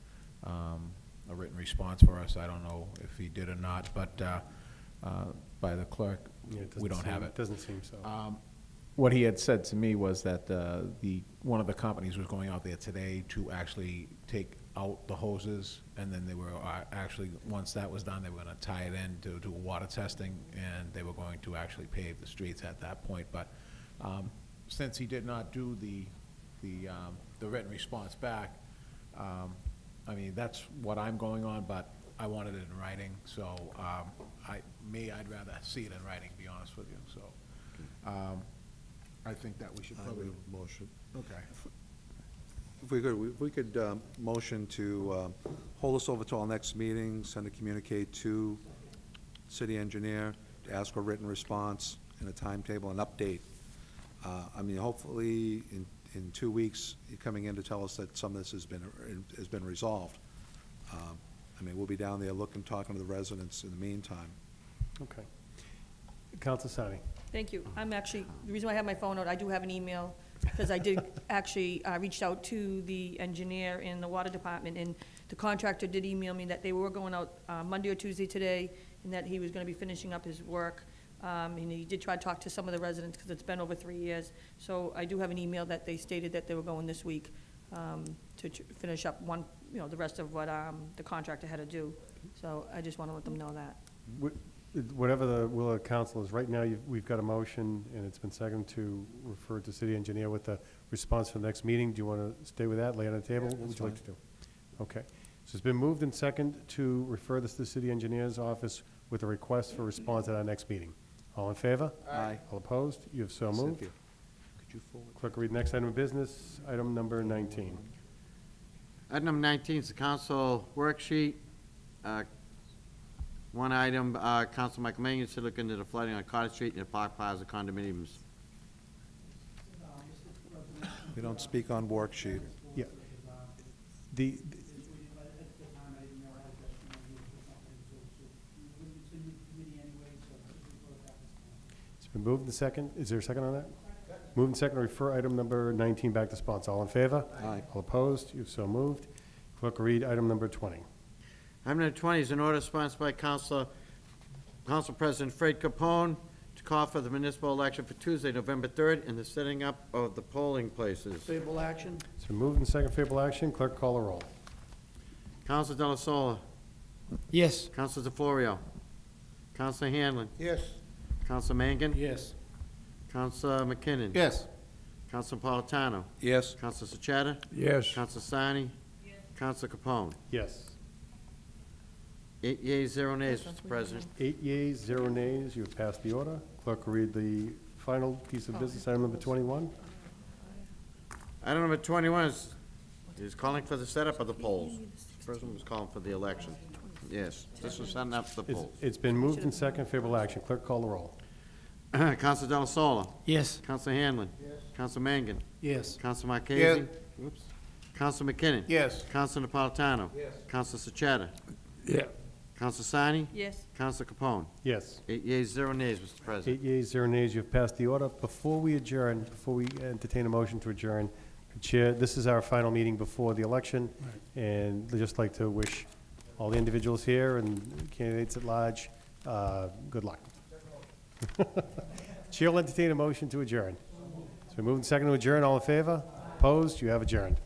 response for us. I don't know if he did or not, but by the clerk,
Yeah, it
we don't
doesn't
have
seem-
it.
Doesn't seem so.
What he had said to me was that one of the companies was going out there today to actually take out the hoses, and then they were actually, once that was done, they were gonna tie it in to do water testing, and they were going to actually pave the streets at that point. But since he did not do the written response back, I mean, that's what I'm going on, but I wanted it in writing, so I'd rather see it in writing, to be honest with you, so. I think that we should probably.
Motion.
Okay.
If we could motion to hold this over to our next meeting, send a communique to city engineer to ask for a written response and a timetable and update. I mean, hopefully in 2 weeks, you're coming in to tell us that some of this has been resolved. I mean, we'll be down there looking, talking to the residents in the meantime.
Okay. Council Sani.
Thank you. I'm actually, the reason why I have my phone out, I do have an email, because I did actually reached out to the engineer in the water department, and the contractor did email me that they were going out Monday or Tuesday today, and that he was gonna be finishing up his work. And he did try to talk to some of the residents, because it's been over 3 years. So I do have an email that they stated that they were going this week to finish up the rest of what the contractor had to do. So I just wanna let them know that.
Whatever the will of the council is, right now, we've got a motion, and it's been seconded to refer to city engineer with the response for the next meeting. Do you want to stay with that, lay it on the table? What would you like to do? Okay. So it's been moved and seconded to refer this to the city engineer's office with a request for response at our next meeting. All in favor?
Aye.
All opposed? You have so moved.
Cynthia, could you forward?
Clerk will read the next item of business, item number 19.
Item number 19 is the council worksheet. One item, Council Michael Mangan to look into the flooding on Carter Street and the Park Plaza condominiums.
We don't speak on worksheet.
Yeah. The, it's been moved and second. Is there a second on that? Moved and second to refer item number 19 back to sponsor. All in favor?
Aye.
All opposed? You've so moved. Clerk will read item number 20.
Item number 20 is an order sponsored by Council President Fred Capone to call for the municipal election for Tuesday, November 3rd, and the setting up of the polling places.
Favorable action?
It's been moved and second favorable action. Clerk, call the roll.
Council Della Sola.
Yes.
Council DeFlorio. Council Hanlon.
Yes.
Council Mangan.
Yes.
Council McKinnon.
Yes.
Council Napolitano.
Yes.
Council Sachetta.
Yes.
Council Sani. Yes. Council Capone.
Yes.
8 yeas, 0 nays, Mr. President.
8 yeas, 0 nays. You have passed the order. Clerk will read the final piece of business, item number 21.
Item number 21 is calling for the setup of the polls. First one was calling for the election. Yes, this was setting up the polls.
It's been moved and second favorable action. Clerk, call the roll.
Council Della Sola.
Yes.
Council Hanlon. Yes. Council Mangan.
Yes.
Council Marquez. Oops. Counsel McKinnon?
Yes.
Counsel Napolitano?
Yes.
Counsel Sechata?
Yeah.
Counsel Sani?
Yes.
Counsel Capone?
Yes.
8 yeas, 0 nays, Mr. President.
8 yeas, 0 nays, you've passed the order. Before we adjourn, before we entertain a motion to adjourn, Chair, this is our final meeting before the election, and I'd just like to wish all the individuals here and candidates at large, good luck. Chair will entertain a motion to adjourn. So we move and second to adjourn. All in favor? Opposed? You have adjourned.